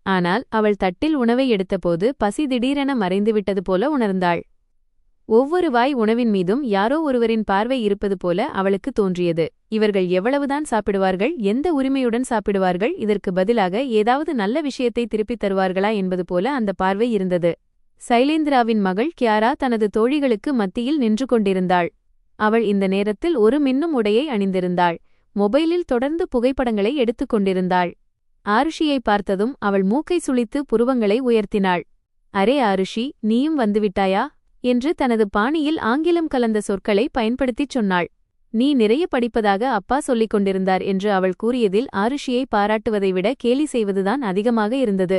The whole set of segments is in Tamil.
ஆனால் அவள் தட்டில் உணவை எடுத்தபோது பசி திடீரென மறைந்துவிட்டது போல உணர்ந்தாள். ஒவ்வொரு வாய் உணவின் மீதும் யாரோ ஒருவரின் பார்வை இருப்பது போல அவளுக்கு தோன்றியது. இவர்கள் எவ்வளவுதான் சாப்பிடுவார்கள், எந்த உரிமையுடன் சாப்பிடுவார்கள், இதற்கு பதிலாக ஏதாவது நல்ல விஷயத்தை திருப்பித் தருவார்களா என்பது போல அந்த பார்வை இருந்தது. சைலேந்திராவின் மகள் கியாரா தனது தோழிகளுக்கு மத்தியில் நின்று கொண்டிருந்தாள். அவள் இந்த நேரத்தில் ஒரு மின்னும் உடையை அணிந்திருந்தாள். மொபைலில் தொடர்ந்து புகைப்படங்களை எடுத்துக் கொண்டிருந்தாள். ஆருஷியை பார்த்ததும் அவள் மூக்கை சுளித்து புருவங்களை உயர்த்தினாள். அரே ஆருஷி, நீயும் வந்துவிட்டாயா என்று தனது பாணியில் ஆங்கிலம் கலந்த சொற்களை பயன்படுத்திச் சொன்னாள். நீ நிறைய படிப்பதாக அப்பா சொல்லிக் கொண்டிருந்தார் என்று அவள் கூறியதில் ஆருஷியை பாராட்டுவதை விட கேலி செய்வதுதான் அதிகமாக இருந்தது.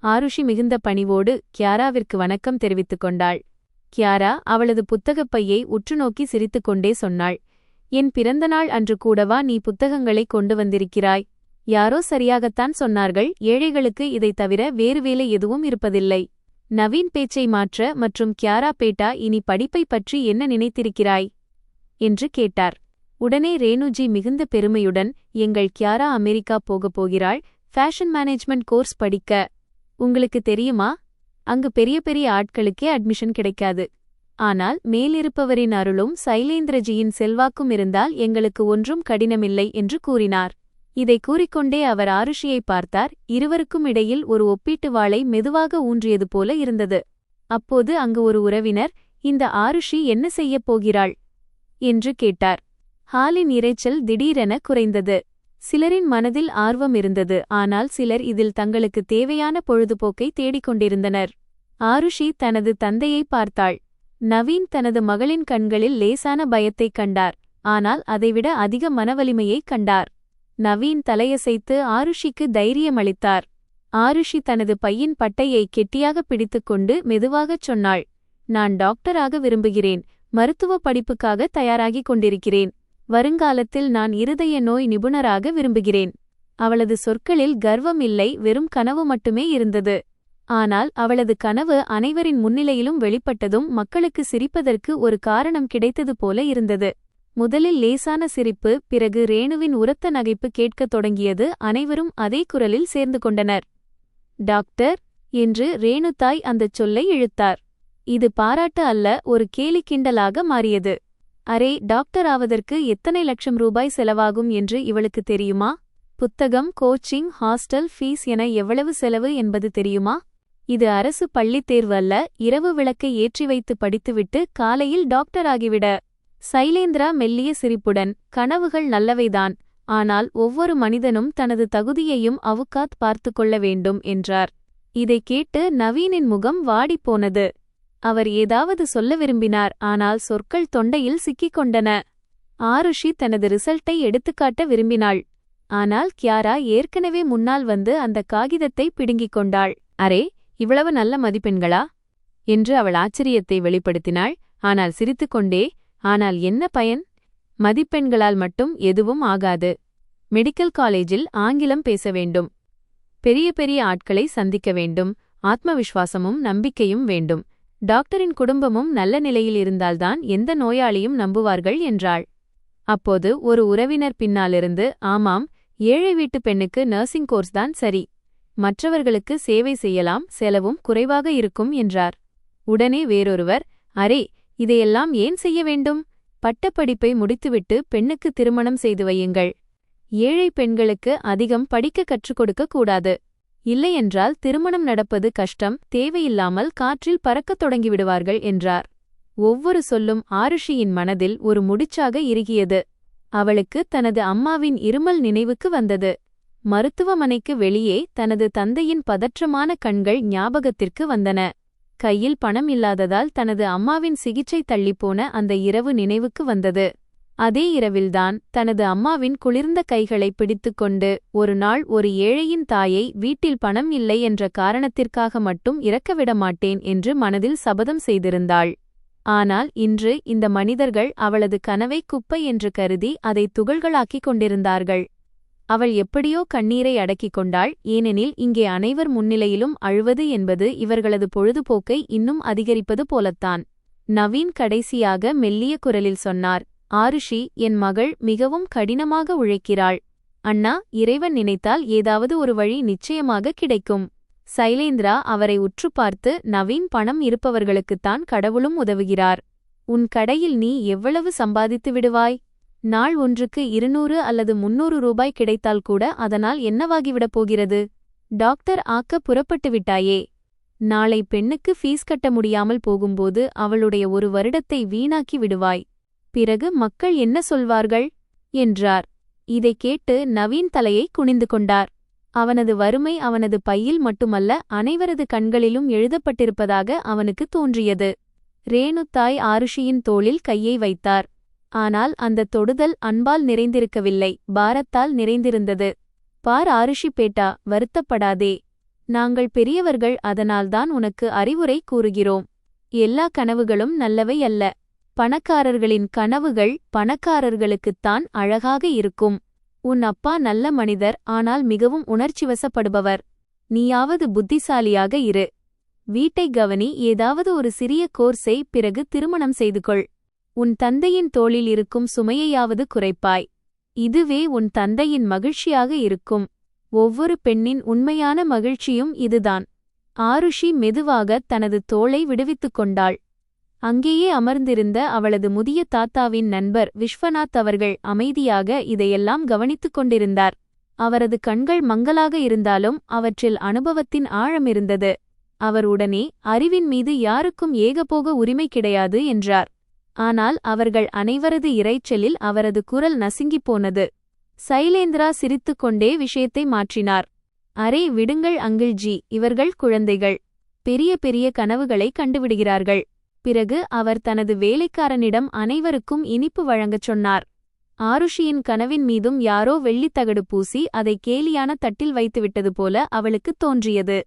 ஆருஷி மிகுந்த பணிவோடு கியாராவிற்கு வணக்கம் தெரிவித்துக் கொண்டாள். கியாரா அவளது புத்தகப் பையை உற்றுநோக்கி சிரித்துக்கொண்டே சொன்னாள். என் பிறந்தநாள் அன்று கூடவா நீ புத்தகங்களை கொண்டு வந்திருக்கிறாய்? யாரோ சரியாகத்தான் சொன்னார்கள், ஏழைகளுக்கு இதைத் தவிர வேறு வேலை எதுவும் இருப்பதில்லை. நவீன் பேச்சை மாற்ற மற்றும் கியாரா பேட்டா இனி படிப்பை பற்றி என்ன நினைத்திருக்கிறாய் என்று கேட்டார். உடனே ரேணுஜி மிகுந்த பெருமையுடன், எங்கள் கியாரா அமெரிக்கா போகப் போகிறாள், ஃபேஷன் மேனேஜ்மெண்ட் கோர்ஸ் படிக்க. உங்களுக்கு தெரியுமா, அங்கு பெரிய பெரிய ஆட்களுக்கே அட்மிஷன் கிடைக்காது. ஆனால் மேலிருப்பவரின் அருளும் சைலேந்திரஜியின் செல்வாக்கும் இருந்தால் எங்களுக்கு ஒன்றும் கடினமில்லை என்று கூறினார். இதை கூறிக்கொண்டே அவர் ஆருஷியை பார்த்தார். இருவருக்கும் இடையில் ஒரு ஒப்பீட்டு வாளை மெதுவாக ஊன்றியது போல இருந்தது. அப்போது அங்கு ஒரு உறவினர், இந்த ஆருஷி என்ன செய்யப் போகிறாள் என்று கேட்டார். ஹாலின் இரைச்சல் திடீரென குறைந்தது. சிலரின் மனதில் ஆர்வம் இருந்தது, ஆனால் சிலர் இதில் தங்களுக்கு தேவையான பொழுதுபோக்கை தேடிக்கொண்டிருந்தனர். ஆருஷி தனது தந்தையை பார்த்தாள். நவீன் தனது மகளின் கண்களில் லேசான பயத்தைக் கண்டார், ஆனால் அதைவிட அதிக மனவலிமையைக் கண்டார். நவீன் தலையசைத்து ஆருஷிக்கு தைரியமளித்தார். ஆருஷி தனது பையின் பட்டையை கெட்டியாக பிடித்துக்கொண்டு மெதுவாகச் சொன்னாள், நான் டாக்டராக விரும்புகிறேன், மருத்துவ படிப்புக்காக தயாராகிக் கொண்டிருக்கிறேன். வருங்காலத்தில் நான் இருதய நோய் நிபுணராக விரும்புகிறேன். அவளது சொற்களில் கர்வம் இல்லை, வெறும் கனவு மட்டுமே இருந்தது. ஆனால் அவளது கனவு அனைவரின் முன்னிலையிலும் வெளிப்பட்டதும் மக்களுக்கு சிரிப்பதற்கு ஒரு காரணம் கிடைத்தது போல இருந்தது. முதலில் லேசான சிரிப்பு, பிறகு ரேணுவின் உரத்த நகைப்பு கேட்கத் தொடங்கியது. அனைவரும் அதே குரலில் சேர்ந்து கொண்டனர். டாக்டர் என்று ரேணு தாய் அந்தச் சொல்லை இழுத்தார். இது பாராட்டு அல்ல, ஒரு கேலி கிண்டலாக மாறியது. அரே, டாக்டர் ஆவதற்கு எத்தனை லட்சம் ரூபாய் செலவாகும் என்று இவளுக்கு தெரியுமா? புத்தகம், கோச்சிங், ஹாஸ்டல் ஃபீஸ் என எவ்வளவு செலவு என்பது தெரியுமா? இது அரசு பள்ளித் தேர்வு அல்ல, இரவு விளக்கை ஏற்றி வைத்து படித்துவிட்டு காலையில் டாக்டர் ஆகிவிட. சைலேந்திரா மெல்லிய சிரிப்புடன், கனவுகள் நல்லவைதான், ஆனால் ஒவ்வொரு மனிதனும் தனது தகுதியையும் அவுக்காத் பார்த்து கொள்ள வேண்டும் என்றார். இதைக் கேட்டு நவீனின் முகம் வாடிப்போனது. அவர் ஏதாவது சொல்ல விரும்பினார், ஆனால் சொற்கள் தொண்டையில் சிக்கிக் கொண்டன. ஆருஷி தனது ரிசல்ட்டை எடுத்துக்காட்ட விரும்பினாள். ஆனால் கியாரா ஏற்கனவே முன்னால் வந்து அந்த காகிதத்தை பிடுங்கிக் கொண்டாள். அரே, இவ்வளவு நல்ல மதிப்பெண்களா என்று அவள் ஆச்சரியத்தை வெளிப்படுத்தினாள். ஆனால் சிரித்துக்கொண்டே, ஆனால் என்ன பயன்? மதிப்பெண்களால் மட்டும் எதுவும் ஆகாது. மெடிக்கல் காலேஜில் ஆங்கிலம் பேச வேண்டும், பெரிய பெரிய ஆட்களை சந்திக்க வேண்டும், ஆத்மவிஸ்வாசமும் நம்பிக்கையும் வேண்டும். டாக்டரின் குடும்பமும் நல்ல நிலையில் இருந்தால்தான் எந்த நோயாளியும் நம்புவார்கள் என்றாள். அப்போது ஒரு உறவினர் பின்னாலிருந்து, ஆமாம், ஏழை வீட்டு பெண்ணுக்கு நர்சிங் கோர்ஸ் தான் சரி, மற்றவர்களுக்கு சேவை செய்யலாம், செலவும் குறைவாக இருக்கும் என்றார். உடனே வேறொருவர், அரே, இதையெல்லாம் ஏன் செய்ய வேண்டும்? பட்டப்படிப்பை முடித்துவிட்டு பெண்ணுக்கு திருமணம் செய்து வையுங்கள். ஏழை பெண்களுக்கு அதிகம் படிக்க கற்றுக் கொடுக்க கூடாது. இல்லையென்றால் திருமணம் நடப்பது கஷ்டம், தேவையில்லாமல் காற்றில் பறக்கத் தொடங்கிவிடுவார்கள் என்றார். ஒவ்வொரு சொல்லும் ஆருஷியின் மனதில் ஒரு முடிச்சாக இறுகியது. அவளுக்கு தனது அம்மாவின் இருமல் நினைவுக்கு வந்தது. மருத்துவமனைக்கு வெளியே தனது தந்தையின் பதற்றமான கண்கள் ஞாபகத்திற்கு வந்தன. கையில் பணம் இல்லாததால் தனது அம்மாவின் சிகிச்சை தள்ளிப்போன அந்த இரவு நினைவுக்கு வந்தது. அதே இரவில்தான் தனது அம்மாவின் குளிர்ந்த கைகளை பிடித்துக்கொண்டு ஒரு நாள் ஒரு ஏழையின் தாயை வீட்டில் பணம் இல்லை என்ற காரணத்திற்காக மட்டும் இறக்கவிட மாட்டேன் என்று மனதில் சபதம் செய்திருந்தாள். ஆனால் இன்று இந்த மனிதர்கள் அவளது கனவை குப்பை என்று கருதி அதை துகள்களாக்கிக் கொண்டிருந்தார்கள். அவள் எப்படியோ கண்ணீரை அடக்கிக் கொண்டாள், ஏனெனில் இங்கே அனைவர் முன்னிலையிலும் அழுவது என்பது இவர்களது பொழுதுபோக்கை இன்னும் அதிகரிப்பது போலத்தான். நவீன் கடைசியாக மெல்லிய குரலில் சொன்னார், ஆருஷி, என் மகள் மிகவும் கடினமாக உழைக்கிறாள். அண்ணா, இறைவன் நினைத்தால் ஏதாவது ஒரு வழி நிச்சயமாக கிடைக்கும். சைலேந்திரா அவரை உற்று பார்த்து, நவீன், பணம் இருப்பவர்களுக்குத்தான் கடவுளும் உதவுகிறார். உன் கடையில் நீ எவ்வளவு சம்பாதித்து விடுவாய்? நாள் ஒன்றுக்கு 200 அல்லது 300 ரூபாய் கிடைத்தால் கூட அதனால் என்னவாகிவிடப் போகிறது? டாக்டர் ஆக்க புறப்பட்டு விட்டாயே. நாளை பெண்ணுக்கு ஃபீஸ் கட்ட முடியாமல் போகும்போது அவளுடைய 1 வருடத்தை வீணாக்கி விடுவாய். பிறகு மக்கள் என்ன சொல்வார்கள் என்றார். இதைக் கேட்டு நவீன் தலையை குனிந்து கொண்டார். அவனது வறுமை அவனது பையில் மட்டுமல்ல, அனைவரது கண்களிலும் எழுதப்பட்டிருப்பதாக அவனுக்கு தோன்றியது. ரேணு தாய் ஆருஷியின் தோளில் கையை வைத்தார். ஆனால் அந்த தொடுதல் அன்பால் நிறைந்திருக்கவில்லை, பாரத்தால் நிறைந்திருந்தது. பார் ஆருஷி பேட்டா, வருத்தப்படாதே. நாங்கள் பெரியவர்கள், அதனால்தான் உனக்கு அறிவுரை கூறுகிறோம். எல்லா கனவுகளும் நல்லவை அல்ல. பணக்காரர்களின் கனவுகள் பணக்காரர்களுக்குத்தான் அழகாக இருக்கும். உன் அப்பா நல்ல மனிதர், ஆனால் மிகவும் உணர்ச்சிவசப்படுபவர். நீயாவது புத்திசாலியாக இரு. வீட்டை கவனி, ஏதாவது ஒரு சிறிய கோர்ஸை, பிறகு திருமணம் செய்து கொள். உன் தந்தையின் தோளில் இருக்கும் சுமையையாவது குறைப்பாய். இதுவே உன் தந்தையின் மகிழ்ச்சியாக இருக்கும். ஒவ்வொரு பெண்ணின் உண்மையான மகிழ்ச்சியும் இதுதான். ஆருஷி மெதுவாக தனது தோளை விடுவித்துக் கொண்டாள். அங்கேயே அமர்ந்திருந்த அவளது முதிய தாத்தாவின் நண்பர் விஸ்வநாத் அவர்கள் அமைதியாக இதையெல்லாம் கவனித்துக் கொண்டிருந்தார். அவரது கண்கள் மங்கலாக இருந்தாலும் அவற்றில் அனுபவத்தின் ஆழம் இருந்தது. அவர் உடனே, அறிவின் மீது யாருக்கும் ஏகபோக உரிமை கிடையாது என்றார். ஆனால் அவர்கள் அனைவரது இரைச்சலில் அவரது குரல் நசுங்கிப் போனது. சைலேந்திரா சிரித்துக்கொண்டே விஷயத்தை மாற்றினார். அரே விடுங்கள் அங்கிள்ஜி, இவர்கள் குழந்தைகள். பெரிய பெரிய கனவுகளை கண்டுவிடுகிறார்கள். பிறகு அவர் தனது வேலைக்காரனிடம் அனைவருக்கும் இனிப்பு வழங்கச் சொன்னார். ஆருஷியின் கனவின் மீதும் யாரோ வெள்ளித்தகடு பூசி அதை கேலியான தட்டில் வைத்துவிட்டது போல அவளுக்குத் தோன்றியது.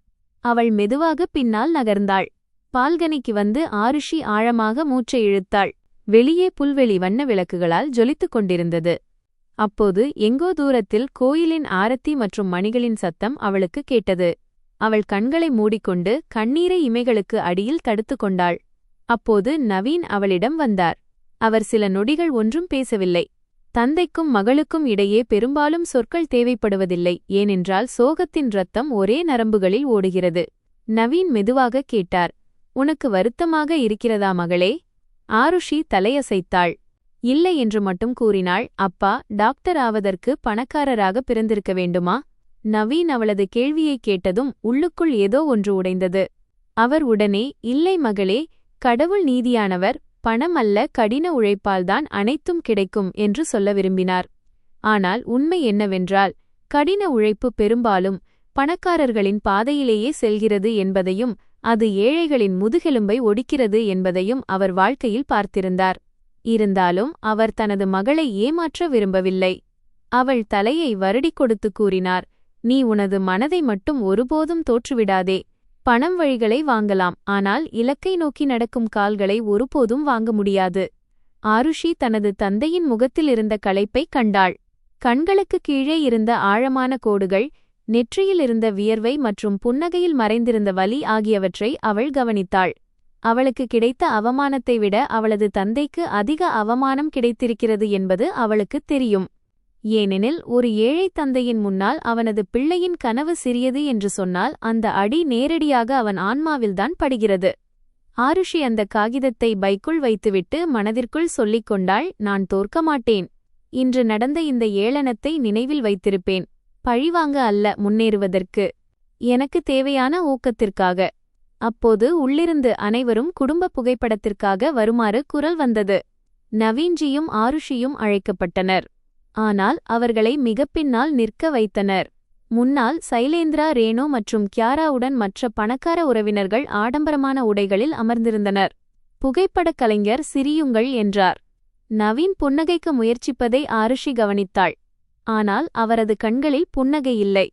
அவள் மெதுவாக பின்னால் நகர்ந்தாள். பால்கனிக்கு வந்து ஆருஷி ஆழமாக மூச்சை இழுத்தாள். வெளியே புல்வெளி வண்ண விளக்குகளால் ஜொலித்துக் கொண்டிருந்தது. அப்போது எங்கோ தூரத்தில் கோயிலின் ஆரத்தி மற்றும் மணிகளின் சத்தம் அவளுக்கு கேட்டது. அவள் கண்களை மூடிக்கொண்டு கண்ணீரை இமைகளுக்கு அடியில் தடுத்து கொண்டாள். அப்போது நவீன் அவளிடம் வந்தார். அவர் சில நொடிகள் ஒன்றும் பேசவில்லை. தந்தைக்கும் மகளுக்கும் இடையே பெரும்பாலும் சொற்கள் தேவைப்படுவதில்லை, ஏனென்றால் சோகத்தின் இரத்தம் ஒரே நரம்புகளில் ஓடுகிறது. நவீன் மெதுவாக கேட்டார், உனக்கு வருத்தமாக இருக்கிறதா மகளே? ஆருஷி தலையசைத்தாள். இல்லை என்று மட்டும் கூறினாள். அப்பா, டாக்டர் ஆவதற்கு பணக்காரராக பிறந்திருக்க வேண்டுமா? நவீன் அவளது கேள்வியைக் கேட்டதும் உள்ளுக்குள் ஏதோ ஒன்று உடைந்தது. அவர் உடனே, இல்லை மகளே, கடவுள் நீதியானவர், பணம் அல்ல கடின உழைப்பால்தான் அனைத்தும் கிடைக்கும் என்று சொல்ல விரும்பினார். ஆனால் உண்மை என்னவென்றால், கடின உழைப்பு பெரும்பாலும் பணக்காரர்களின் பாதையிலேயே செல்கிறது என்பதையும் அது ஏழைகளின் முதுகெலும்பை ஒடிக்கிறது என்பதையும் அவர் வாழ்க்கையில் பார்த்திருந்தார். இருந்தாலும் அவர் தனது மகளை ஏமாற்ற விரும்பவில்லை. அவள் தலையை வருடிக் கொடுத்து கூறினார், நீ உனது மனதை மட்டும் ஒருபோதும் தோற்றுவிடாதே. பணம் வழிகளை வாங்கலாம், ஆனால் இலக்கை நோக்கி நடக்கும் கால்களை ஒருபோதும் வாங்க முடியாது. ஆருஷி தனது தந்தையின் முகத்தில் இருந்த களைப்பை கண்டாள். கண்களுக்கு கீழே இருந்த ஆழமான கோடுகள், நெற்றியில் இருந்த வியர்வை மற்றும் புன்னகையில் மறைந்திருந்த வலி ஆகியவற்றை அவள் கவனித்தாள். அவளுக்கு கிடைத்த அவமானத்தை விட அவளது தந்தைக்கு அதிக அவமானம் கிடைத்திருக்கிறது என்பது அவளுக்குத் தெரியும். ஏனெனில் ஒரு ஏழை தந்தையின் முன்னால் அவனது பிள்ளையின் கனவு சிறியது என்று சொன்னால் அந்த அடி நேரடியாக அவன் ஆன்மாவில்தான் படுகிறது. ஆருஷி அந்த காகிதத்தை பைக்குள் வைத்துவிட்டு மனதிற்குள் சொல்லிக் கொண்டாள், நான் தோற்க மாட்டேன். இன்று நடந்த இந்த ஏளனத்தை நினைவில் வைத்திருப்பேன். பழிவாங்க அல்ல, முன்னேறுவதற்கு. எனக்கு தேவையான ஊக்கத்திற்காக. அப்போது உள்ளிருந்து அனைவரும் குடும்ப புகைப்படத்திற்காக வருமாறு குரல் வந்தது. நவீன்ஜியும் ஆருஷியும் அழைக்கப்பட்டனர். ஆனால் அவர்களை மிகப்பின்னால் நிற்க வைத்தனர். முன்னால் சைலேந்திரா, ரேணு மற்றும் கியாராவுடன் மற்ற பணக்கார உறவினர்கள் ஆடம்பரமான உடைகளில் அமர்ந்திருந்தனர். புகைப்படக் கலைஞர் சிரியுங்கள் என்றார். நவீன் புன்னகைக்க முயற்சிப்பதை ஆருஷி கவனித்தாள். ஆனால் அவரது கண்களில் புன்னகை இல்லை.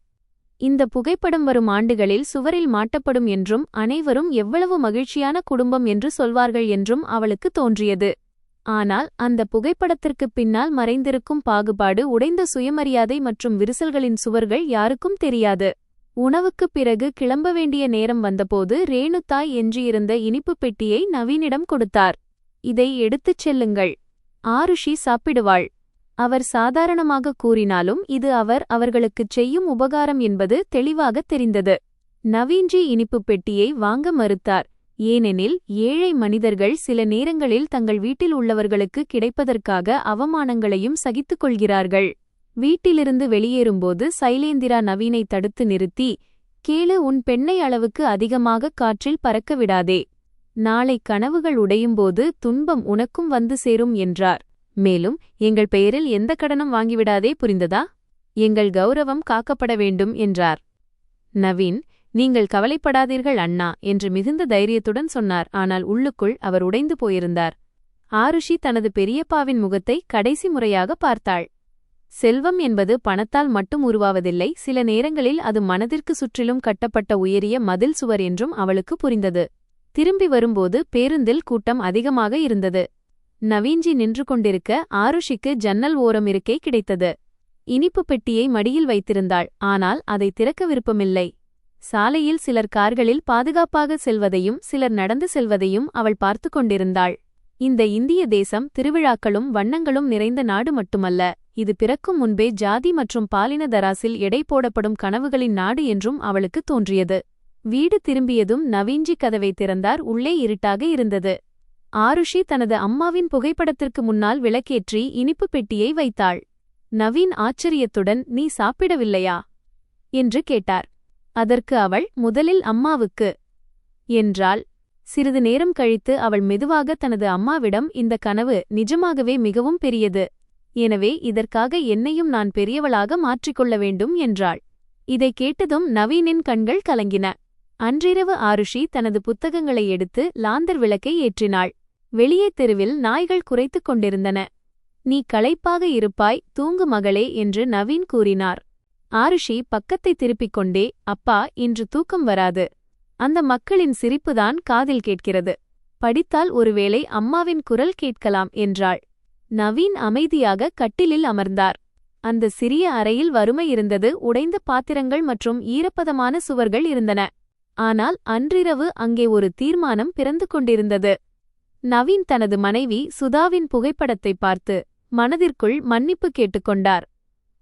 இந்த புகைப்படம் வரும் ஆண்டுகளில் சுவரில் மாட்டப்படும் என்றும் அனைவரும் எவ்வளவு மகிழ்ச்சியான குடும்பம் என்று சொல்வார்கள் என்றும் அவளுக்கு தோன்றியது. ஆனால் அந்த புகைப்படத்திற்குப் பின்னால் மறைந்திருக்கும் பாகுபாடு, உடைந்த சுயமரியாதை மற்றும் விரிசல்களின் சுவர்கள் யாருக்கும் தெரியாது. உணவுக்குப் பிறகு கிளம்ப வேண்டிய நேரம் வந்தபோது ரேணு தாய் எஞ்சியிருந்த இனிப்புப் பெட்டியை நவீனிடம் கொடுத்தார். இதை எடுத்துச் செல்லுங்கள். ஆருஷி சாப்பிடுவாள். அவர் சாதாரணமாக கூறினாலும் இது அவர்களுக்குச் செய்யும் உபகாரம் என்பது தெளிவாகத் தெரிந்தது. நவீன்ஜி இனிப்புப் பெட்டியை வாங்க மறுத்தார். ஏனெனில் ஏழை மனிதர்கள் சில நேரங்களில் தங்கள் வீட்டில் உள்ளவர்களுக்கு கிடைப்பதற்காக அவமானங்களையும் சகித்துக் கொள்கிறார்கள். வீட்டிலிருந்து வெளியேறும்போது சைலேந்திரா நவீனை தடுத்து நிறுத்தி, கேளு, உன் பெண்ணை அளவுக்கு அதிகமாக காற்றில் பறக்க விடாதே. நாளை கனவுகள் உடையும்போது துன்பம் உனக்கும் வந்து சேரும் என்றார். மேலும், எங்கள் பெயரில் எந்த கடனும் வாங்கிவிடாதே, புரிந்ததா? எங்கள் கௌரவம் காக்கப்பட வேண்டும் என்றார். நவீன், நீங்கள் கவலைப்படாதீர்கள் அண்ணா என்று மிகுந்த தைரியத்துடன் சொன்னார். ஆனால் உள்ளுக்குள் அவர் உடைந்து போயிருந்தார். ஆருஷி தனது பெரியப்பாவின் முகத்தை கடைசி முறையாக பார்த்தாள். செல்வம் என்பது பணத்தால் மட்டும் உருவாவதில்லை, சில நேரங்களில் அது மனதிற்கு சுற்றிலும் கட்டப்பட்ட உயரிய மதில் சுவர் என்றும் அவளுக்கு புரிந்தது. திரும்பி வரும்போது பேருந்தில் கூட்டம் அதிகமாக இருந்தது. நவீன்ஜி நின்று கொண்டிருக்க ஆருஷிக்கு ஜன்னல் ஓரம் இருக்கை கிடைத்தது. இனிப்பு பெட்டியை மடியில் வைத்திருந்தாள். ஆனால் அதை திறக்க விருப்பமில்லை. சாலையில் சிலர் கார்களில் பாதுகாப்பாக செல்வதையும் சிலர் நடந்து செல்வதையும் அவள் பார்த்து கொண்டிருந்தாள். இந்த இந்திய தேசம் திருவிழாக்களும் வண்ணங்களும் நிறைந்த நாடு மட்டுமல்ல, இது பிறக்கும் முன்பே ஜாதி மற்றும் பாலின தராசில் எடை போடப்படும் கனவுகளின் நாடு என்றும் அவளுக்கு தோன்றியது. வீடு திரும்பியதும் நவீன்ஜி கதவை திறந்தார். உள்ளே இருட்டாக இருந்தது. ஆருஷி தனது அம்மாவின் புகைப்படத்திற்கு முன்னால் விளக்கேற்றி இனிப்பு பெட்டியை வைத்தாள். நவீன் ஆச்சரியத்துடன், நீ சாப்பிடவில்லையா என்று கேட்டார். அதற்கு அவள், முதலில் அம்மாவுக்கு என்றாள். சிறிது நேரம் கழித்து அவள் மெதுவாக தனது அம்மாவிடம், இந்த கனவு நிஜமாகவே மிகவும் பெரியது. எனவே இதற்காக என்னையும் நான் பெரியவளாக மாற்றிக்கொள்ள வேண்டும் என்றாள். இதை கேட்டதும் நவீனின் கண்கள் கலங்கின. அன்றிரவு ஆருஷி தனது புத்தகங்களை எடுத்து லாந்தர் விளக்கை ஏற்றினாள். வெளியே தெருவில் நாய்கள் குரைத்துக் கொண்டிருந்தன. நீ களைப்பாக இருப்பாய், தூங்கு மகளே என்று நவீன் கூறினார். ஆருஷி பக்கத்தை திருப்பிக் கொண்டே, அப்பா, இன்று தூக்கம் வராது. அந்த மக்களின் சிரிப்புதான் காதில் கேட்கிறது. படித்தால் ஒருவேளை அம்மாவின் குரல் கேட்கலாம் என்றாள். நவீன் அமைதியாக கட்டிலில் அமர்ந்தார். அந்த சிறிய அறையில் வறுமை இருந்தது. உடைந்த பாத்திரங்கள் மற்றும் ஈரப்பதமான சுவர்கள் இருந்தன. ஆனால் அன்றிரவு அங்கே ஒரு தீர்மானம் பிறந்து கொண்டிருந்தது. நவீன் தனது மனைவி சுதாவின் புகைப்படத்தை பார்த்து மனதிற்குள் மன்னிப்பு கேட்டுக்கொண்டார்.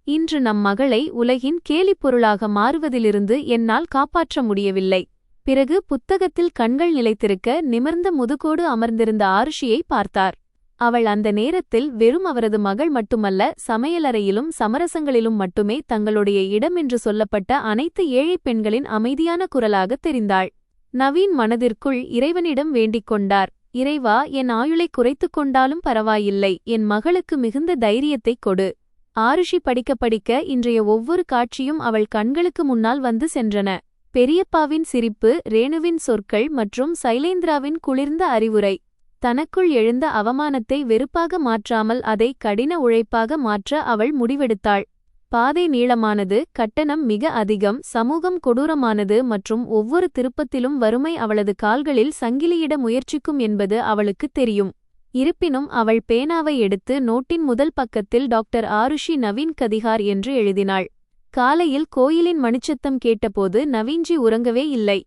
இன்று நம் மகளை உலகின் கேலிப்பொருளாக மாறுவதிலிருந்து என்னால் காப்பாற்ற முடியவில்லை. பிறகு புத்தகத்தில் கண்கள் நிலைத்திருக்க நிமிர்ந்த முதுகோடு அமர்ந்திருந்த ஆருஷியை பார்த்தார். அவள் அந்த நேரத்தில் வெறும் அவரது மகள் மட்டுமல்ல, சமையலறையிலும் சமரசங்களிலும் மட்டுமே தங்களுடைய இடம் என்று சொல்லப்பட்ட அனைத்து ஏழைப் பெண்களின் அமைதியான குரலாகத் தெரிந்தாள். நவீன் மனதிற்குள் இறைவனிடம் வேண்டிக் கொண்டார். இறைவா, என் ஆயுளை குறைத்துக் கொண்டாலும் பரவாயில்லை, என் மகளுக்கு மிகுந்த தைரியத்தைக் கொடு. ஆருஷி படிக்க படிக்க இன்றைய ஒவ்வொரு காட்சியும் அவள் கண்களுக்கு முன்னால் வந்து சென்றன. பெரியப்பாவின் சிரிப்பு, ரேணுவின் சொற்கள் மற்றும் சைலேந்திராவின் குளிர்ந்த அறிவுரை. தனக்குள் எழுந்த அவமானத்தை வெறுப்பாக மாற்றாமல் அதை கடின உழைப்பாக மாற்ற அவள் முடிவெடுத்தாள். பாதை நீளமானது, கட்டணம் மிக அதிகம், சமூகம் கொடூரமானது மற்றும் ஒவ்வொரு திருப்பத்திலும் வறுமை அவளது கால்களில் சங்கிலியிட முயற்சிக்கும் என்பது அவளுக்குத் தெரியும். இருப்பினும் அவள் பேனாவை எடுத்து நோட்டின் முதல் பக்கத்தில் டாக்டர் ஆருஷி நவீன் கதிகார் என்று எழுதினாள். காலையில் கோயிலின் மணிச்சத்தம் கேட்டபோது நவீன்ஜி உறங்கவே இல்லை.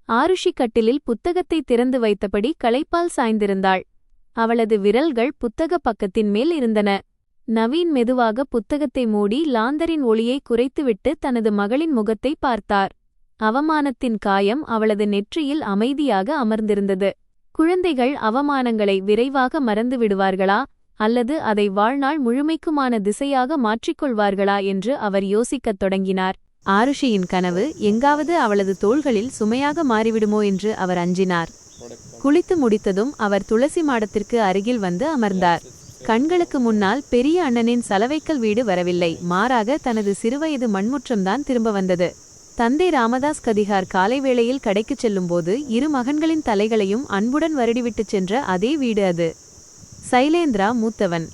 ஆருஷி கட்டிலில் புத்தகத்தை திறந்து வைத்தபடி களைப்பால் சாய்ந்திருந்தாள். அவளது விரல்கள் புத்தக பக்கத்தின் மேல் இருந்தன. நவீன் மெதுவாக புத்தகத்தை மூடி லாந்தரின் ஒளியை குறைத்துவிட்டு தனது மகளின் முகத்தை பார்த்தார். அவமானத்தின் காயம் அவளது நெற்றியில் அமைதியாக அமர்ந்திருந்தது. குழந்தைகள் அவமானங்களை விரைவாக மறந்து விடுவார்களா, அல்லது அதை வாழ்நாள் முழுமைக்குமான திசையாக மாற்றிக்கொள்வார்களா என்று அவர் யோசிக்கத் தொடங்கினார். ஆருஷியின் கனவு எங்காவது அவளது தோள்களில் சுமையாக மாறிவிடுமோ என்று அவர் அஞ்சினார். குளித்து முடித்ததும் அவர் துளசி மாடத்திற்கு அருகில் வந்து அமர்ந்தார். கண்களுக்கு முன்னால் பெரிய அண்ணனின் சலவைக்கல் வீடு வரவில்லை, மாறாக தனது சிறுவயது மண்முற்றம்தான் திரும்ப வந்தது. தந்தை ராமதாஸ் கதிகார் காலை வேளையில் கடைக்குச் செல்லும்போது இரு மகன்களின் தலைகளையும் அன்புடன் வருடிவிட்டுச் சென்ற அதே வீடு அது. சைலேந்திரா மூத்தவன்,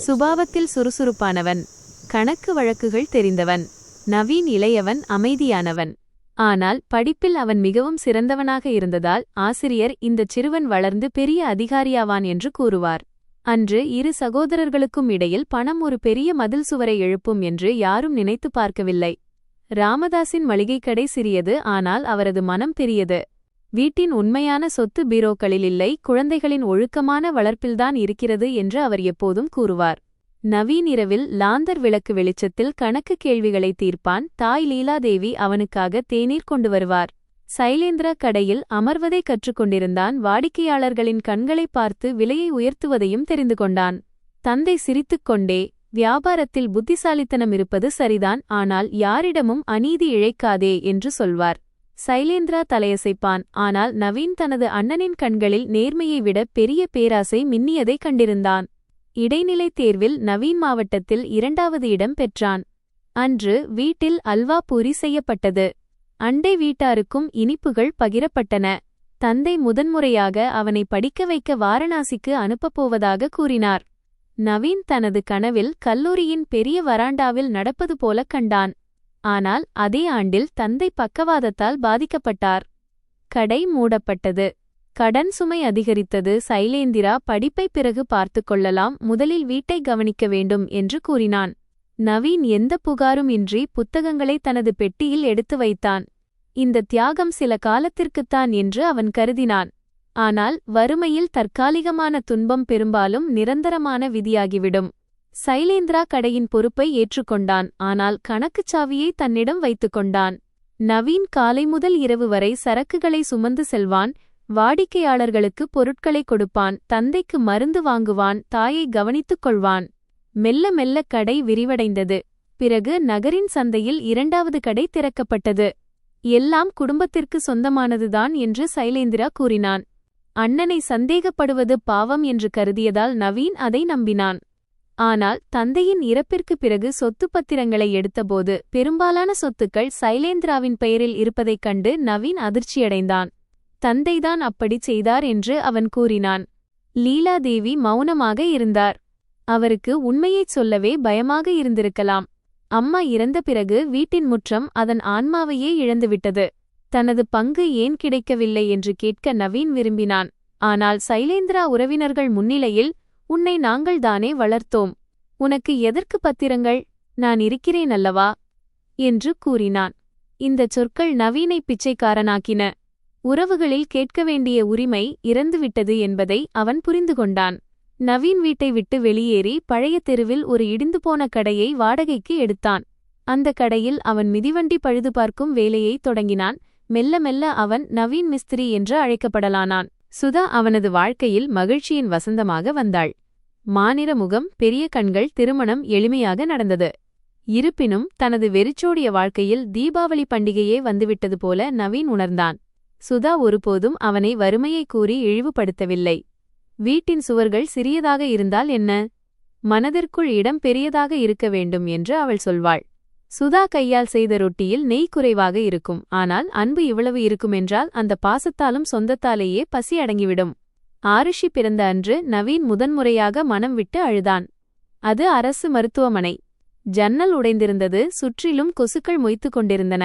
சுபாவத்தில் சுறுசுறுப்பானவன், கணக்கு வழக்குகள் தெரிந்தவன். நவீன் இளையவன், அமைதியானவன். ஆனால் படிப்பில் அவன் மிகவும் சிறந்தவனாக இருந்ததால் ஆசிரியர் இந்தச் சிறுவன் வளர்ந்து பெரிய அதிகாரியாவான் என்று கூறுவார். அன்று இரு சகோதரர்களுக்கும் இடையில் பணம் ஒரு பெரிய மதில் சுவரை எழுப்பும் என்று யாரும் நினைத்து பார்க்கவில்லை. ராமதாஸின் மளிகைக்கடை சிறியது, ஆனால் அவரது மனம் பெரியது. வீட்டின் உண்மையான சொத்து பீரோக்களில் இல்லை, குழந்தைகளின் ஒழுக்கமான வளர்ப்பில்தான் இருக்கிறது என்று அவர் எப்போதும் கூறுவார். நவீன் இரவில் லாந்தர் விளக்கு வெளிச்சத்தில் கணக்கு கேள்விகளை தீர்ப்பான். தாய் லீலாதேவி அவனுக்காக தேநீர் கொண்டு வருவார். சைலேந்திரா கடையில் அமர்வதை கற்றுக்கொண்டிருந்தான். வாடிக்கையாளர்களின் கண்களை பார்த்து விலையை உயர்த்துவதையும் தெரிந்து கொண்டான். தந்தை சிரித்துக்கொண்டே, வியாபாரத்தில் புத்திசாலித்தனம் இருப்பது சரிதான், ஆனால் யாரிடமும் அநீதி இழைக்காதே என்று சொல்வார். சைலேந்திரா தலையசைப்பான். ஆனால் நவீன் தனது அண்ணனின் கண்களில் நேர்மையை விட பெரிய பேராசை மின்னியதை கண்டிருந்தான். இடைநிலைத் தேர்வில் நவீன் மாவட்டத்தில் 2வது இடம் பெற்றான். அன்று வீட்டில் அல்வா பூரி செய்யப்பட்டது. அண்டை வீட்டாருக்கும் இனிப்புகள் பகிரப்பட்டன. தந்தை முதன்முறையாக அவனை படிக்க வைக்க வாரணாசிக்கு அனுப்பப்போவதாக கூறினார். நவீன் தனது கனவில் கல்லூரியின் பெரிய வராண்டாவில் நடப்பது போல கண்டான். ஆனால் அதே ஆண்டில் தந்தை பக்கவாதத்தால் பாதிக்கப்பட்டார். கடை மூடப்பட்டது. கடன் சுமை அதிகரித்தது. சைலேந்திரா படிப்பை பிறகு பார்த்துக் கொள்ளலாம், முதலில் வீட்டை கவனிக்க வேண்டும் என்று கூறினான். நவீன் எந்த புகாரும் இன்றி புத்தகங்களை தனது பெட்டியில் எடுத்து வைத்தான். இந்த தியாகம் சில காலத்திற்குத்தான் என்று அவன் கருதினான். ஆனால் வறுமையில் தற்காலிகமான துன்பம் பெரும்பாலும் நிரந்தரமான விதியாகிவிடும். சைலேந்திரா கடையின் பொறுப்பை ஏற்றுக்கொண்டான். ஆனால் கணக்குச் சாவியை தன்னிடம் வைத்துக் கொண்டான். நவீன் காலை முதல் இரவு வரை சரக்குகளை சுமந்து செல்வான். வாடிக்கையாளர்களுக்கு பொருட்களை கொடுப்பான். தந்தைக்கு மருந்து வாங்குவான். தாயை கவனித்துக் கொள்வான். மெல்ல மெல்ல கடை விரிவடைந்தது. பிறகு நகரின் சந்தையில் 2வது கடை திறக்கப்பட்டது. எல்லாம் குடும்பத்திற்கு சொந்தமானதுதான் என்று சைலேந்திரா கூறினான். அண்ணனை சந்தேகப்படுவது பாவம் என்று கருதியதால் நவீன் அதை நம்பினான். ஆனால் தந்தையின் இறப்பிற்கு பிறகு சொத்து பத்திரங்களை எடுத்தபோது பெரும்பாலான சொத்துக்கள் சைலேந்திராவின் பெயரில் இருப்பதைக் கண்டு நவீன் அதிர்ச்சியடைந்தான். தந்தைதான் அப்படிச் செய்தார் என்று அவன் கூறினான். லீலாதேவி மௌனமாக இருந்தார். அவருக்கு உண்மையைச் சொல்லவே பயமாக இருந்திருக்கலாம். அம்மா இறந்த பிறகு வீட்டின் முற்றம் அதன் ஆன்மாவையே இழந்துவிட்டது. தனது பங்கு ஏன் கிடைக்கவில்லை என்று கேட்க நவீன் விரும்பினான். ஆனால் சைலேந்திரா உறவினர்கள் முன்னிலையில், உன்னை நாங்கள்தானே வளர்த்தோம், உனக்கு எதற்கு பத்திரங்கள், நான் இருக்கிறேன் அல்லவா என்று கூறினான். இந்தச் சொற்கள் நவீனை பிச்சைக்காரனாக்கின. உறவுகளில் கேட்க வேண்டிய உரிமை இறந்துவிட்டது என்பதை அவன் புரிந்து கொண்டான். நவீன் வீட்டை விட்டு வெளியேறி பழைய தெருவில் ஒரு இடிந்துபோன கடையை வாடகைக்கு எடுத்தான். அந்த கடையில் அவன் மிதிவண்டி பழுது பார்க்கும் வேலையை தொடங்கினான். மெல்ல மெல்ல அவன் நவீன் மிஸ்திரி என்று அழைக்கப்படலானான். சுதா அவனது வாழ்க்கையில் மகிழ்ச்சியின் வசந்தமாக வந்தாள். மாநிற முகம், பெரிய கண்கள். திருமணம் எளிமையாக நடந்தது. இருப்பினும் தனது வெறிச்சோடிய வாழ்க்கையில் தீபாவளி பண்டிகையே வந்துவிட்டது போல நவீன் உணர்ந்தான். சுதா ஒருபோதும் அவனை வறுமையை கூறி இழிவுபடுத்தவில்லை. வீட்டின் சுவர்கள் சிறியதாக இருந்தால் என்ன, மனதிற்குள் இடம் பெரியதாக இருக்க வேண்டும் என்று அவள் சொல்வாள். சுதா கையால் செய்த ரொட்டியில் நெய் குறைவாக இருக்கும், ஆனால் அன்பு இவ்வளவு இருக்குமென்றால் அந்த பாசத்தாலும் சொந்தத்தாலேயே பசி அடங்கிவிடும். ஆருஷி பிறந்த அன்று நவீன் முதன்முறையாக மனம் விட்டு அழுதான். அது அரசு மருத்துவமனை. ஜன்னல் உடைந்திருந்தது. சுற்றிலும் கொசுக்கள் மொய்த்துக் கொண்டிருந்தன.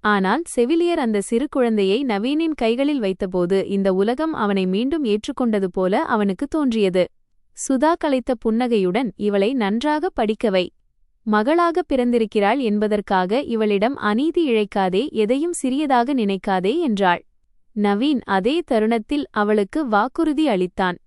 ஆனால் செவிலியர் அந்த சிறு குழந்தையை நவீனின் கைகளில் வைத்தபோது இந்த உலகம் அவனை மீண்டும் ஏற்றுக்கொண்டது போல அவனுக்கு தோன்றியது. சுதா கலைத்த புன்னகையுடன், இவளை நன்றாக படிக்கவை, மகளாக பிறந்திருக்கிறாள் என்பதற்காக இவளிடம் அநீதி இழைக்காதே, எதையும் சிறியதாக நினைக்காதே என்றாள். நவீன் அதே தருணத்தில் அவளுக்கு வாக்குறுதி அளித்தான்.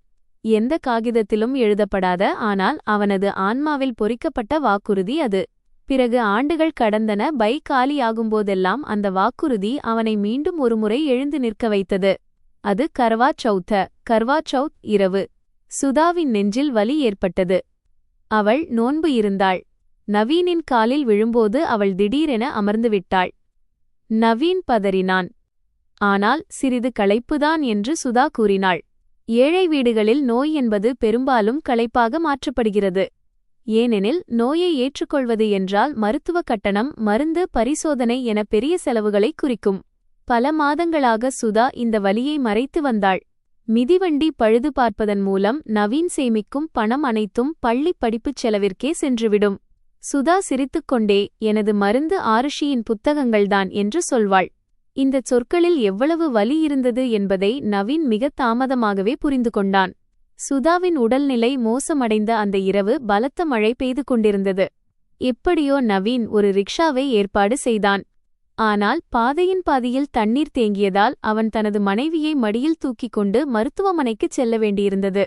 எந்த காகிதத்திலும் எழுதப்படாத, ஆனால் அவனது ஆன்மாவில் பொறிக்கப்பட்ட வாக்குறுதி அது. பிறகு ஆண்டுகள் கடந்தன. பைக் காலியாகும்போதெல்லாம் அந்த வாக்குறுதி அவனை மீண்டும் ஒருமுறை எழுந்து நிற்க வைத்தது. அது கர்வா சவுத் இரவு. சுதாவின் நெஞ்சில் வலி ஏற்பட்டது. அவள் நோன்பு இருந்தாள். நவீனின் காலில் விழும்போது அவள் திடீரென அமர்ந்துவிட்டாள். நவீன் பதறினான். ஆனால் சிறிது களைப்புதான் என்று சுதா கூறினாள். ஏழை வீடுகளில் நோய் என்பது பெரும்பாலும் களைப்பாக மாற்றப்படுகிறது. ஏனெனில் நோயை ஏற்றுக்கொள்வது என்றால் மருத்துவ கட்டணம், மருந்து, பரிசோதனை என பெரிய செலவுகளை குறிக்கும். பல மாதங்களாக சுதா இந்த வலியை மறைத்து வந்தாள். மிதிவண்டி பழுது பார்ப்பதன் மூலம் நவீன் சேமிக்கும் பணம் அனைத்தும் பள்ளிப் படிப்புச் செலவிற்கே சென்றுவிடும். சுதா சிரித்துக்கொண்டே, எனது மருந்து ஆருஷியின் புத்தகங்கள்தான் என்று சொல்வாள். இந்தச் சொற்களில் எவ்வளவு வலி இருந்தது என்பதை நவீன் மிக தாமதமாகவே புரிந்து கொண்டான். சுதாவின் உடல்நிலை மோசமடைந்த அந்த இரவு பலத்த மழை பெய்து கொண்டிருந்தது. எப்படியோ நவீன் ஒரு ரிக்ஷாவை ஏற்பாடு செய்தான். ஆனால் பாதையின் பாதியில் தண்ணீர் தேங்கியதால் அவன் தனது மனைவியை மடியில் தூக்கிக் கொண்டு மருத்துவமனைக்குச் செல்ல வேண்டியிருந்தது.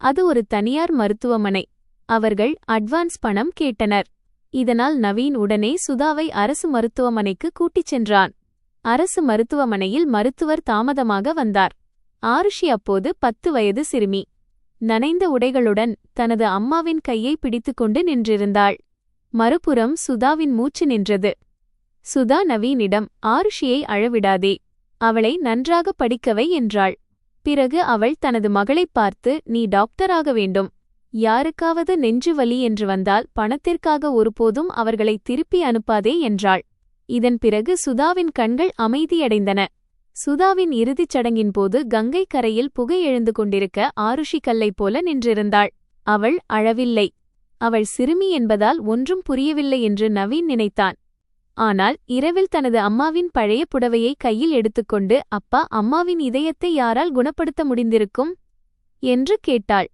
அது ஒரு தனியார் மருத்துவமனை. அவர்கள் அட்வான்ஸ் பணம் கேட்டனர். இதனால் நவீன் உடனே சுதாவை அரசு மருத்துவமனைக்கு கூட்டிச் சென்றான். அரசு மருத்துவமனையில் மருத்துவர் தாமதமாக வந்தார். ஆருஷி அப்போது 10 வயது சிறுமி. நனைந்த உடைகளுடன் தனது அம்மாவின் கையை பிடித்துக்கொண்டு நின்றிருந்தாள். மறுபுறம் சுதாவின் மூச்சு நின்றது. சுதா நவீனிடம், ஆருஷியை அழவிடாதே, அவளை நன்றாக படிக்கவை என்றாள். பிறகு அவள் தனது மகளைப் பார்த்து, நீ டாக்டராக வேண்டும். யாருக்காவது நெஞ்சு வலி என்று வந்தால் பணத்திற்காக ஒருபோதும் அவர்களை திருப்பி அனுப்பாதே என்றாள். இதன் பிறகு சுதாவின் கண்கள் அமைதியடைந்தன. சுதாவின் இறுதிச் சடங்கின்போது கங்கை கரையில் புகை எழுந்து கொண்டிருக்க ஆருஷி கல்லைப் போல நின்றிருந்தாள். அவள் அழவில்லை. அவள் சிறுமி என்பதால் ஒன்றும் புரியவில்லை என்று நவீன் நினைத்தான். ஆனால் இரவில் தனது அம்மாவின் பழைய புடவையை கையில் எடுத்துக்கொண்டு, அப்பா, அம்மாவின் இதயத்தை யாரால் குணப்படுத்த முடிந்திருக்கும் என்று கேட்டாள்.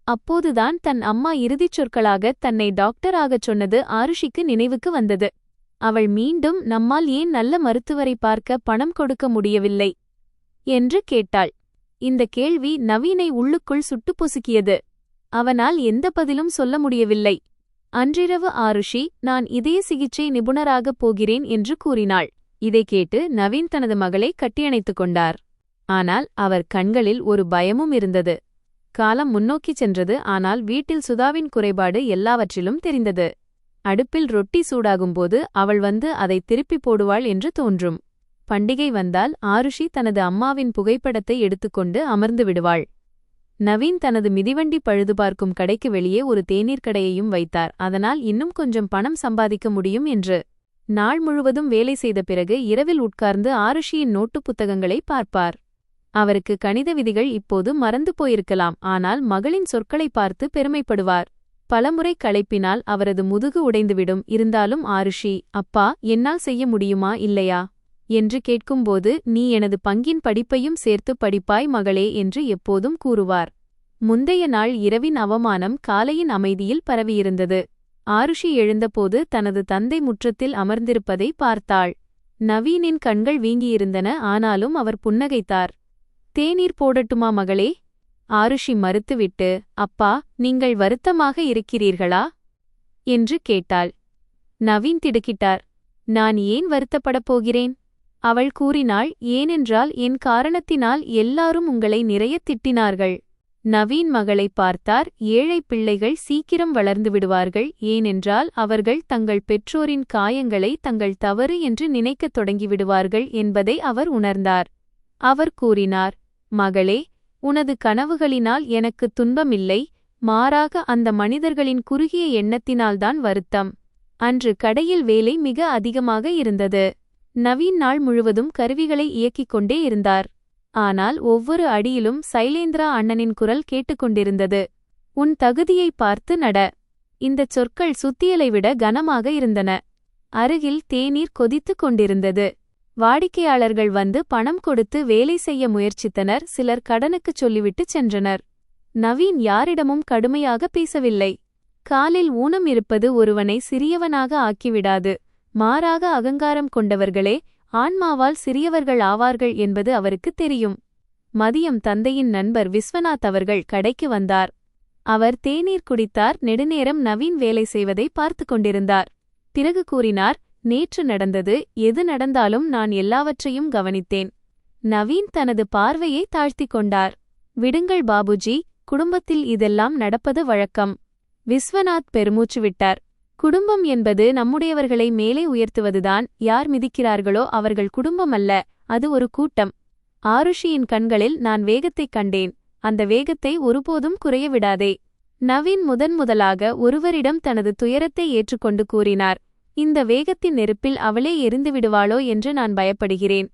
அப்போதுதான் தன் அம்மா இறுதிச் சொற்களாக தன்னை டாக்டராகச் சொன்னது ஆருஷிக்கு நினைவுக்கு வந்தது. அவள் மீண்டும், நம்மால் ஏன் நல்ல மருத்துவரை பார்க்க பணம் கொடுக்க முடியவில்லை என்று கேட்டாள். இந்த கேள்வி நவீனை உள்ளுக்குள் சுட்டுப் பொசுக்கியது. அவனால் எந்த பதிலும் சொல்ல முடியவில்லை. அன்றிரவு ஆருஷி, நான் இதய சிகிச்சை நிபுணராகப் போகிறேன் என்று கூறினாள். இதை கேட்டு நவீன் தனது மகளை கட்டியணைத்துக் கொண்டார். ஆனால் அவர் கண்களில் ஒரு பயமும் இருந்தது. காலம் முன்னோக்கிச் சென்றது. ஆனால் வீட்டில் சுதாவின் குறைபாடு எல்லாவற்றிலும் தெரிந்தது. அடுப்பில் ரொட்டி சூடாகும்போது அவள் வந்து அதை திருப்பி போடுவாள் என்று தோன்றும். பண்டிகை வந்தால் ஆருஷி தனது அம்மாவின் புகைப்படத்தை எடுத்துக்கொண்டு அமர்ந்து விடுவாள். நவீன் தனது மிதிவண்டி பழுதுபார்க்கும் கடைக்கு வெளியே ஒரு தேநீர் கடையையும் வைத்தார். அதனால் இன்னும் கொஞ்சம் பணம் சம்பாதிக்க முடியும் என்று. நாள் முழுவதும் வேலை செய்த பிறகு இரவில் உட்கார்ந்து ஆருஷியின் நோட்டு புத்தகங்களை பார்ப்பார். அவருக்கு கணித விதிகள் இப்போது மறந்து போயிருக்கலாம். ஆனால் மகளின் சொற்களை பார்த்து பெருமைப்படுவார். பலமுறை களைப்பினால் அவரது முதுகு உடைந்துவிடும். இருந்தாலும் ஆருஷி, அப்பா, என்னால் செய்ய முடியுமா இல்லையா என்று கேட்கும்போது, நீ எனது பங்கின் படிப்பையும் சேர்த்து படிப்பாய் மகளே என்று எப்போதும் கூறுவார். முந்தைய நாள் இரவின் அவமானம் காலையின் அமைதியில் பரவியிருந்தது. ஆருஷி எழுந்தபோது தனது தந்தை முற்றத்தில் அமர்ந்திருப்பதை பார்த்தாள். நவீனின் கண்கள் வீங்கியிருந்தன. ஆனாலும் அவர் புன்னகைத்தார். தேநீர் போடட்டுமா மகளே? ஆருஷி மறுத்துவிட்டு, அப்பா, நீங்கள் வருத்தமாக இருக்கிறீர்களா என்று கேட்டாள். நவீன் திடுக்கிட்டார். நான் ஏன் வருத்தப்படப் போகிறேன்? அவள் கூறினாள், ஏனென்றால் என் காரணத்தினால் எல்லாரும் உங்களை நிறைய திட்டினார்கள். நவீன் மகளை பார்த்தார். ஏழை பிள்ளைகள் சீக்கிரம் வளர்ந்து விடுவார்கள். ஏனென்றால் அவர்கள் தங்கள் பெற்றோரின் காயங்களை தங்கள் தவறு என்று நினைக்கத் தொடங்கிவிடுவார்கள் என்பதை அவர் உணர்ந்தார். அவர் கூறினார், மகளே, உனது கனவுகளினால் எனக்கு துன்பமில்லை, மாறாக அந்த மனிதர்களின் குறுகிய எண்ணத்தினால்தான் வருத்தம். அன்று கடையில் வேலை மிக அதிகமாக இருந்தது. நவீன் நாள் முழுவதும் கருவிகளை இயக்கிக் கொண்டே இருந்தார். ஆனால் ஒவ்வொரு அடியிலும் சைலேந்திரா அண்ணனின் குரல் கேட்டுக்கொண்டிருந்தது. உன் தகுதியை பார்த்து நட. இந்தச் சொற்கள் சுத்தியலை விட கனமாக இருந்தன. அருகில் தேநீர் கொதித்துக் கொண்டிருந்தது. வாடிக்கையாளர்கள் வந்து பணம் கொடுத்து வேலை செய்ய முயற்சித்தனர். சிலர் கடனுக்குச் சொல்லிவிட்டுச் சென்றனர். நவீன் யாரிடமும் கடுமையாக பேசவில்லை. காலில் ஊனம் இருப்பது ஒருவனை சிறியவனாக ஆக்கிவிடாது. மாறாக அகங்காரம் கொண்டவர்களே ஆன்மாவால் சிறியவர்கள் ஆவார்கள் என்பது அவருக்கு தெரியும். மதியம் தந்தையின் நண்பர் விஸ்வநாத் அவர்கள் கடைக்கு வந்தார். அவர் தேநீர் குடித்தார். நெடுநேரம் நவீன் வேலை செய்வதை பார்த்து கொண்டிருந்தார். பிறகு கூறினார், நேற்று நடந்தது எது நடந்தாலும் நான் எல்லாவற்றையும் கவனித்தேன். நவீன் தனது பார்வையை தாழ்த்திக் கொண்டார். விடுங்கள் பாபுஜி, குடும்பத்தில் இதெல்லாம் நடப்பது வழக்கம். விஸ்வநாத் பெருமூச்சு விட்டார். குடும்பம் என்பது நம்முடையவர்களை மேலே உயர்த்துவதுதான். யார் மிதிக்கிறார்களோ அவர்கள் குடும்பம் அல்ல, அது ஒரு கூட்டம். ஆருஷியின் கண்களில் நான் வேகத்தைக் கண்டேன். அந்த வேகத்தை ஒருபோதும் குறைய விடாதே. நவீன் முதன்முதலாக ஒருவரிடம் தனது துயரத்தை ஏற்றுக்கொண்டு கூறினார், இந்த வேகத்தின் நெருப்பில் அவளே எரிந்து விடுவாளோ என்று நான் பயப்படுகிறேன்.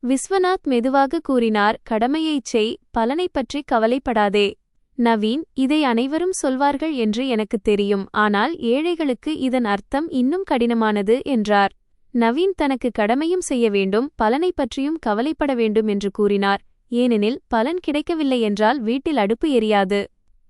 விஸ்வநாத் மெதுவாக கூறினார், கடமையைச் செய், பலனைப் பற்றி கவலைப்படாதே. நவீன், இதை அனைவரும் சொல்வார்கள் என்று எனக்குத் தெரியும். ஆனால் ஏழைகளுக்கு இதன் அர்த்தம் இன்னும் கடினமானது என்றார். நவீன் தனக்கு கடமையும் செய்ய வேண்டும், பலனைப் பற்றியும் கவலைப்பட வேண்டும் என்று கூறினார். ஏனெனில் பலன் கிடைக்கவில்லை என்றால் வீட்டில் அடுப்பு எரியாது.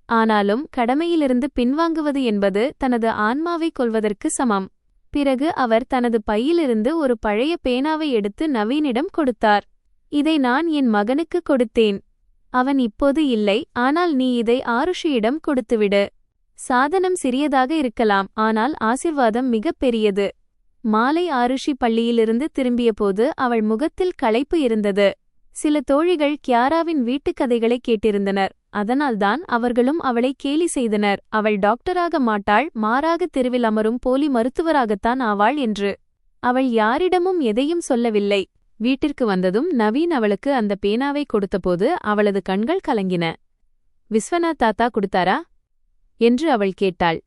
ஆனாலும் கடமையிலிருந்து பின்வாங்குவது என்பது தனது ஆன்மாவை கொல்வதற்கு சமம். பிறகு அவர் தனது பையிலிருந்து ஒரு பழைய பேனாவை எடுத்து நவீனிடம் கொடுத்தார். இதை நான் என் மகனுக்கு கொடுத்தேன். அவன் இப்போது இல்லை. ஆனால் நீ இதை ஆருஷியிடம் கொடுத்துவிடு. சாதனம் சிறியதாக இருக்கலாம், ஆனால் ஆசிர்வாதம் மிகப் பெரியது. மாலை ஆருஷி பள்ளியிலிருந்து திரும்பியபோது அவள் முகத்தில் களைப்பு இருந்தது. சில தோழிகள் கியாராவின் வீட்டுக் கதைகளை கேட்டிருந்தனர். அதனால்தான் அவர்களும் அவளை கேலி செய்தனர். அவள் டாக்டராக மாட்டாள், மாறாக தெருவில் அமரும் போலி மருத்துவராகத்தான் ஆவாள் என்று. அவள் யாரிடமும் எதையும் சொல்லவில்லை. வீட்டிற்கு வந்ததும் நவீன் அவளுக்கு அந்த பேனாவை கொடுத்தபோது அவளது கண்கள் கலங்கின. விஸ்வநாத் தாத்தா கொடுத்தாரா என்று அவள் கேட்டாள்.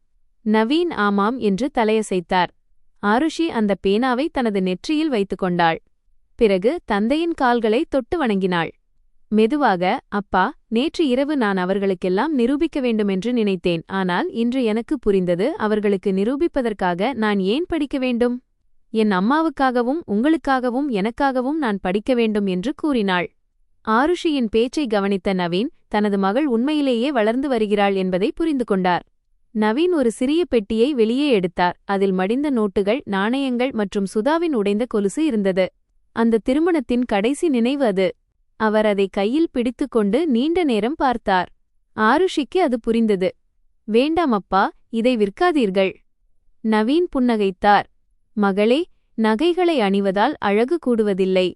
நவீன் ஆமாம் என்று தலையசைத்தார். ஆருஷி அந்த பேனாவை தனது நெற்றியில் வைத்துக் கொண்டாள். பிறகு தந்தையின் கால்களை தொட்டு வணங்கினாள். மெதுவாக, அப்பா, நேற்று இரவு நான் அவர்களுக்கெல்லாம் நிரூபிக்க வேண்டுமென்று நினைத்தேன். ஆனால் இன்று எனக்கு புரிந்தது, அவர்களுக்கு நிரூபிப்பதற்காக நான் ஏன் படிக்க வேண்டும்? என் அம்மாவுக்காகவும் உங்களுக்காகவும் எனக்காகவும் நான் படிக்க வேண்டும் என்று கூறினாள். ஆருஷியின் பேச்சை கவனித்த நவீன் தனது மகள் உண்மையிலேயே வளர்ந்து வருகிறாள் என்பதை புரிந்து கொண்டார். நவீன் ஒரு சிறிய பெட்டியை வெளியே எடுத்தார். அதில் மடிந்த நோட்டுகள், நாணயங்கள் மற்றும் சுதாவின் உடைந்த கொலுசு இருந்தது. அந்த திருமணத்தின் கடைசி நினைவு அது. அவர் அதை கையில் பிடித்துக்கொண்டு நீண்ட நேரம் பார்த்தார். ஆருஷிக்கு அது புரிந்தது. வேண்டாம் அப்பா, இதை விற்காதீர்கள். நவீன் புன்னகைத்தார். மகளே, நகைகளை அணிவதால் அழகு கூடுவதில்லை.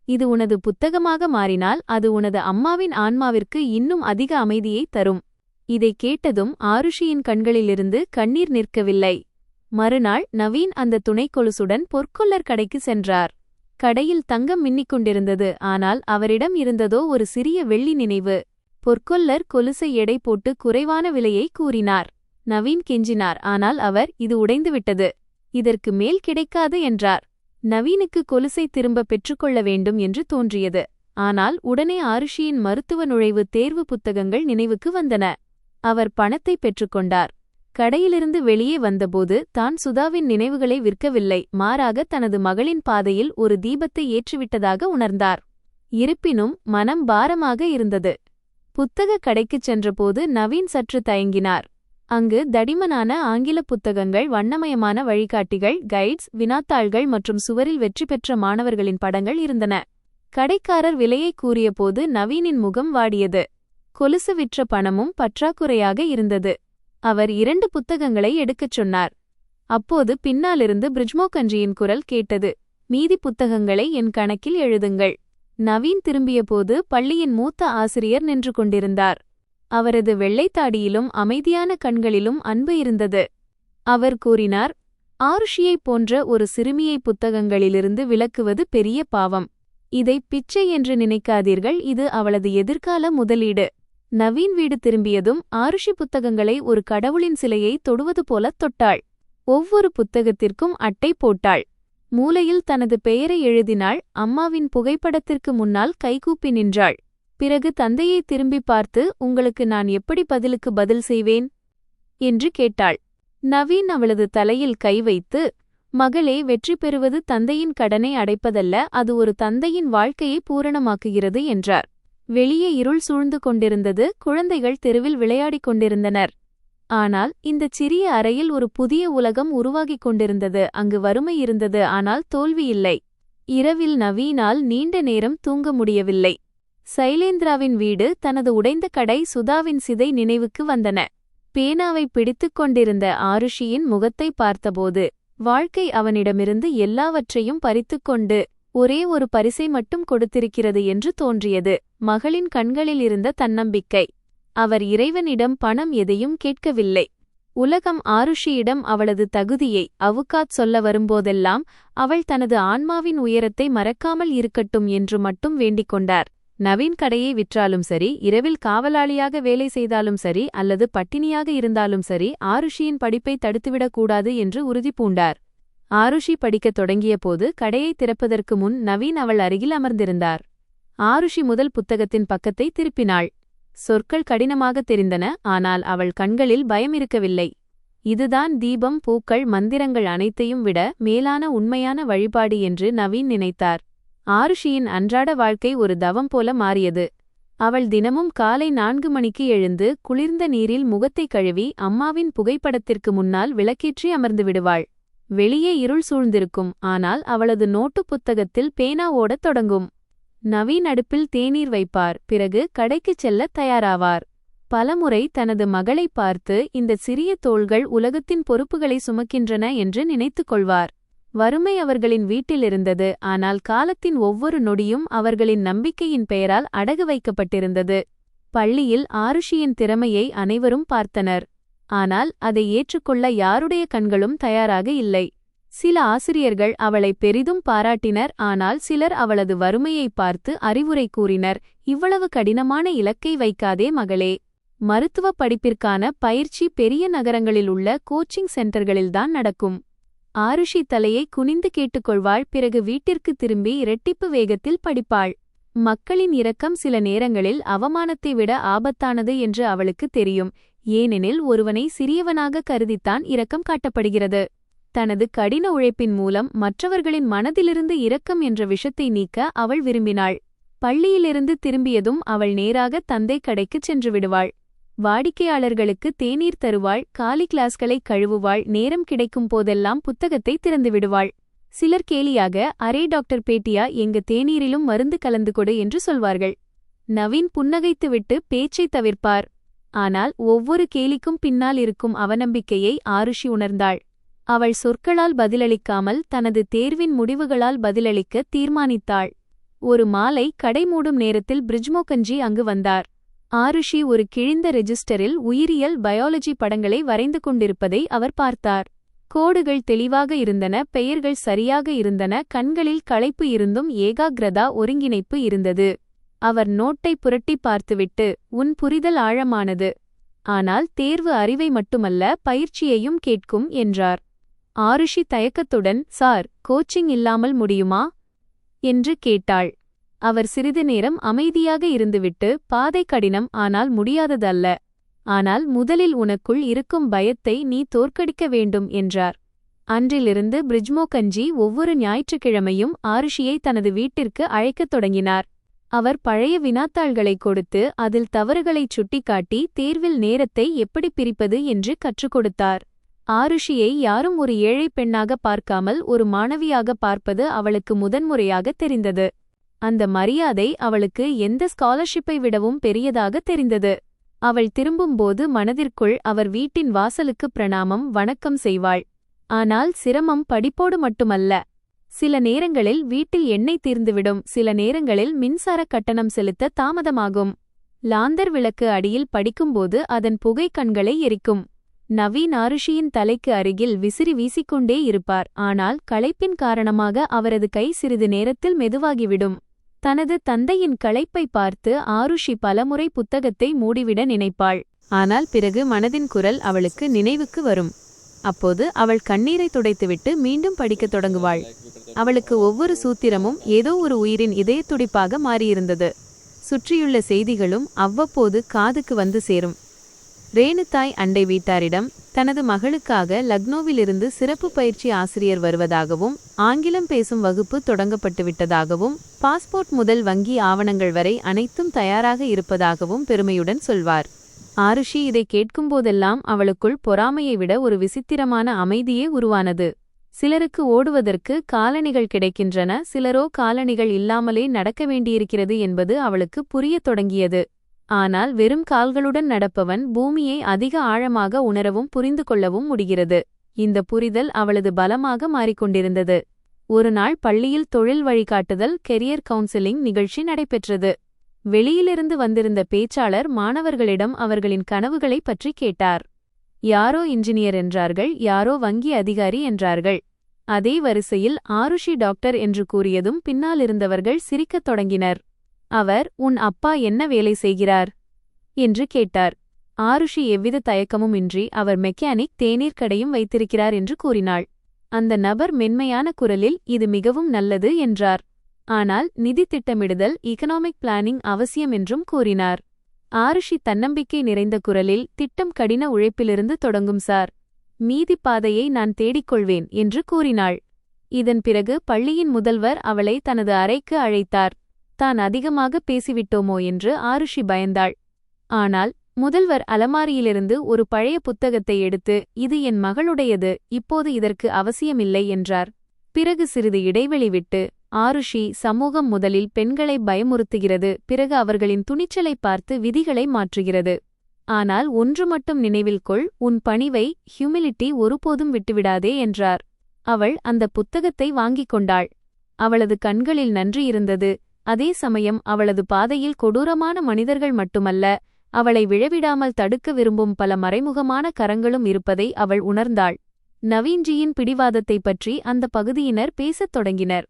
இது உனது புத்தகமாக மாறினால் அது உனது அம்மாவின் ஆன்மாவிற்கு இன்னும் அதிக அமைதியை தரும். இதை கேட்டதும் ஆருஷியின் கண்களிலிருந்து கண்ணீர் நிற்கவில்லை. மறுநாள் நவீன் அந்த துணைக்கொலுசுடன் பொற்கொல்லர் கடைக்கு சென்றார். கடையில் தங்கம் மின்னிக்கொண்டிருந்தது. ஆனால் அவரிடம் இருந்ததோ ஒரு சிறிய வெள்ளி நினைவு. பொற்கொல்லர் கொலுசை எடை போட்டு குறைவான விலையை கூறினார். நவீன் கெஞ்சினார். ஆனால் அவர், இது உடைந்துவிட்டது, இதற்கு மேல் கிடைக்காது என்றார். நவீனுக்கு கொலுசை திரும்ப பெற்றுக்கொள்ள வேண்டும் என்று தோன்றியது. ஆனால் உடனே ஆருஷியின் மருத்துவ நுழைவு தேர்வு புத்தகங்கள் நினைவுக்கு வந்தன. அவர் பணத்தை பெற்றுக்கொண்டார். கடையிலிருந்து வெளியே வந்தபோது தான் சுதாவின் நினைவுகளை விற்கவில்லை, மாறாக தனது மகளின் பாதையில் ஒரு தீபத்தை ஏற்றிவிட்டதாக உணர்ந்தார். இருப்பினும் மனம் பாரமாக இருந்தது. புத்தக கடைக்குச் சென்றபோது நவீன் சற்று தயங்கினார். அங்கு தடிமனான ஆங்கில புத்தகங்கள், வண்ணமயமான வழிகாட்டிகள், கைட்ஸ், வினாத்தாள்கள் மற்றும் சுவரில் வெற்றி பெற்ற மாணவர்களின் படங்கள் இருந்தன. கடைக்காரர் விலையை கூறியபோது நவீனின் முகம் வாடியது. கொலுசு விற்ற பணமும் பற்றாக்குறையாக இருந்தது. அவர் 2 புத்தகங்களை எடுக்கச் சொன்னார். அப்போது பின்னாலிருந்து பிரிஜ்மோகன்ஜியின் குரல் கேட்டது. மீதி புத்தகங்களை என் கணக்கில் எழுதுங்கள். நவீன் திரும்பியபோது பள்ளியின் மூத்த ஆசிரியர் நின்று கொண்டிருந்தார். அவரது வெள்ளைத்தாடியிலும் அமைதியான கண்களிலும் அன்பு இருந்தது. அவர் கூறினார், ஆருஷியைப் போன்ற ஒரு சிறுமியை புத்தகங்களிலிருந்து விலக்குவது பெரிய பாவம். இதை பிச்சை என்று நினைக்காதீர்கள், இது அவளது எதிர்கால முதலீடு. நவீன் வீடு திரும்பியதும் ஆருஷி புத்தகங்களை ஒரு கடவுளின் சிலையை தொடுவது போலத் தொட்டாள். ஒவ்வொரு புத்தகத்திற்கும் அட்டை போட்டாள். மூலையில் தனது பெயரை எழுதினாள். அம்மாவின் புகைப்படத்திற்கு முன்னால் கைகூப்பி நின்றாள். பிறகு தந்தையை திரும்பி பார்த்து, உங்களுக்கு நான் எப்படி பதில் செய்வேன் என்று கேட்டாள். நவீன் அவளது தலையில் கை வைத்து, மகளே, வெற்றி பெறுவது தந்தையின் கடனை அடைப்பதல்ல, அது ஒரு தந்தையின் வாழ்க்கையை பூரணமாக்குகிறது என்றார். வெளியே இருள் சூழ்ந்து கொண்டிருந்தது. குழந்தைகள் தெருவில் விளையாடிக் கொண்டிருந்தனர். ஆனால் இந்தச் சிறிய அறையில் ஒரு புதிய உலகம் உருவாகிக் கொண்டிருந்தது. அங்கு வறுமை இருந்தது, ஆனால் தோல்வி இல்லை. இரவில் நவீனால் நீண்ட நேரம் தூங்க முடியவில்லை. சைலேந்திராவின் வீடு, தனது உடைந்த கடை, சுதாவின் சிதை நினைவுக்கு வந்தன. பேனாவை பிடித்துக் கொண்டிருந்த ஆருஷியின் முகத்தை பார்த்தபோது வாழ்க்கை அவனிடமிருந்து எல்லாவற்றையும் பறித்துக்கொண்டு ஒரே ஒரு பரிசை மட்டும் கொடுத்திருக்கிறது என்று தோன்றியது. மகளின் கண்களில் இருந்த தன்னம்பிக்கை. அவர் இறைவனிடம் பணம் எதையும் கேட்கவில்லை. உலகம் ஆருஷியிடம் அவளது தகுதியை அவுக்காத் சொல்ல வரும்போதெல்லாம் அவள் தனது ஆன்மாவின் உயரத்தை மறக்காமல் இருக்கட்டும் என்று மட்டும் வேண்டிக் கொண்டார். நவீன் கடையை விற்றாலும் சரி, இரவில் காவலாளியாக வேலை செய்தாலும் சரி, அல்லது பட்டினியாக இருந்தாலும் சரி, ஆருஷியின் படிப்பை தடுத்துவிடக் கூடாது என்று உறுதி பூண்டார். ஆருஷி படிக்கத் தொடங்கியபோது கடையை திறப்பதற்கு முன் நவீன் அவள் அருகில் அமர்ந்திருந்தார். ஆருஷி முதல் புத்தகத்தின் பக்கத்தை திருப்பினாள். சொற்கள் கடினமாக தெரிந்தன, ஆனால் அவள் கண்களில் பயம் இருக்கவில்லை. இதுதான் தீபம், பூக்கள், மந்திரங்கள் அனைத்தையும் விட மேலான உண்மையான வழிபாடு என்று நவீன் நினைத்தார். ஆருஷியின் அன்றாட வாழ்க்கை ஒரு தவம் போல மாறியது. அவள் தினமும் காலை 4 மணிக்கு எழுந்து குளிர்ந்த நீரில் முகத்தை கழுவி அம்மாவின் புகைப்படத்திற்கு முன்னால் விளக்கேற்றி அமர்ந்து விடுவாள். வெளியே இருள் சூழ்ந்திருக்கும், ஆனால் அவளது நோட்டு புத்தகத்தில் பேனா ஓடத் தொடங்கும். நவீன் அடுப்பில் தேநீர் வைப்பார். பிறகு கடைக்குச் செல்லத் தயாராவார். பலமுறை தனது மகளை பார்த்து, இந்த சிறிய தோள்கள் உலகத்தின் பொறுப்புகளை சுமக்கின்றன என்று நினைத்துக் கொள்வார். வறுமை அவர்களின் வீட்டிலிருந்தது, ஆனால் காலத்தின் ஒவ்வொரு நொடியும் அவர்களின் நம்பிக்கையின் பெயரால் அடகு வைக்கப்பட்டிருந்தது. பள்ளியில் ஆருஷியின் திறமையை அனைவரும் பார்த்தனர். ஆனால் அதை ஏற்றுக்கொள்ள யாருடைய கண்களும் தயாராக இல்லை. சில ஆசிரியர்கள் அவளை பெரிதும் பாராட்டினர், ஆனால் சிலர் அவளது வறுமையை பார்த்து அறிவுரை கூறினர். இவ்வளவு கடினமான இலக்கை வைக்காதே மகளே. மருத்துவ படிப்பிற்கான பயிற்சி பெரிய நகரங்களில் உள்ள கோச்சிங் சென்டர்களில்தான் நடக்கும். ஆருஷி தலையை குனிந்து கேட்டுக்கொள்வாள். பிறகு வீட்டிற்கு திரும்பி இரட்டிப்பு வேகத்தில் படிப்பாள். மக்களின் இரக்கம் சில நேரங்களில் அவமானத்தை விட ஆபத்தானது என்று அவளுக்கு தெரியும். ஏனெனில் ஒருவனை சிறியவனாக கருதித்தான் இரக்கம் காட்டப்படுகிறது. தனது கடின உழைப்பின் மூலம் மற்றவர்களின் மனதிலிருந்து இரக்கம் என்ற விஷத்தை நீக்க அவள் விரும்பினாள். பள்ளியிலிருந்து திரும்பியதும் அவள் நேராக தந்தை கடைக்குச் சென்று விடுவாள். வாடிக்கையாளர்களுக்கு தேநீர் தருவாள், காலி கிளாஸ்களை கழுவுவாள், நேரம் கிடைக்கும் போதெல்லாம் புத்தகத்தை திறந்து விடுவாள். சிலர் கேலியாக, அரே டாக்டர் பேட்டியா, எங்க தேநீரிலும் மருந்து கலந்து கொடு என்று சொல்வார்கள். நவீன் புன்னகைத்துவிட்டு பேச்சை தவிர்ப்பார். ஆனால் ஒவ்வொரு கேலிக்கும் பின்னால் இருக்கும் அவநம்பிக்கையை ஆருஷி உணர்ந்தாள். அவள் சொற்களால் பதிலளிக்காமல் தனது தேர்வின் முடிவுகளால் பதிலளிக்க தீர்மானித்தாள். ஒரு மாலை கடை மூடும் நேரத்தில் பிரிஜ்மோகன்ஜி அங்கு வந்தார். ஆருஷி ஒரு கிழிந்த ரெஜிஸ்டரில் உயிரியல் பயாலஜி படங்களை வரைந்து கொண்டிருப்பதை அவர் பார்த்தார். கோடுகள் தெளிவாக இருந்தன, பெயர்கள் சரியாக இருந்தன, கண்களில் களைப்பு இருந்தும் ஏகாகிரதா ஒருங்கிணைப்பு இருந்தது. அவர் நோட்டை புரட்டி பார்த்துவிட்டு, உன் புரிதல் ஆழமானது. ஆனால் தேர்வு அறிவை மட்டுமல்ல, பயிற்சியையும் கேட்கும் என்றார். ஆருஷி தயக்கத்துடன், சார், கோச்சிங் இல்லாமல் முடியுமா என்று கேட்டாள். அவர் சிறிது நேரம் அமைதியாக இருந்துவிட்டு, பாதை கடினம், ஆனால் முடியாததல்ல. ஆனால் முதலில் உனக்குள் இருக்கும் பயத்தை நீ தோற்கடிக்க வேண்டும் என்றார். அன்றிலிருந்து பிரிஜ்மோகன்ஜி ஒவ்வொரு ஞாயிற்றுக்கிழமையும் ஆருஷியை தனது வீட்டிற்கு அழைக்கத் தொடங்கினார். அவர் பழைய வினாத்தாள்களை கொடுத்து அதில் தவறுகளைச் சுட்டிக்காட்டி தேர்வில் நேரத்தை எப்படி பிரிப்பது என்று கற்றுக் கொடுத்தார். ஆருஷியை யாரும் ஒரு ஏழை பெண்ணாக பார்க்காமல் ஒரு மாணவியாக பார்ப்பது அவளுக்கு முதன்முறையாக தெரிந்தது. அந்த மரியாதை அவளுக்கு எந்த ஸ்காலர்ஷிப்பை விடவும் பெரியதாக தெரிந்தது. அவள் திரும்பும்போது மனதிற்குள் அவர் வீட்டின் வாசலுக்கு பிரணாமம், வணக்கம் செய்வாள். ஆனால் சிரமம் படிப்போடு மட்டுமல்ல. சில நேரங்களில் வீட்டில் எண்ணெய் தீர்ந்துவிடும், சில நேரங்களில் மின்சார கட்டணம் செலுத்த தாமதமாகும். லாந்தர் விளக்கு அடியில் படிக்கும்போது அதன் புகை கண்களை எரிக்கும். நவீன் ஆருஷியின் தலைக்கு அருகில் விசிறி வீசிக்கொண்டே இருப்பார், ஆனால் களைப்பின் காரணமாக அவரது கை சிறிது நேரத்தில் மெதுவாகிவிடும். தனது தந்தையின் களைப்பை பார்த்து ஆருஷி பலமுறை புத்தகத்தை மூடிவிட நினைப்பாள். ஆனால் பிறகு மனதின் குரல் அவளுக்கு நினைவுக்கு வரும். அப்போது அவள் கண்ணீரை துடைத்துவிட்டு மீண்டும் படிக்கத் தொடங்குவாள். அவளுக்கு ஒவ்வொரு சூத்திரமும் ஏதோ ஒரு உயிரின் இதயத்துடிப்பாக மாறியிருந்தது. சுற்றியுள்ள செய்திகளும் அவ்வப்போது காதுக்கு வந்து சேரும். ரேணுதாய் அண்டை வீட்டாரிடம் தனது மகளுக்காக லக்னோவிலிருந்து சிறப்பு பயிற்சி ஆசிரியர் வருவதாகவும், ஆங்கிலம் பேசும் வகுப்பு தொடங்கப்பட்டுவிட்டதாகவும், பாஸ்போர்ட் முதல் வங்கி ஆவணங்கள் வரை அனைத்தும் தயாராக இருப்பதாகவும் பெருமையுடன் சொல்வார். ஆருஷி இதை கேட்கும்போதெல்லாம் அவளுக்குள் பொறாமையை விட ஒரு விசித்திரமான அமைதியே உருவானது. சிலருக்கு ஓடுவதற்கு காலணிகள் கிடைக்கின்றன, சிலரோ காலணிகள் இல்லாமலே நடக்க வேண்டியிருக்கிறது என்பது அவளுக்கு புரியத் தொடங்கியது. ஆனால் வெறும் கால்களுடன் நடப்பவன் பூமியை அதிக ஆழமாக உணரவும் புரிந்து கொள்ளவும் முடிகிறது. இந்த புரிதல் அவளது பலமாக மாறிக்கொண்டிருந்தது. ஒரு நாள் பள்ளியில் தொழில் வழிகாட்டுதல், கெரியர் கவுன்சிலிங் நிகழ்ச்சி நடைபெற்றது. வெளியிலிருந்து வந்திருந்த பேச்சாளர் மாணவர்களிடம் அவர்களின் கனவுகளை பற்றி கேட்டார். யாரோ இன்ஜினியர் என்றார்கள், யாரோ வங்கி அதிகாரி என்றார்கள். அதே வரிசையில் ஆருஷி டாக்டர் என்று கூறியதும் பின்னாலிருந்தவர்கள் சிரிக்கத் தொடங்கினர். அவர், உன் அப்பா என்ன வேலை செய்கிறார் என்று கேட்டார். ஆருஷி எவ்வித தயக்கமும் இன்றி, அவர் மெக்கானிக், தேநீர் கடையும் வைத்திருக்கிறார் என்று கூறினாள். அந்த நபர் மென்மையான குரலில், இது மிகவும் நல்லது என்றார். ஆனால் நிதி திட்டமிடுதல், எகனாமிக் பிளானிங் அவசியம் என்றும் கூறினார். ஆருஷி தன்னம்பிக்கை நிறைந்த குரலில், திட்டம் கடின உழைப்பிலிருந்து தொடங்கும் சார். மீதி பாதையை நான் தேடிக்கொள்வேன் என்று கூறினாள். இதன் பிறகு பள்ளியின் முதல்வர் அவளை தனது அறைக்கு அழைத்தார். தான் அதிகமாக பேசிவிட்டோமோ என்று ஆருஷி பயந்தாள். ஆனால் முதல்வர் அலமாரியிலிருந்து ஒரு பழைய புத்தகத்தை எடுத்து, இது என் மகளுடையது, இப்போது இதற்கு அவசியமில்லை என்றார். பிறகு சிறிது இடைவெளி விட்டு, ஆருஷி, சமூகம் முதலில் பெண்களை பயமுறுத்துகிறது, பிறகு அவர்களின் துணிச்சலை பார்த்து விதிகளை மாற்றுகிறது. ஆனால் ஒன்று மட்டும் நினைவில் கொள், உன் பணிவை, ஹியூமிலிட்டி ஒருபோதும் விட்டுவிடாதே என்றார். அவள் அந்த புத்தகத்தை வாங்கிக் கொண்டாள். அவளது கண்களில் நன்றி இருந்தது. அதே சமயம் அவளது பாதையில் கொடூரமான மனிதர்கள் மட்டுமல்ல, அவளை விழவிடாமல் தடுக்க விரும்பும் பல மறைமுகமான கரங்களும் இருப்பதை அவள் உணர்ந்தாள். நவீன்ஜியின் பிடிவாதத்தைப் பற்றி அந்த பகுதியினர் பேசத் தொடங்கினர்.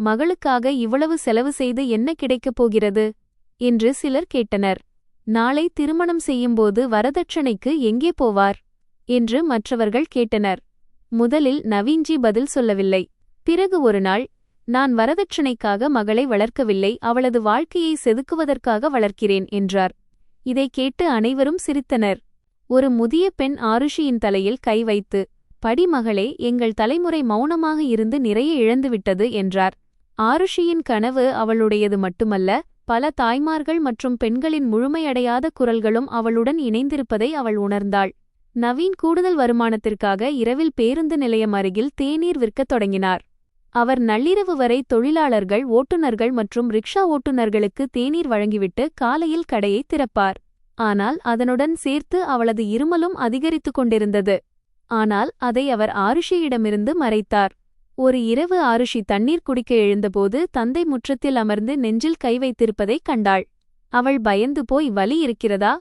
மகளுக்காக இவ்வளவு செலவு செய்து என்ன கிடைக்கப் போகிறது என்று சிலர் கேட்டனர். நாளை திருமணம் செய்யும்போது வரதட்சணைக்கு எங்கே போவார் என்று மற்றவர்கள் கேட்டனர். முதலில் நவீன்ஜி பதில் சொல்லவில்லை. பிறகு ஒரு நாள், நான் வரதட்சணைக்காக மகளை வளர்க்கவில்லை, அவளது வாழ்க்கையை செதுக்குவதற்காக வளர்க்கிறேன் என்றார். இதைக் கேட்டு அனைவரும் சிரித்தனர். ஒரு முதிய பெண் ஆருஷியின் தலையில் கை வைத்து, படி மகளே, எங்கள் தலைமுறை மௌனமாக இருந்து நிறைய இழந்துவிட்டது என்றார். ஆருஷியின் கனவு அவளுடையது மட்டுமல்ல, பல தாய்மார்கள் மற்றும் பெண்களின் முழுமையடையாத குரல்களும் அவளுடன் இணைந்திருப்பதை அவள் உணர்ந்தாள். நவீன் கூடுதல் வருமானத்திற்காக இரவில் பேருந்து நிலையம் அருகில் தேநீர் விற்கத் தொடங்கினார். அவர் நள்ளிரவு வரை தொழிலாளர்கள், ஓட்டுநர்கள் மற்றும் ரிக்ஷா ஓட்டுநர்களுக்கு தேநீர் வழங்கிவிட்டு காலையில் கடையை திறப்பார். ஆனால் அதனுடன் சேர்த்து அவளது இருமலும் அதிகரித்துக் கொண்டிருந்தது. ஆனால் அதை அவர் ஆருஷியிடமிருந்து மறைத்தார். ஒரு இரவு ஆருஷி தண்ணீர் குடிக்க எழுந்தபோது தந்தை முற்றத்தில் அமர்ந்து நெஞ்சில் கை வைத்திருப்பதைக் கண்டாள். அவள் பயந்து போய், வலி இருக்கிறதா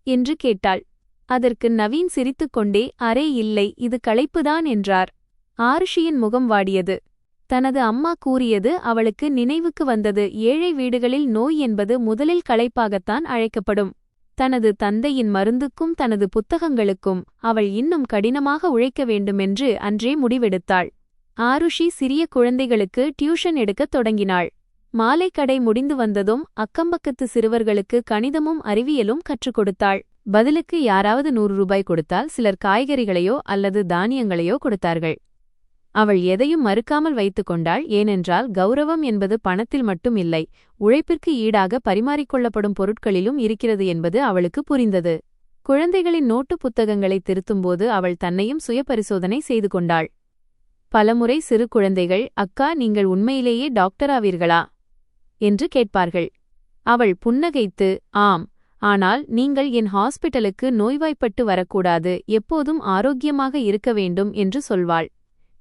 என்று கேட்டாள். அதற்கு நவீன் சிரித்துக்கொண்டே, அரே இல்லை, இது களைப்புதான் என்றார். ஆருஷியின் முகம் வாடியது. தனது அம்மா கூறியது அவளுக்கு நினைவுக்கு வந்தது. ஏழை வீடுகளில் நோய் என்பது முதலில் களைப்பாகத்தான் அழைக்கப்படும். தனது தந்தையின் மருந்துக்கும் தனது புத்தகங்களுக்கும் அவள் இன்னும் கடினமாக உழைக்க வேண்டுமென்று அன்றே முடிவெடுத்தாள். ஆருஷி சிறிய குழந்தைகளுக்கு டியூஷன் எடுக்கத் தொடங்கினாள். மாலை கடை முடிந்து வந்ததும் அக்கம்பக்கத்து சிறுவர்களுக்கு கணிதமும் அறிவியலும் கற்றுக் கொடுத்தாள். பதிலுக்கு யாராவது 100 ரூபாய் கொடுத்தால் சிலர் காய்கறிகளையோ அல்லது தானியங்களையோ கொடுத்தார்கள். அவள் எதையும் மறுக்காமல் வைத்துக் கொண்டாள். ஏனென்றால் கௌரவம் என்பது பணத்தில் மட்டும் இல்லை, உழைப்பிற்கு ஈடாக பரிமாறிக்கொள்ளப்படும் பொருட்களிலும் இருக்கிறது என்பது அவளுக்கு புரிந்தது. குழந்தைகளின் நோட்டு புத்தகங்களை திருத்தும்போது அவள் தன்னையும் சுயபரிசோதனை செய்து கொண்டாள். பலமுறை சிறு குழந்தைகள், அக்கா, நீங்கள் உண்மையிலேயே டாக்டராவீர்களா என்று கேட்பார்கள். அவள் புன்னகைத்து, ஆம், ஆனால் நீங்கள் என் ஹாஸ்பிட்டலுக்கு நோய்வாய்ப்பட்டு வரக்கூடாது, எப்போதும் ஆரோக்கியமாக இருக்க வேண்டும் என்று சொல்வாள்.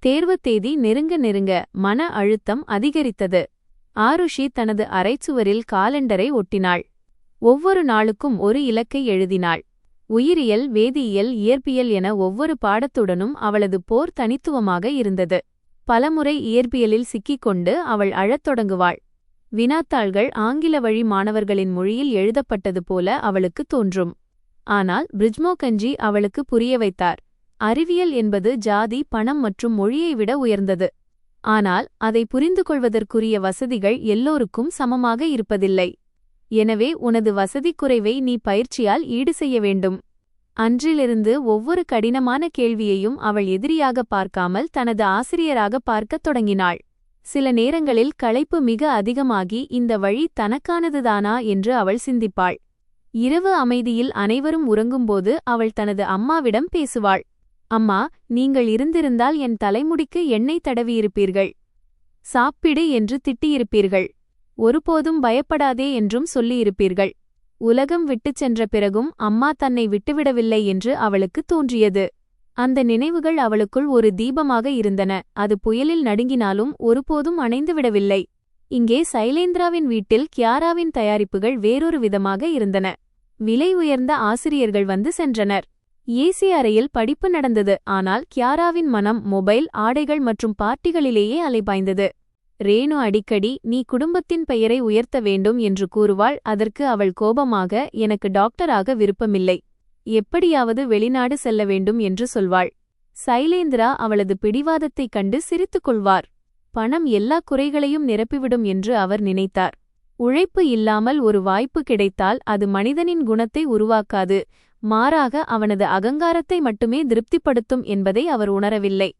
தேர்வுத் தேதி நெருங்க நெருங்க மன அழுத்தம் அதிகரித்தது. ஆருஷி தனது அறைச்சுவரில் காலண்டரை ஒட்டினாள். ஒவ்வொரு நாளுக்கும் ஒரு இலக்கை எழுதினாள். உயிரியல், வேதியியல், இயற்பியல் என ஒவ்வொரு பாடத்துடனும் அவளது போர் தனித்துவமாக இருந்தது. பலமுறை இயற்பியலில் சிக்கிக்கொண்டு அவள் அழத் தொடங்குவாள். வினாத்தாள்கள் ஆங்கில வழி மாணவர்களின் மொழியில் எழுதப்பட்டது போல அவளுக்கு தோன்றும். ஆனால் பிரிஜ்மோகன்ஜி அவளுக்கு புரிய வைத்தார். அறிவியல் என்பது ஜாதி, பணம் மற்றும் மொழியை விட உயர்ந்தது. ஆனால் அதை புரிந்து கொள்வதற்குரிய வசதிகள் எல்லோருக்கும் சமமாக இருப்பதில்லை. எனவே உனது வசதிக் குறைவை நீ பயிற்சியால் ஈடு செய்ய வேண்டும். அன்றிலிருந்து ஒவ்வொரு கடினமான கேள்வியையும் அவள் எதிரியாக பார்க்காமல் தனது ஆசிரியராக பார்க்கத் தொடங்கினாள். சில நேரங்களில் களைப்பு மிக அதிகமாகி இந்த வழி தனக்கானதுதானா என்று அவள் சிந்திப்பாள். இரவு அமைதியில் அனைவரும் உறங்கும்போது அவள் தனது அம்மாவிடம் பேசுவாள். அம்மா, நீங்கள் இருந்திருந்தால் என் தலைமுடிக்கு எண்ணெய் தடவியிருப்பீர்கள், சாப்பிடு என்று திட்டியிருப்பீர்கள், ஒருபோதும் பயப்படாதே என்றும் சொல்லியிருப்பீர்கள். உலகம் விட்டுச் சென்ற பிறகும் அம்மா தன்னை விட்டுவிடவில்லை என்று அவளுக்கு தோன்றியது. அந்த நினைவுகள் அவளுக்குள் ஒரு தீபமாக இருந்தன. அது புயலில் நடுங்கினாலும் ஒருபோதும் அணைந்துவிடவில்லை. இங்கே சைலேந்திராவின் வீட்டில் கியாராவின் தயாரிப்புகள் வேறொரு விதமாக இருந்தன. விலை உயர்ந்த ஆசிரியர்கள் வந்து சென்றனர். ஏசி அறையில் படிப்பு நடந்தது. ஆனால் கியாராவின் மனம் மொபைல், ஆடைகள் மற்றும் பார்ட்டிகளிலேயே அலைபாய்ந்தது. ரேணு அடிக்கடி, நீ குடும்பத்தின் பெயரை உயர்த்த வேண்டும் என்று கூறுவாள். அதற்கு அவள் கோபமாக, எனக்கு டாக்டராக விருப்பமில்லை, எப்படியாவது வெளிநாடு செல்ல வேண்டும் என்று சொல்வாள். சைலேந்திரா அவளது பிடிவாதத்தைக் கண்டு சிரித்துக் கொள்வார். பணம் எல்லா குறைகளையும் நிரப்பிவிடும் என்று அவர் நினைத்தார். உழைப்பு இல்லாமல் ஒரு வாய்ப்பு கிடைத்தால் அது மனிதனின் குணத்தை உருவாக்காது, மாறாக அவனது அகங்காரத்தை மட்டுமே திருப்திப்படுத்தும் என்பதை அவர் உணரவில்லை.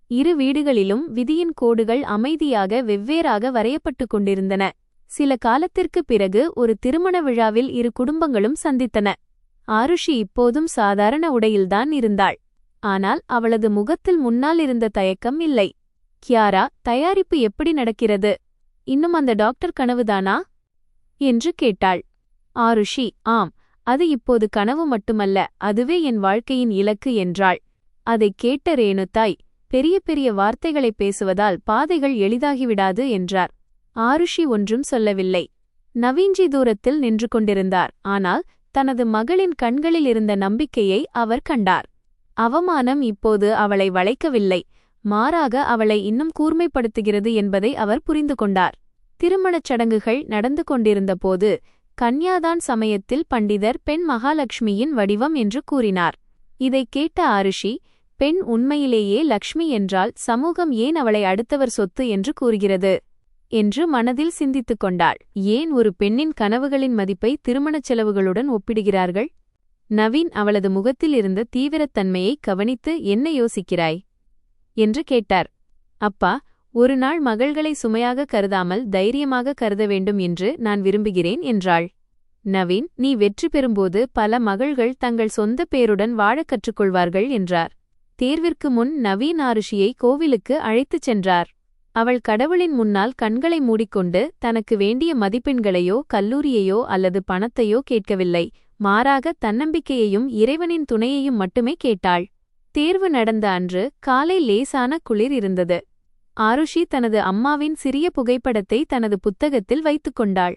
இரு வீடுகளிலும் விதியின் கோடுகள் அமைதியாக வெவ்வேறாக வரையப்பட்டுக் கொண்டிருந்தன. சில காலத்திற்குப் பிறகு ஒரு திருமண விழாவில் இரு குடும்பங்களும் சந்தித்தன. ஆருஷி இப்போதும் சாதாரண உடையில்தான் இருந்தாள். ஆனால் அவளது முகத்தில் முன்னால் இருந்த தயக்கம் இல்லை. கியாரா, தயாரிப்பு எப்படி நடக்கிறது? இன்னும் அந்த டாக்டர் கனவுதானா என்று கேட்டாள். ஆருஷி, ஆம், அது இப்போது கனவு மட்டுமல்ல, அதுவே என் வாழ்க்கையின் இலக்கு என்றாள். அதைக் கேட்ட ரேணுதாய், பெரிய பெரிய வார்த்தைகளை பேசுவதால் பாதைகள் எளிதாகிவிடாது என்றார். ஆருஷி ஒன்றும் சொல்லவில்லை. நவீன்ஜி தூரத்தில் நின்று கொண்டிருந்தார். ஆனால் தனது மகளின் கண்களில் இருந்த நம்பிக்கையை அவர் கண்டார். அவமானம் இப்போது அவளை வளைக்கவில்லை, மாறாக அவளை இன்னும் கூர்மைப்படுத்துகிறது என்பதை அவர் புரிந்து கொண்டார். திருமணச் சடங்குகள் நடந்து கொண்டிருந்த போது கன்யாதான் சமயத்தில் பண்டிதர் பெண் மகாலட்சுமியின் வடிவம் என்று கூறினார். இதைக் கேட்ட ஆருஷி, பெண் உண்மையிலேயே லக்ஷ்மி என்றால் சமூகம் ஏன் அவளை அடுத்தவர் சொத்து என்று கூறுகிறது என்று மனதில் சிந்தித்துக் கொண்டாள். ஏன் ஒரு பெண்ணின் கனவுகளின் மதிப்பை திருமணச் செலவுகளுடன் ஒப்பிடுகிறார்கள்? நவீன் அவளது முகத்தில் இருந்த தீவிரத்தன்மையை கவனித்து, என்ன யோசிக்கிறாய் என்று கேட்டார். அப்பா, ஒரு நாள் மகள்களை சுமையாக கருதாமல் தைரியமாக கருத வேண்டும் என்று நான் விரும்புகிறேன் என்றாள். நவீன், நீ வெற்றி பெறும்போது பல மகள்கள் தங்கள் சொந்த பேருடன் வாழக் கற்றுக்கொள்வார்கள் என்றார். தேர்விற்கு முன் நவீன் ஆருஷியை கோவிலுக்கு அழைத்துச் சென்றார். அவள் கடவுளின் முன்னால் கண்களை மூடிக்கொண்டு தனக்கு வேண்டிய மதிப்பெண்களையோ கல்லூரியையோ அல்லது பணத்தையோ கேட்கவில்லை, மாறாக தன்னம்பிக்கையையும் இறைவனின் துணையையும் மட்டுமே கேட்டாள். தேர்வு நடந்த அன்று காலை லேசான குளிர் இருந்தது. ஆருஷி தனது அம்மாவின் சிறிய புகைப்படத்தை தனது புத்தகத்தில் வைத்துக் கொண்டாள்.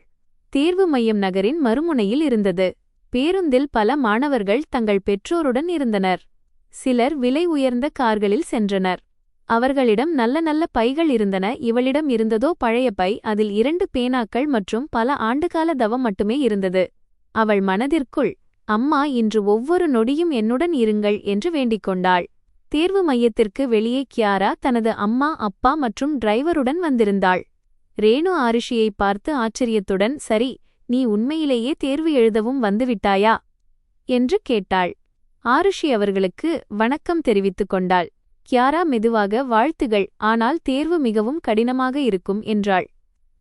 தேர்வு மையம் நகரின் மறுமுனையில் இருந்தது. பேருந்தில் பல மாணவர்கள் தங்கள் பெற்றோருடன் இருந்தனர். சிலர் விலை உயர்ந்த கார்களில் சென்றனர். அவர்களிடம் நல்ல நல்ல பைகள் இருந்தன. இவளிடம் இருந்ததோ பழைய பை, அதில் 2 பேனாக்கள் மற்றும் பல ஆண்டுகால தவம் மட்டுமே இருந்தது. அவள் மனதிற்குள், அம்மா, இன்று ஒவ்வொரு நொடியும் என்னுடன் இருங்கள் என்று வேண்டிக் கொண்டாள். தேர்வு மையத்திற்கு வெளியே கியாரா தனது அம்மா, அப்பா மற்றும் டிரைவருடன் வந்திருந்தாள். ரேணு ஆருஷியை பார்த்து ஆச்சரியத்துடன், சரி, நீ உண்மையிலேயே தேர்வு எழுதவும் வந்துவிட்டாயா என்று கேட்டாள். ஆருஷி அவர்களுக்கு வணக்கம் தெரிவித்துக் கொண்டாள். கியாரா மெதுவாக, வாழ்த்துகள், ஆனால் தேர்வு மிகவும் கடினமாக இருக்கும் என்றாள்.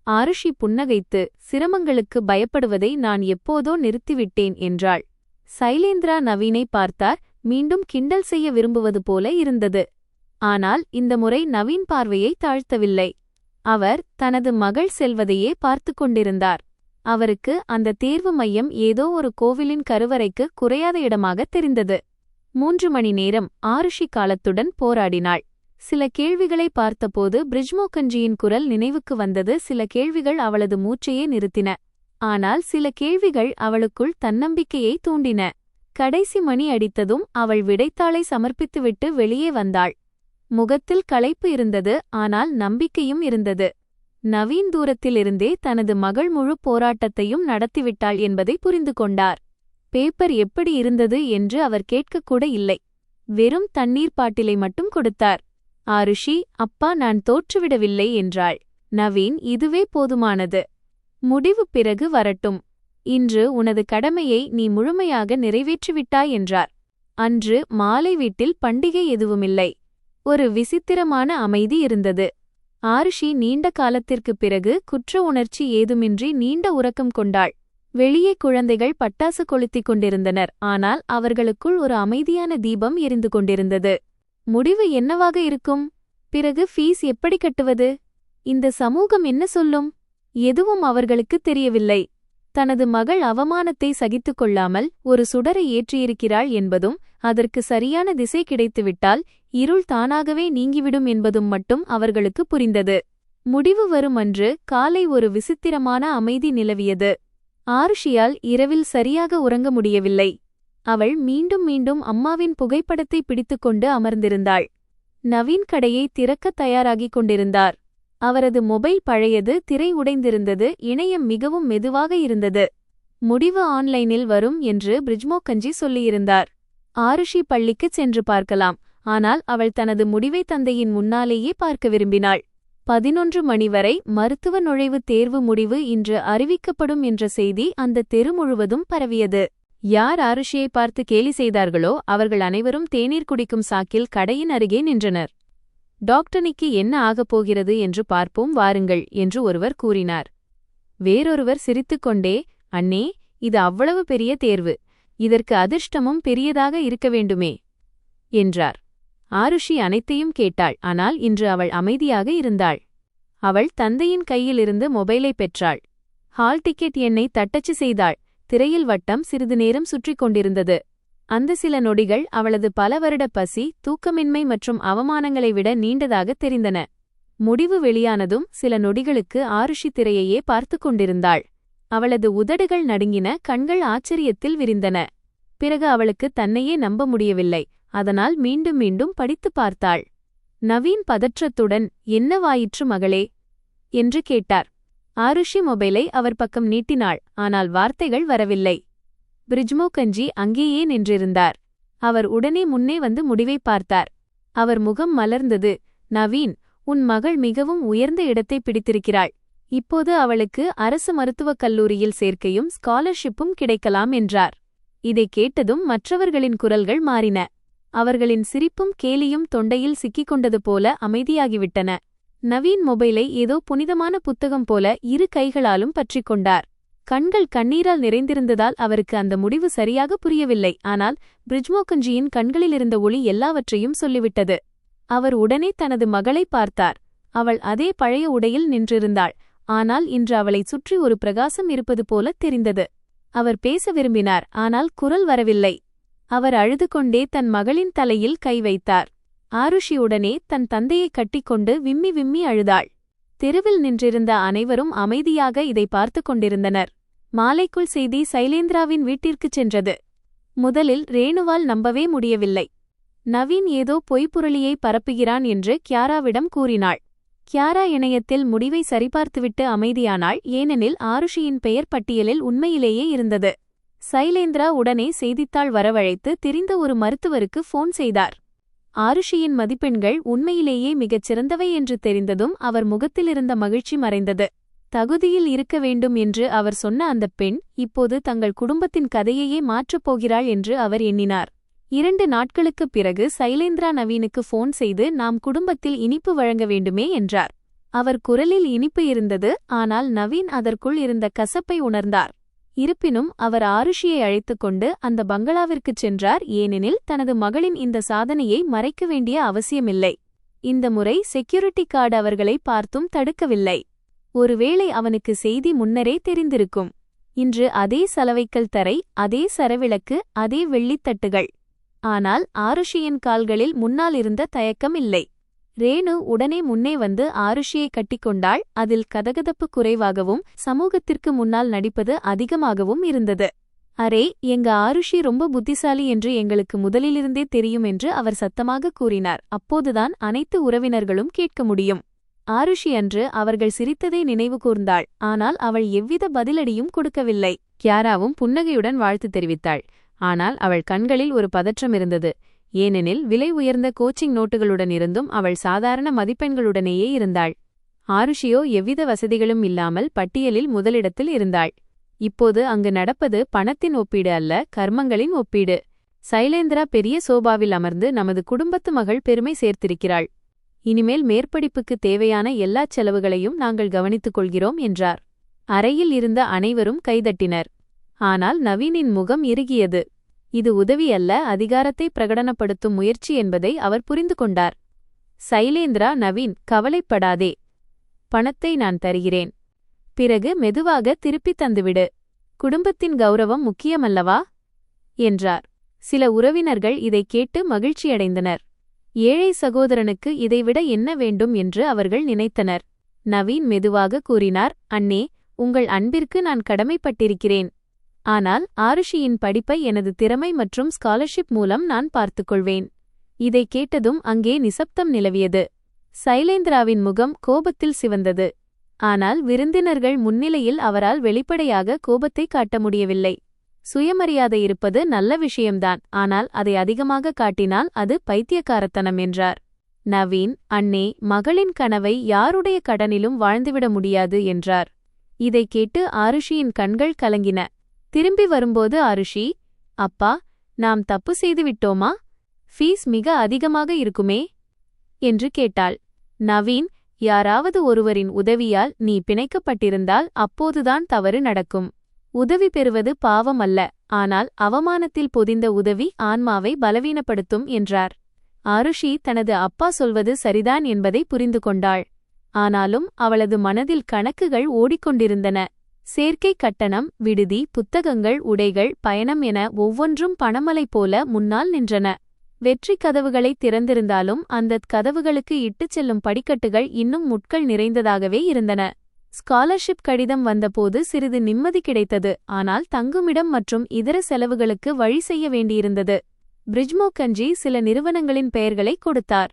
ஆருஷி புன்னகைத்து, சிரமங்களுக்கு பயப்படுவதை நான் எப்போதோ நிறுத்திவிட்டேன் என்றாள். சைலேந்திரா நவீனை பார்த்தார். மீண்டும் கிண்டல் செய்ய விரும்புவது போல இருந்தது. ஆனால் இந்த முறை நவீன் பார்வையை தாழ்த்தவில்லை. அவர் தனது மகள் செல்வதையே பார்த்து கொண்டிருந்தார். அவருக்கு அந்த தேர்வு மையம் ஏதோ ஒரு கோவிலின் கருவறைக்கு குறையாத இடமாக தெரிந்தது. 3 மணி நேரம் ஆருஷி காலத்துடன் போராடினாள். சில கேள்விகளை பார்த்தபோது பிரிஜ்மோகன்ஜியின் குரல் நினைவுக்கு வந்தது. சில கேள்விகள் அவளது மூச்சையே நிறுத்தின. ஆனால் சில கேள்விகள் அவளுக்குள் தன்னம்பிக்கையை தூண்டின. கடைசி மணி அடித்ததும் அவள் விடைத்தாளை சமர்ப்பித்துவிட்டு வெளியே வந்தாள். முகத்தில் களைப்பு இருந்தது, ஆனால் நம்பிக்கையும் இருந்தது. நவீன் தூரத்திலிருந்தே தனது மகள் முழு போராட்டத்தையும் நடத்திவிட்டாள் என்பதை புரிந்து கொண்டார். பேப்பர் எப்படி இருந்தது என்று அவர் கேட்கக்கூட இல்லை. வெறும் தண்ணீர் பாட்டிலை மட்டும் கொடுத்தார். ஆருஷி, அப்பா, நான் தோற்றுவிடவில்லை என்றாள். நவீன், இதுவே போதுமானது. முடிவு பிறகு வரட்டும். இன்று உனது கடமையை நீ முழுமையாக நிறைவேற்றிவிட்டாய் என்றார். அன்று மாலை வீட்டில் பண்டிகை எதுவுமில்லை. ஒரு விசித்திரமான அமைதி இருந்தது. ஆருஷி நீண்ட காலத்திற்குப் பிறகு குற்ற உணர்ச்சி ஏதுமின்றி நீண்ட உறக்கம் கொண்டாள். வெளியே குழந்தைகள் பட்டாசு கொளுத்திக் கொண்டிருந்தனர். ஆனால் அவர்களுக்குள் ஒரு அமைதியான தீபம் எரிந்து கொண்டிருந்தது. முடிவு என்னவாக இருக்கும்? பிறகு ஃபீஸ் எப்படி கட்டுவது? இந்த சமூகம் என்ன சொல்லும்? எதுவும் அவர்களுக்கு தெரியவில்லை. தனது மகள் அவமானத்தை சகித்துக் கொள்ளாமல் ஒரு சுடரை ஏற்றியிருக்கிறாள் என்பதும், அதற்கு சரியான திசை கிடைத்துவிட்டால் இருள் தானாகவே நீங்கிவிடும் என்பதும் மட்டும் அவர்களுக்கு புரிந்தது. முடிவு வரும் அன்று காலை ஒரு விசித்திரமான அமைதி நிலவியது. ஆருஷியால் இரவில் சரியாக உறங்க முடியவில்லை. அவள் மீண்டும் மீண்டும் அம்மாவின் புகைப்படத்தை பிடித்துக்கொண்டு அமர்ந்திருந்தாள். நவீன் கடையை திறக்கத் தயாராகிக் கொண்டிருந்தார். அவரது மொபைல் பழையது, திரை உடைந்திருந்தது, இணையம் மிகவும் மெதுவாக இருந்தது. முடிவு ஆன்லைனில் வரும் என்று பிரிஜ்மோகன்ஜி சொல்லியிருந்தார். ஆருஷி பள்ளிக்குச் சென்று பார்க்கலாம். ஆனால் அவள் தனது முடிவை தந்தையின் முன்னாலேயே பார்க்க விரும்பினாள். 11 மணி வரை மருத்துவ நுழைவுத் தேர்வு முடிவு இன்று அறிவிக்கப்படும் என்ற செய்தி அந்த தெரு முழுவதும் பரவியது. யார் ஆருஷியை பார்த்து கேலி செய்தார்களோ அவர்கள் அனைவரும் தேநீர் குடிக்கும் சாக்கில் கடையின் அருகே நின்றனர். டாக்டனிக்கு என்ன ஆகப் போகிறது என்று பார்ப்போம் வாருங்கள் என்று ஒருவர் கூறினார். வேறொருவர் சிரித்துக்கொண்டே, அண்ணே, இது அவ்வளவு பெரிய தேர்வு, இதற்கு அதிர்ஷ்டமும் பெரியதாக இருக்க வேண்டுமே என்றார். ஆருஷி அனைத்தையும் கேட்டாள். ஆனால் இன்று அவள் அமைதியாக இருந்தாள். அவள் தந்தையின் கையிலிருந்து மொபைலை பெற்றாள். ஹால் டிக்கெட் எண்ணை தட்டச்சு செய்தாள். திரையில் வட்டம் சிறிது நேரம் சுற்றிக் கொண்டிருந்தது. அந்த சில நொடிகள் அவளது பல வருட பசி, தூக்கமின்மை மற்றும் அவமானங்களை விட நீண்டதாக தெரிந்தன. முடிவு வெளியானதும் சில நொடிகளுக்கு ஆருஷி திரையையே பார்த்து கொண்டிருந்தாள். அவளது உதடுகள் நடுங்கின, கண்கள் ஆச்சரியத்தில் விரிந்தன. பிறகு அவளுக்கு தன்னையே நம்ப முடியவில்லை. அதனால் மீண்டும் மீண்டும் படித்துப் பார்த்தாள். நவீன் பதற்றத்துடன், "என்னவாயிற்று மகளே?" என்று கேட்டார். ஆருஷி மொபைலை அவர் பக்கம் நீட்டினாள். ஆனால் வார்த்தைகள் வரவில்லை. பிரிஜ்மோகன்ஜி அங்கேயே நின்றிருந்தார். அவர் உடனே முன்னே வந்து முடிவை பார்த்தார். அவர் முகம் மலர்ந்தது. "நவீன், உன் மகள் மிகவும் உயர்ந்த இடத்தை பிடித்திருக்கிறாள். இப்போது அவளுக்கு அரசு மருத்துவக் கல்லூரியில் சேர்க்கையும் ஸ்காலர்ஷிப்பும் கிடைக்கலாம்" என்றார். இதைக் கேட்டதும் மற்றவர்களின் குரல்கள் மாறின. அவர்களின் சிரிப்பும் கேலியும் தொண்டையில் சிக்கிக்கொண்டது போல அமைதியாகிவிட்டன. நவீன் மொபைலை ஏதோ புனிதமான புத்தகம் போல இரு கைகளாலும் பற்றிக் கொண்டார். கண்கள் கண்ணீரால் நிறைந்திருந்ததால் அவருக்கு அந்த முடிவு சரியாக புரியவில்லை. ஆனால் பிரிஜ்மோகன்ஜியின் கண்களிலிருந்த ஒளி எல்லாவற்றையும் சொல்லிவிட்டது. அவர் உடனே தனது மகளை பார்த்தார். அவள் அதே பழைய உடையில் நின்றிருந்தாள். ஆனால் இன்று அவளைச் சுற்றி ஒரு பிரகாசம் இருப்பது போல தெரிந்தது. அவர் பேச விரும்பினார், ஆனால் குரல் வரவில்லை. அவர் அழுது கொண்டே தன் மகளின் தலையில் கை வைத்தார். ஆருஷி உடனே தன் தந்தையை கட்டிக்கொண்டு விம்மி விம்மி அழுதாள். தெருவில் நின்றிருந்த அனைவரும் அமைதியாக இதை பார்த்து கொண்டிருந்தனர். மாலைக்குள் செய்தி சைலேந்திராவின் வீட்டிற்குச் சென்றது. முதலில் ரேணுவால் நம்பவே முடியவில்லை. நவீன் ஏதோ பொய்ப்புரளியை பரப்புகிறான் என்று கியாராவிடம் கூறினாள். கியாரா இணையத்தில் முடிவை சரிபார்த்துவிட்டு அமைதியானாள். ஏனெனில் ஆருஷியின் பெயர் பட்டியலில் உண்மையிலேயே இருந்தது. சைலேந்திரா உடனே செய்தித்தாள் வரவழைத்து தெரிந்த ஒரு மருத்துவருக்கு ஃபோன் செய்தார். ஆருஷியின் மதிப்பெண்கள் உண்மையிலேயே மிகச் சிறந்தவை என்று தெரிந்ததும் அவர் முகத்திலிருந்த மகிழ்ச்சி மறைந்தது. தகுதியில் இருக்க வேண்டும் என்று அவர் சொன்ன அந்தப் பெண் இப்போது தங்கள் குடும்பத்தின் கதையையே மாற்றப் போகிறாள் என்று அவர் எண்ணினார். 2 நாட்களுக்குப் பிறகு சைலேந்திரா நவீனுக்கு ஃபோன் செய்து, "நாம் குடும்பத்தில் இனிப்பு வழங்க வேண்டுமே" என்றார். அவர் குரலில் இனிப்பு இருந்தது. ஆனால் நவீன் அதற்குள் இருந்த கசப்பை உணர்ந்தார். இருப்பினும் அவர் ஆருஷியை அழைத்துக்கொண்டு அந்த பங்களாவிற்குச் சென்றார். ஏனெனில் தனது மகளின் இந்த சாதனையை மறைக்க வேண்டிய அவசியமில்லை. இந்த முறை செக்யூரிட்டி கார்டு அவர்களை பார்த்தும் தடுக்கவில்லை. ஒருவேளை அவனுக்கு செய்தி முன்னரே தெரிந்திருக்கும். இன்று அதே சலவைக்கல் தரை, அதே சரவிளக்கு, அதே வெள்ளித்தட்டுகள். ஆனால் ஆருஷியின் கால்களில் முன்னால் இருந்த தயக்கம் இல்லை. ரேணு உடனே முன்னே வந்து ஆருஷியை கட்டிக்கொண்டாள். அதில் கதகதப்பு குறைவாகவும் சமூகத்திற்கு முன்னால் நடிப்பது அதிகமாகவும் இருந்தது. "அரே, எங்க ஆருஷி ரொம்ப புத்திசாலி என்று எங்களுக்கு முதலிலிருந்தே தெரியும்" என்று அவர் சத்தமாக கூறினார். அப்போதுதான் அனைத்து உறவினர்களும் கேட்க முடியும். ஆருஷி அன்று அவர்கள் சிரித்ததை நினைவு கூர்ந்தாள். ஆனால் அவள் எவ்வித பதிலடியும் கொடுக்கவில்லை. கியாராவும் புன்னகையுடன் வாழ்த்து தெரிவித்தாள். ஆனால் அவள் கண்களில் ஒரு பதற்றம் இருந்தது. ஏனெனில் விலை உயர்ந்த கோச்சிங் நோட்டுகளுடன் இருந்தும் அவள் சாதாரண மதிப்பெண்களுடனேயே இருந்தாள். ஆருஷியோ எவ்வித வசதிகளும் இல்லாமல் பட்டியலில் முதலிடத்தில் இருந்தாள். இப்போது அங்கு நடப்பது பணத்தின் ஒப்பீடு அல்ல, கர்மங்களின் ஒப்பீடு. சைலேந்திரா பெரிய சோபாவில் அமர்ந்து, "நமது குடும்பத்து மகள் பெருமை சேர்த்திருக்கிறாள். இனிமேல் மேற்படிப்புக்கு தேவையான எல்லாச் செலவுகளையும் நாங்கள் கவனித்துக் கொள்கிறோம்" என்றார். அறையில் இருந்த அனைவரும் கைதட்டினர். ஆனால் நவீனின் முகம் இறுகியது. இது உதவி அல்ல, அதிகாரத்தை பிரகடனப்படுத்தும் முயற்சி என்பதை அவர் புரிந்து கொண்டார். சைலேந்திரா, "நவீன், கவலைப்படாதே. பணத்தை நான் தருகிறேன். பிறகு மெதுவாக திருப்பித் தந்துவிடு. குடும்பத்தின் கௌரவம் முக்கியமல்லவா?" என்றார். சில உறவினர்கள் இதைக் கேட்டு மகிழ்ச்சியடைந்தனர். ஏழை சகோதரனுக்கு இதைவிட என்ன வேண்டும் என்று அவர்கள் நினைத்தனர். நவீன் மெதுவாக கூறினார், "அண்ணே, உங்கள் அன்பிற்கு நான் கடமைப்பட்டிருக்கிறேன். ஆனால் ஆருஷியின் படிப்பை எனது திறமை மற்றும் ஸ்காலர்ஷிப் மூலம் நான் பார்த்துக்கொள்வேன்." இதைக் கேட்டதும் அங்கே நிசப்தம் நிலவியது. சைலேந்திராவின் முகம் கோபத்தில் சிவந்தது. ஆனால் விருந்தினர்கள் முன்னிலையில் அவரால் வெளிப்படையாக கோபத்தை காட்ட முடியவில்லை. சுயமரியாதை இருப்பது நல்ல விஷயம்தான், ஆனால் அதை அதிகமாக காட்டினால் அது பைத்தியக்காரத்தனம் என்றார். நவீன், "அண்ணே, மகளின் கனவை யாருடைய கடனிலும் வாழ்ந்துவிட முடியாது" என்றார். இதைக் கேட்டு ஆருஷியின் கண்கள் கலங்கின. திரும்பி வரும்போது ஆருஷி, "அப்பா, நாம் தப்பு செய்துவிட்டோமா? ஃபீஸ் மிக அதிகமாக இருக்குமே" என்று கேட்டாள். நவீன், "யாராவது ஒருவரின் உதவியால் நீ பிணைக்கப்பட்டிருந்தால் அப்போதுதான் தவறு நடக்கும். உதவி பெறுவது பாவம் அல்ல, ஆனால் அவமானத்தில் பொதிந்த உதவி ஆன்மாவை பலவீனப்படுத்தும்" என்றார். ஆருஷி தனது அப்பா சொல்வது சரிதான் என்பதை புரிந்து கொண்டாள். ஆனாலும் அவளது மனதில் கணக்குகள் ஓடிக்கொண்டிருந்தன. சேர்க்கை கட்டணம், விடுதி, புத்தகங்கள், உடைகள், பயணம் என ஒவ்வொன்றும் பணமலை போல முன்னால் நின்றன. வெற்றி கதவுகளை திறந்திருந்தாலும் அந்தக் கதவுகளுக்கு இட்டுச் செல்லும் படிக்கட்டுகள் இன்னும் முட்கள் நிறைந்ததாகவே இருந்தன. ஸ்காலர்ஷிப் கடிதம் வந்தபோது சிறிது நிம்மதி கிடைத்தது. ஆனால் தங்குமிடம் மற்றும் இதர செலவுகளுக்கு வழி செய்ய வேண்டியிருந்தது. பிரிஜ்மோகன்ஜி சில நிறுவனங்களின் பெயர்களை கொடுத்தார்.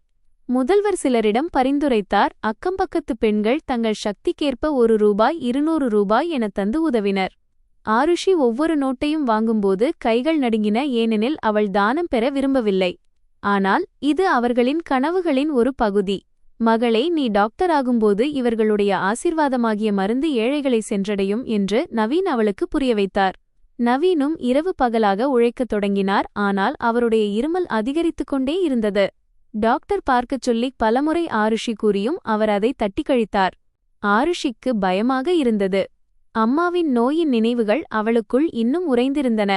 முதல்வர் சிலரிடம் பரிந்துரைத்தார். அக்கம்பக்கத்து பெண்கள் தங்கள் சக்திக்கேற்ப ₹1, ₹200 என தந்து உதவினர். ஆருஷி ஒவ்வொரு நோட்டையும் வாங்கும்போது கைகள் நடுங்கின, ஏனெனில் அவள் தானம் பெற விரும்பவில்லை. ஆனால் இது அவர்களின் கனவுகளின் ஒரு பகுதி. மகளே, நீ டாக்டர் ஆகும்போது இவர்களுடைய ஆசீர்வாதமாகிய மருந்து ஏழைகளை சென்றடையும் என்று நவீன் அவளுக்கு புரிய வைத்தார். நவீனும் இரவு பகலாக உழைக்கத் தொடங்கினார். ஆனால் அவருடைய இருமல் அதிகரித்துக் கொண்டே இருந்தது. டாக்டர் பார்க்கச் சொல்லி பலமுறை ஆருஷி கூறியும் அவர் அதை தட்டிக்கழித்தார். ஆருஷிக்கு பயமாக இருந்தது. அம்மாவின் நோயின் நினைவுகள் அவளுக்குள் இன்னும் உறைந்திருந்தன.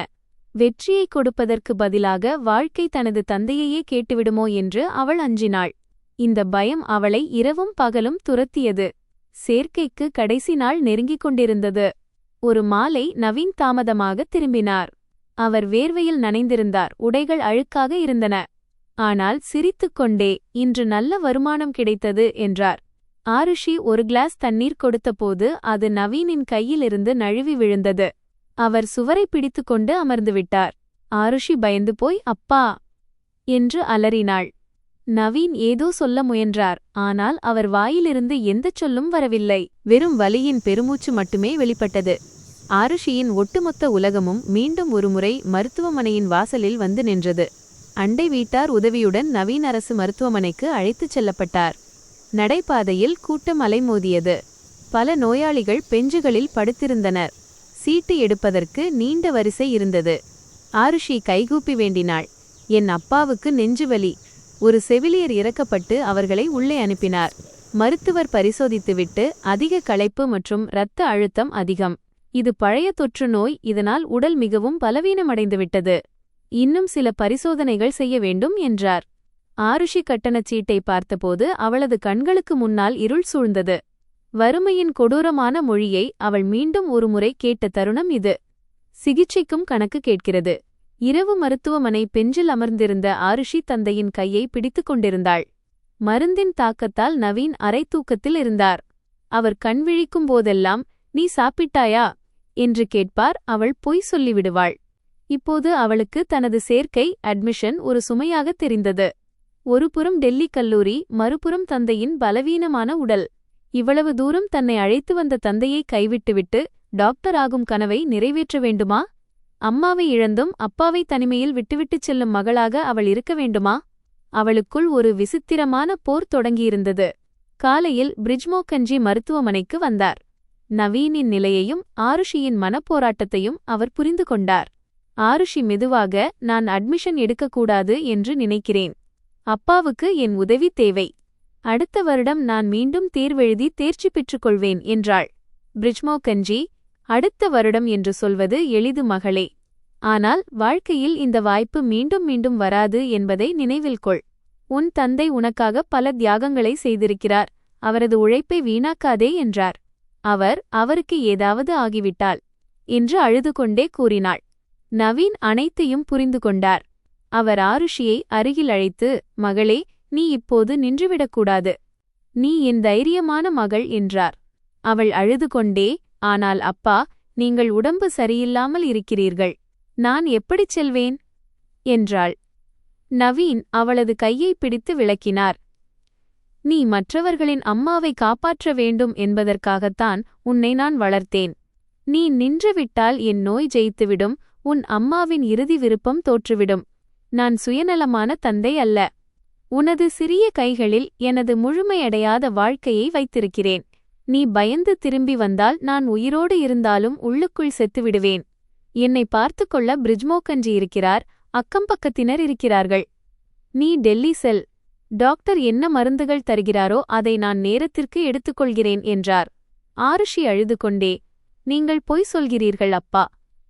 வெற்றியை கொடுப்பதற்கு பதிலாக வாழ்க்கை தனது தந்தையையே கேட்டுவிடுமோ என்று அவள் அஞ்சினாள். இந்த பயம் அவளை இரவும் பகலும் துரத்தியது. சேர்க்கைக்கு கடைசி நாள் நெருங்கிக் கொண்டிருந்தது. ஒரு மாலை நவீன் தாமதமாக திரும்பினார். அவர் வேர்வையில் நனைந்திருந்தார். உடைகள் அழுக்காக இருந்தன. ஆனால் சிரித்துக்கொண்டே, இன்று நல்ல வருமானம் கிடைத்தது என்றார். ஆருஷி ஒரு கிளாஸ் தண்ணீர் கொடுத்தபோது அது நவீனின் கையிலிருந்து நழுவி விழுந்தது. அவர் சுவரை பிடித்துக்கொண்டு அமர்ந்துவிட்டார். ஆருஷி பயந்து போய் அப்பா என்று அலறினாள். நவீன் ஏதோ சொல்ல முயன்றார். ஆனால் அவர் வாயிலிருந்து எந்தச் சொல்லும் வரவில்லை. வெறும் வலியின் பெருமூச்சு மட்டுமே வெளிப்பட்டது. ஆருஷியின் ஒட்டுமொத்த உலகமும் மீண்டும் ஒருமுறை மருத்துவமனையின் வாசலில் வந்து நின்றது. அண்டை வீட்டார் உதவியுடன் நவீன் அரசு மருத்துவமனைக்கு அழைத்துச் செல்லப்பட்டார். நடைபாதையில் கூட்டம் அலைமோதியது. பல நோயாளிகள் பெஞ்சுகளில் படுத்திருந்தனர். சீட்டு எடுப்பதற்கு நீண்ட வரிசை இருந்தது. ஆருஷி கைகூப்பி வேண்டினாள், என் அப்பாவுக்கு நெஞ்சுவலி. ஒரு செவிலியர் இறக்கப்பட்டு அவர்களை உள்ளே அனுப்பினார். மருத்துவர் பரிசோதித்துவிட்டு, அதிக களைப்பு மற்றும் இரத்த அழுத்தம் அதிகம். இது பழைய தொற்று நோய், இதனால் உடல் மிகவும் பலவீனமடைந்துவிட்டது. இன்னும் சில பரிசோதனைகள் செய்ய வேண்டும் என்றார். ஆருஷி கட்டணச் சீட்டை பார்த்தபோது அவளது கண்களுக்கு முன்னால் இருள் சூழ்ந்தது. வறுமையின் கொடூரமான மொழியை அவள் மீண்டும் ஒருமுறை கேட்ட தருணம் இது. சிகிச்சைக்கும் கணக்கு கேட்கிறது. இரவு மருத்துவமனை பெஞ்சில் அமர்ந்திருந்த ஆருஷி தந்தையின் கையை பிடித்துக் கொண்டிருந்தாள். மருந்தின் தாக்கத்தால் நவீன் அரை தூக்கத்தில் இருந்தார். அவர் கண் விழிக்கும் போதெல்லாம், நீ சாப்பிட்டாயா என்று கேட்பார். அவள் பொய் சொல்லிவிடுவாள். இப்போது அவளுக்கு தனது சேர்க்கை, அட்மிஷன் ஒரு சுமையாக தெரிந்தது. ஒருபுறம் டெல்லி கல்லூரி, மறுபுறம் தந்தையின் பலவீனமான உடல். இவ்வளவு தூரம் தன்னை அழைத்து வந்த தந்தையை கைவிட்டுவிட்டு டாக்டர் ஆகும் கனவை நிறைவேற்ற வேண்டுமா? அம்மாவை இழந்தும் அப்பாவை தனிமையில் விட்டுவிட்டுச் செல்லும் மகளாக அவள் இருக்க வேண்டுமா? அவளுக்குள் ஒரு விசித்திரமான போர் தொடங்கியிருந்தது. காலையில் பிரிஜ்மோகன்ஜி மருத்துவமனைக்கு வந்தார். நவீனின் நிலையையும் ஆருஷியின் மனப்போராட்டத்தையும் அவர் புரிந்து கொண்டார். ஆருஷி மெதுவாக, நான் அட்மிஷன் எடுக்கக்கூடாது என்று நினைக்கிறேன். அப்பாவுக்கு என் உதவி தேவை. அடுத்த வருடம் நான் மீண்டும் தேர்வெழுதி தேர்ச்சி பெற்றுக்கொள்வேன் என்றாள். பிரிஜ்மோகன்ஜி, அடுத்த வருடம் என்று சொல்வது எளிது மகளே. ஆனால் வாழ்க்கையில் இந்த வாய்ப்பு மீண்டும் மீண்டும் வராது என்பதை நினைவில் கொள். உன் தந்தை உனக்காக பல தியாகங்களை செய்திருக்கிறார். அவரது உழைப்பை வீணாக்காதே என்றார். அவருக்கு ஏதாவது ஆகிவிட்டால் என்று அழுது கொண்டே கூறினாள். நவீன் அனைத்தையும் புரிந்து கொண்டார். அவர் ஆருஷியை அருகில் அழைத்து, மகளே, நீ இப்போது நின்றுவிடக்கூடாது. நீ என் தைரியமான மகள் என்றார். அவள் அழுது கொண்டே, ஆனால் அப்பா, நீங்கள் உடம்பு சரியில்லாமல் இருக்கிறீர்கள். நான் எப்படிச் செல்வேன் என்றாள். நவீன் அவளது கையை பிடித்து விளக்கினார். நீ மற்றவர்களின் அம்மாவை காப்பாற்ற வேண்டும் என்பதற்காகத்தான் உன்னை நான் வளர்த்தேன். நீ நின்றுவிட்டால் என் நோய் ஜெயித்துவிடும். உன் அம்மாவின் இறுதி விருப்பம் தோற்றுவிடும். நான் சுயநலமான தந்தை அல்ல. உனது சிறிய கைகளில் எனது முழுமையடையாத வாழ்க்கையை வைத்திருக்கிறேன். நீ பயந்து திரும்பி வந்தால் நான் உயிரோடு இருந்தாலும் உள்ளுக்குள் செத்துவிடுவேன். என்னை பார்த்துக்கொள்ள பிரிஜ்மோகன்ஜி இருக்கிறார். அக்கம்பக்கத்தினர் இருக்கிறார்கள். நீ டெல்லி செல். டாக்டர் என்ன மருந்துகள் தருகிறாரோ அதை நான் நேரத்திற்கு எடுத்துக்கொள்கிறேன் என்றார். ஆருஷி அழுது கொண்டே, நீங்கள் பொய் சொல்கிறீர்கள் அப்பா.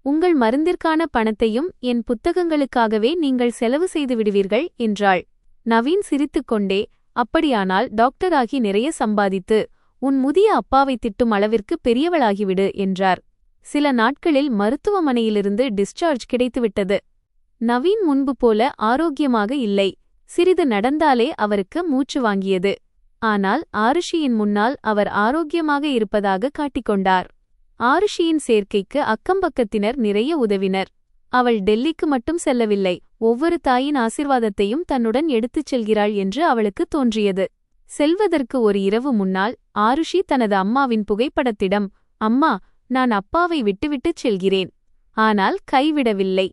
உங்கள் மருந்திற்கான பணத்தையும் என் புத்தகங்களுக்காகவே நீங்கள் செலவு செய்து விடுவீர்கள் என்றாள். நவீன் சிரித்துக்கொண்டே, அப்படியானால் டாக்டராகி நிறைய சம்பாதித்து உன் முதிய அப்பாவை திட்டும் அளவிற்கு பெரியவளாகிவிடு என்றார். சில நாட்களில் மருத்துவமனையிலிருந்து டிஸ்சார்ஜ் கிடைத்துவிட்டது. நவீன் முன்பு போல ஆரோக்கியமாக இல்லை. சிறிது நடந்தாலே அவருக்கு மூச்சு வாங்கியது. ஆனால் ஆருஷியின் முன்னால் அவர் ஆரோக்கியமாக இருப்பதாக காட்டிக்கொண்டார். ஆருஷியின் சேர்க்கைக்கு அக்கம்பக்கத்தினர் நிறைய உதவினர். அவள் டெல்லிக்கு மட்டும் செல்லவில்லை, ஒவ்வொரு தாயின் ஆசிர்வாதத்தையும் தன்னுடன் எடுத்துச் செல்கிறாள் என்று அவளுக்கு தோன்றியது. செல்வதற்கு ஒரு இரவு முன்னால் ஆருஷி தனது அம்மாவின் புகைப்படத்திடம், அம்மா, நான் அப்பாவை விட்டுவிட்டுச் செல்கிறேன். ஆனால் கைவிடவில்லை.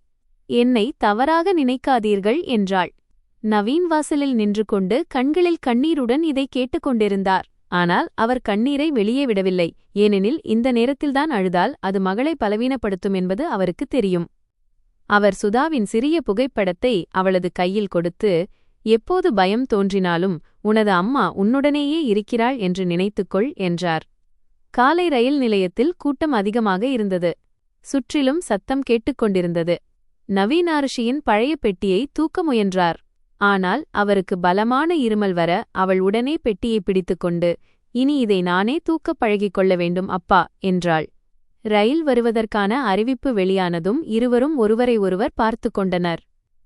என்னை தவறாக நினைக்காதீர்கள் என்றாள். நவீன் வாசலில் நின்று கொண்டு கண்களில் கண்ணீருடன் இதை கேட்டுக்கொண்டிருந்தார். ஆனால் அவர் கண்ணீரை வெளியே விடவில்லை. ஏனெனில் இந்த நேரத்தில்தான் அழுதால் அது மகளை பலவீனப்படுத்தும் என்பது அவருக்கு தெரியும். அவர் சுதாவின் சிறிய புகைப்படத்தை அவளது கையில் கொடுத்து, எப்போது பயம் தோன்றினாலும் உனது அம்மா உன்னுடனேயே இருக்கிறாள் என்று நினைத்துக்கொள் என்றார். காலை ரயில் நிலையத்தில் கூட்டம் அதிகமாக இருந்தது. சுற்றிலும் சத்தம் கேட்டுக்கொண்டிருந்தது. நவீன் ஆருஷியின் பழைய பெட்டியை தூக்க முயன்றார். ஆனால் அவருக்கு பலமான இருமல் வர அவள் உடனே பெட்டியை பிடித்துக்கொண்டு, இனி இதை நானே தூக்கப் பழகிக் கொள்ள வேண்டும் அப்பா என்றாள். ரயில் வருவதற்கான அறிவிப்பு வெளியானதும் இருவரும் ஒருவரை ஒருவர் பார்த்து கொண்டனர்.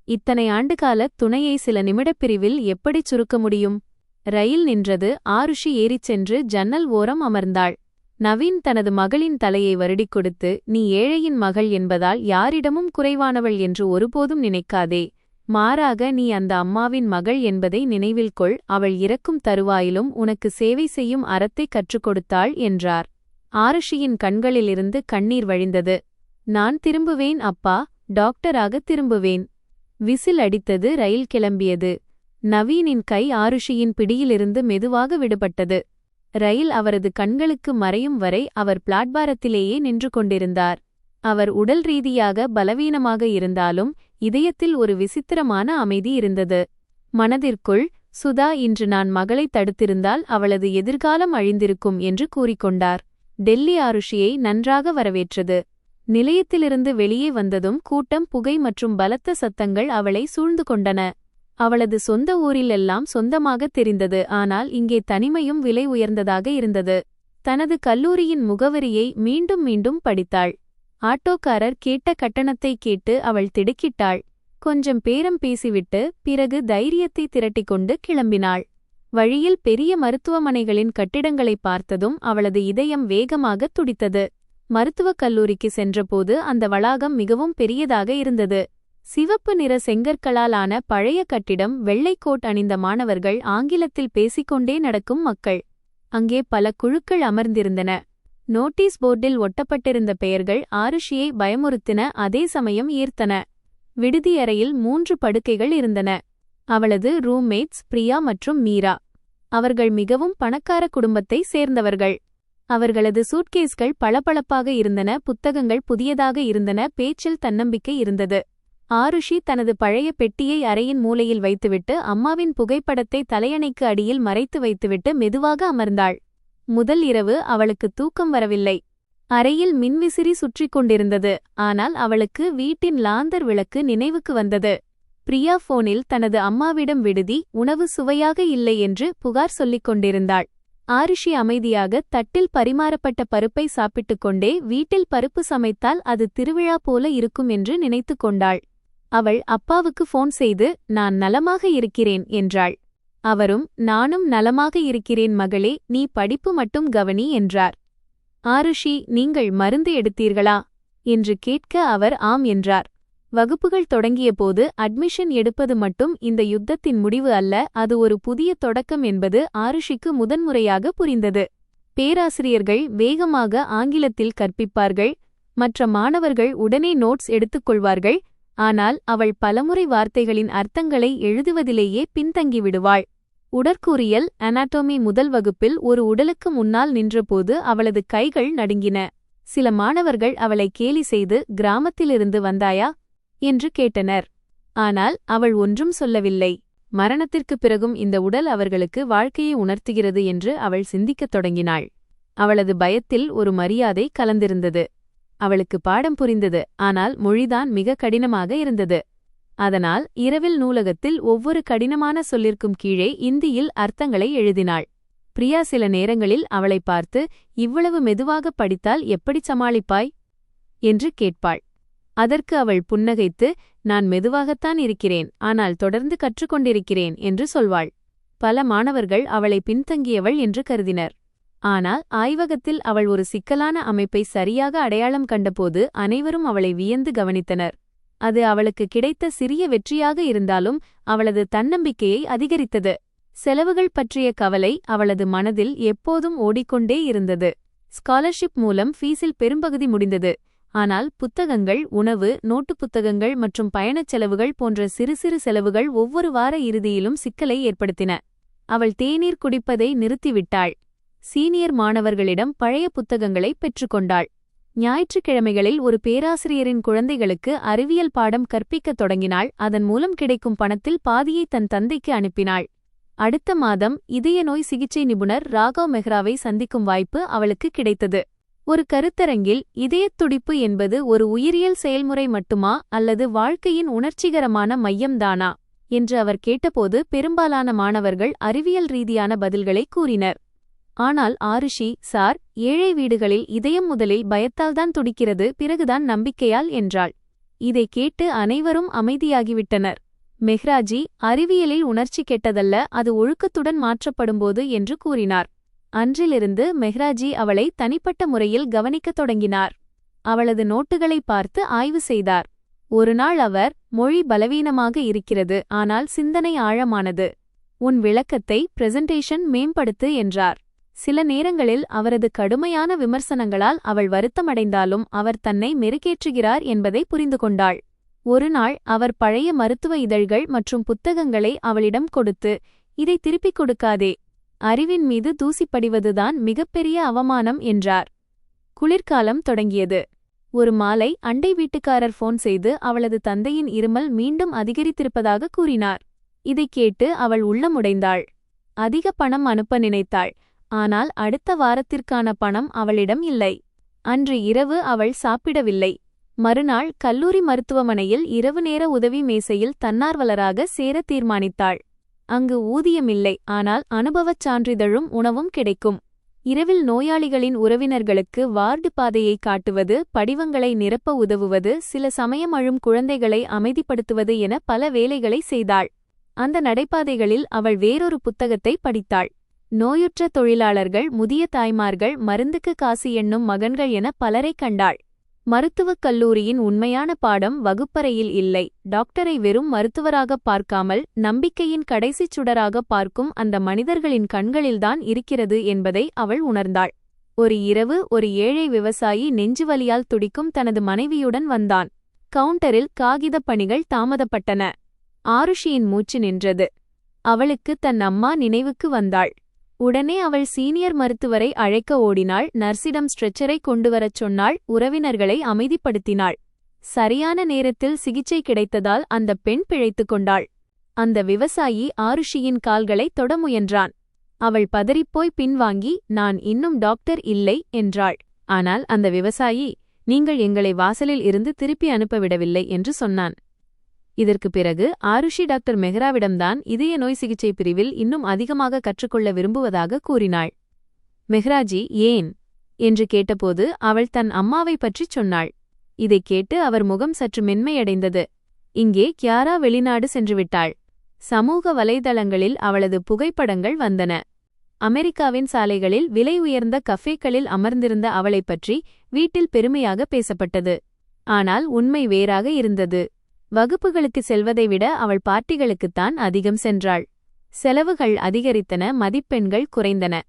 இத்தனை ஆண்டுகால துணையை சில நிமிடப்பிரிவில் எப்படிச் சுருக்க முடியும்? ரயில் நின்றது. ஆருஷி ஏறிச் சென்று ஜன்னல் ஓரம் அமர்ந்தாள். நவீன் தனது மகளின் தலையை வருடிக் கொடுத்து, நீ ஏழையின் மகள் என்பதால் யாரிடமும் குறைவானவள் என்று ஒருபோதும் நினைக்காதே. மாறாக நீ அந்த அம்மாவின் மகள் என்பதை நினைவில் கொள். அவள் இறக்கும் தருவாயிலும் உனக்கு சேவை செய்யும் அறத்தை கற்றுக் கொடுத்தாள் என்றார். ஆருஷியின் கண்களிலிருந்து கண்ணீர் வழிந்தது. நான் திரும்புவேன் அப்பா, டாக்டராக திரும்புவேன். விசில் அடித்தது. ரயில் கிளம்பியது. நவீனின் கை ஆருஷியின் பிடியிலிருந்து மெதுவாக விடுபட்டது. ரயில் அவரது கண்களுக்கு மறையும் வரை அவர் பிளாட்பாரத்திலேயே நின்று கொண்டிருந்தார். அவர் உடல் ரீதியாக பலவீனமாக இருந்தாலும் இதயத்தில் ஒரு விசித்திரமான அமைதி இருந்தது. மனதிற்குள், சுதா இன்று நான் மகளை தடுத்திருந்தால் அவளது எதிர்காலம் அழிந்திருக்கும் என்று கூறிக்கொண்டார். டெல்லி ஆருஷியை நன்றாக வரவேற்றது. நிலையத்திலிருந்து வெளியே வந்ததும் கூட்டம், புகை மற்றும் பலத்த சத்தங்கள் அவளை சூழ்ந்து கொண்டன. அவளது சொந்த ஊரிலெல்லாம் சொந்தமாக தெரிந்தது. ஆனால் இங்கே தனிமையும் விலை உயர்ந்ததாக இருந்தது. தனது கல்லூரியின் முகவரியை மீண்டும் மீண்டும் படித்தாள். ஆட்டோக்காரர் கேட்ட கட்டணத்தை கேட்டு அவள் திடுக்கிட்டாள். கொஞ்சம் பேரம் பேசிவிட்டு பிறகு தைரியத்தை திரட்டிக்கொண்டு கிளம்பினாள். வழியில் பெரிய மருத்துவமனைகளின் கட்டிடங்களை பார்த்ததும் அவளது இதயம் வேகமாக துடித்தது. மருத்துவக் கல்லூரிக்கு சென்றபோது அந்த வளாகம் மிகவும் பெரியதாக இருந்தது. சிவப்பு நிற செங்கற்களால் ஆன பழைய கட்டிடம், வெள்ளை கோட் அணிந்த மாணவர்கள், ஆங்கிலத்தில் பேசிக்கொண்டே நடக்கும் மக்கள். அங்கே பல குழுக்கள் அமர்ந்திருந்தன. நோட்டீஸ் போர்டில் ஒட்டப்பட்டிருந்த பெயர்கள் ஆருஷியை பயமுறுத்தின, அதே சமயம் ஈர்த்தன. விடுதியறையில் 3 படுக்கைகள் இருந்தன. அவளது ரூம்மேட்ஸ் பிரியா மற்றும் மீரா. அவர்கள் மிகவும் பணக்கார குடும்பத்தை சேர்ந்தவர்கள். அவர்களது சூட்கேஸ்கள் பளபளப்பாக இருந்தன, புத்தகங்கள் புதியதாக இருந்தன, பேச்சில் தன்னம்பிக்கை இருந்தது. ஆருஷி தனது பழைய பெட்டியை அறையின் மூலையில் வைத்துவிட்டு அம்மாவின் புகைப்படத்தை தலையணைக்கு அடியில் மறைத்து வைத்துவிட்டு மெதுவாக அமர்ந்தாள். முதல் இரவு அவளுக்கு தூக்கம் வரவில்லை. அறையில் மின்விசிறி சுற்றிக் கொண்டிருந்தது. ஆனால் அவளுக்கு வீட்டின் லாந்தர் விளக்கு நினைவுக்கு வந்தது. பிரியா போனில் தனது அம்மாவிடம் விடுதி உணவு சுவையாக இல்லை என்று புகார் சொல்லிக் கொண்டிருந்தாள். ஆருஷி அமைதியாக தட்டில் பரிமாறப்பட்ட பருப்பை சாப்பிட்டுக் கொண்டே வீட்டில் பருப்பு சமைத்தால் அது திருவிழா போல இருக்கும் என்று நினைத்து கொண்டாள். அவள் அப்பாவுக்கு போன் செய்து, நான் நலமாக இருக்கிறேன் என்றாள். அவரும், நானும் நலமாக இருக்கிறேன் மகளே, நீ படிப்பு மட்டும் கவனி என்றார். ஆருஷி, நீங்கள் மருந்து எடுத்தீர்களா என்று கேட்க அவர் ஆம் என்றார். வகுப்புகள் தொடங்கியபோது அட்மிஷன் எடுப்பது மட்டும் இந்த யுத்தத்தின் முடிவு அல்ல, அது ஒரு புதிய தொடக்கம் என்பது ஆருஷிக்கு முதன்முறையாக புரிந்தது. பேராசிரியர்கள் வேகமாக ஆங்கிலத்தில் கற்பிப்பார்கள். மற்ற மாணவர்கள் உடனே நோட்ஸ் எடுத்துக்கொள்வார்கள். ஆனால் அவள் பலமுறை வார்த்தைகளின் அர்த்தங்களை எழுதுவதிலேயே பின்தங்கிவிடுவாள். உடற்கூறியல் அனாட்டோமி முதல் வகுப்பில் ஒரு உடலுக்கு முன்னால் நின்றபோது அவளது கைகள் நடுங்கின. சில மாணவர்கள் அவளை கேலி செய்து, கிராமத்திலிருந்து வந்தாயா என்று கேட்டனர். ஆனால் அவள் ஒன்றும் சொல்லவில்லை. மரணத்திற்குப் பிறகும் இந்த உடல் அவர்களுக்கு வாழ்க்கையை உணர்த்துகிறது என்று அவள் சிந்திக்கத் தொடங்கினாள். அவளது பயத்தில் ஒரு மரியாதை கலந்திருந்தது. அவளுக்கு பாடம் புரிந்தது, ஆனால் மொழிதான் மிக கடினமாக இருந்தது. அதனால் இரவில் நூலகத்தில் ஒவ்வொரு கடினமான சொல்லிற்கும் கீழே இந்தியில் அர்த்தங்களை எழுதினாள். பிரியா சில நேரங்களில் அவளை பார்த்து, இவ்வளவு மெதுவாக படித்தால் எப்படி சமாளிப்பாய் என்று கேட்பாள். அதற்கு அவள் புன்னகைத்து, நான் மெதுவாகத்தான் இருக்கிறேன், ஆனால் தொடர்ந்து கற்றுக்கொண்டிருக்கிறேன் என்று சொல்வாள். பல மாணவர்கள் அவளை பின்தங்கியவள் என்று கருதினர். ஆனால் ஆய்வகத்தில் அவள் ஒரு சிக்கலான அமைப்பை சரியாக அடையாளம் கண்டபோது அனைவரும் அவளை வியந்து கவனித்தனர். அது அவளுக்கு கிடைத்த சிறிய வெற்றியாக இருந்தாலும் அவளது தன்னம்பிக்கையை அதிகரித்தது. செலவுகள் பற்றிய கவலை அவளது மனதில் எப்போதும் ஓடிக்கொண்டே இருந்தது. ஸ்காலர்ஷிப் மூலம் ஃபீஸில் பெரும்பகுதி முடிந்தது. ஆனால் புத்தகங்கள், உணவு, நோட்டு புத்தகங்கள் மற்றும் பயணச் செலவுகள் போன்ற சிறு சிறு செலவுகள் ஒவ்வொரு வார இறுதியிலும் சிக்கலை ஏற்படுத்தின. அவள் தேநீர் குடிப்பதை நிறுத்திவிட்டாள். சீனியர் மாணவர்களிடம் பழைய புத்தகங்களை பெற்றுக்கொண்டாள். ஞாயிற்றுக்கிழமைகளில் ஒரு பேராசிரியரின் குழந்தைகளுக்கு அறிவியல் பாடம் கற்பிக்கத் தொடங்கினாள். அதன் மூலம் கிடைக்கும் பணத்தில் பாதியை தன் தந்தைக்கு அனுப்பினாள். அடுத்த மாதம் இதய நோய் சிகிச்சை நிபுணர் ராகவ் மெஹ்ராவை சந்திக்கும் வாய்ப்பு அவளுக்கு கிடைத்தது. ஒரு கருத்தரங்கில் இதயத் துடிப்பு என்பது ஒரு உயிரியல் செயல்முறை மட்டுமா அல்லது வாழ்க்கையின் உணர்ச்சிகரமான மையம்தானா என்று அவர் கேட்டபோது பெரும்பாலான மாணவர்கள் அறிவியல் ரீதியான பதில்களை கூறினர். ஆனால் ஆருஷி, சார், ஏழை வீடுகளில் இதயம் முதலில் பயத்தால்தான் துடிக்கிறது, பிறகுதான் நம்பிக்கையால் என்றாள். இதை கேட்டு அனைவரும் அமைதியாகிவிட்டனர். மெஹ்ராஜி, அறிவியலில் உணர்ச்சி கெட்டதல்ல, அது ஒழுக்கத்துடன் மாற்றப்படும்போது என்று கூறினார். அன்றிலிருந்து மெஹ்ராஜி அவளை தனிப்பட்ட முறையில் கவனிக்கத் தொடங்கினார். அவளது நோட்டுகளை பார்த்து ஆய்வு செய்தார். ஒருநாள் அவர், மொழி பலவீனமாக இருக்கிறது, ஆனால் சிந்தனை ஆழமானது. உன் விளக்கத்தை, பிரசன்டேஷன் மேம்படுத்து என்றார். சில நேரங்களில் அவரது கடுமையான விமர்சனங்களால் அவள் வருத்தமடைந்தாலும் அவர் தன்னை மெருகேற்றுகிறார் என்பதை புரிந்து கொண்டாள். ஒருநாள் அவர் பழைய மருத்துவ இதழ்கள் மற்றும் புத்தகங்களை அவளிடம் கொடுத்து, இதை திருப்பிக் கொடுக்காதே, அறிவின் மீது தூசிப்படிவதுதான் மிகப்பெரிய அவமானம் என்றார். குளிர்காலம் தொடங்கியது. ஒரு மாலை அண்டை வீட்டுக்காரர் போன் செய்து அவளது தந்தையின் இருமல் மீண்டும் அதிகரித்திருப்பதாக கூறினார். இதைக் கேட்டு அவள் உள்ளமுடைந்தாள். அதிக பணம் அனுப்ப நினைத்தாள். ஆனால் அடுத்த வாரத்திற்கான பணம் அவளிடம் இல்லை. அன்று இரவு அவள் சாப்பிடவில்லை. மறுநாள் கல்லூரி மருத்துவமனையில் இரவு நேர உதவி மேசையில் தன்னார்வலராக சேர தீர்மானித்தாள். அங்கு ஊதியமில்லை, ஆனால் அனுபவச் சான்றிதழும் உணவும் கிடைக்கும். இரவில் நோயாளிகளின் உறவினர்களுக்கு வார்டு பாதையை காட்டுவது, படிவங்களை நிரப்ப உதவுவது, சில சமயம் அழும் குழந்தைகளை அமைதிப்படுத்துவது என பல வேலைகளை செய்தாள். அந்த நடைபாதைகளில் அவள் வேறொரு புத்தகத்தை படித்தாள். நோயுற்ற தொழிலாளர்கள், முதிய தாய்மார்கள், மருந்துக்கு காசு எண்ணும் மகன்கள் என பலரைக் கண்டாள். மருத்துவக் கல்லூரியின் உண்மையான பாடம் வகுப்பறையில் இல்லை. டாக்டரை வெறும் மருத்துவராகப் பார்க்காமல் நம்பிக்கையின் கடைசிச் சுடராகப் பார்க்கும் அந்த மனிதர்களின் கண்களில்தான் இருக்கிறது என்பதை அவள் உணர்ந்தாள். ஒரு இரவு ஒரு ஏழை விவசாயி நெஞ்சுவலியால் துடிக்கும் தனது மனைவியுடன் வந்தான். கவுண்டரில் காகிதப் பணிகள் தாமதப்பட்டன. ஆருஷியின் மூச்சு நின்றது. அவளுக்கு தன் அம்மா நினைவுக்கு வந்தாள். உடனே அவள் சீனியர் மருத்துவரை அழைக்க ஓடினாள். நர்சிடம் ஸ்ட்ரெச்சரை கொண்டுவரச் சொன்னாள். உறவினர்களை அமைதிப்படுத்தினாள். சரியான நேரத்தில் சிகிச்சை கிடைத்ததால் அந்த பெண் பிழைத்துக் கொண்டாள். அந்த விவசாயி ஆருஷியின் கால்களை தொட முயன்றான். அவள் பதறிப்போய் பின்வாங்கி, நான் இன்னும் டாக்டர் இல்லை என்றாள். ஆனால் அந்த விவசாயி, நீங்கள் எங்களை வாசலில் இருந்து திருப்பி அனுப்பவிடவில்லை என்று சொன்னான். இதற்கு பிறகு ஆருஷி டாக்டர் மெஹ்ராவிடம்தான் இதய நோய் சிகிச்சை பிரிவில் இன்னும் அதிகமாக கற்றுக்கொள்ள விரும்புவதாக கூறினாள். மெஹ்ராஜி, ஏன் என்று கேட்டபோது அவள் தன் அம்மாவை பற்றிச் சொன்னாள். இதைக் கேட்டு அவர் முகம் சற்று மென்மையடைந்தது. இங்கே கியாரா வெளிநாடு சென்றுவிட்டாள். சமூக வலைதளங்களில் அவளது புகைப்படங்கள் வந்தன. அமெரிக்காவின் சாலைகளில் விலை உயர்ந்த கஃபேக்களில் அமர்ந்திருந்த அவளைப் பற்றி வீட்டில் பெருமையாக பேசப்பட்டது. ஆனால் உண்மை வேறாக இருந்தது. வகுப்புகளுக்கு செல்வதை விட அவள் பார்ட்டிகளுக்குத்தான் அதிகம் சென்றாள். செலவுகள் அதிகரித்தன, மதிப்பெண்கள் குறைந்தன.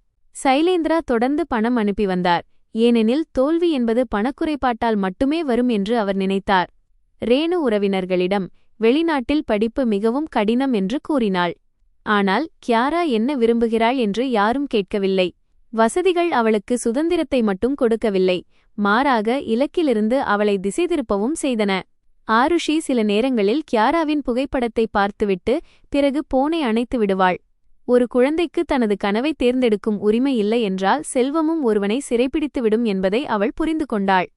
சைலேந்திரா தொடர்ந்து பணம் அனுப்பி வந்தார். ஏனெனில் தோல்வி என்பது பணக்குறைபாட்டால் மட்டுமே வரும் என்று அவர் நினைத்தார். ரேணு உறவினர்களிடம் வெளிநாட்டில் படிப்பு மிகவும் கடினம் என்று கூறினாள். ஆனால் கியாரா என்ன விரும்புகிறாள் என்று யாரும் கேட்கவில்லை. வசதிகள் அவளுக்கு சுதந்திரத்தை மட்டும் கொடுக்கவில்லை, மாறாக இலக்கிலிருந்து அவளை திசை திருப்பவும் செய்தன. ஆருஷி சில நேரங்களில் கியாராவின் புகைப்படத்தை பார்த்துவிட்டு பிறகு போனை அணைத்து விடுவாள். ஒரு குழந்தைக்கு தனது கனவை தேர்ந்தெடுக்கும் உரிமை இல்லை என்றால் செல்வமும் ஒருவனை சிறைப்பிடித்துவிடும் என்பதை அவள் புரிந்து கொண்டாள்.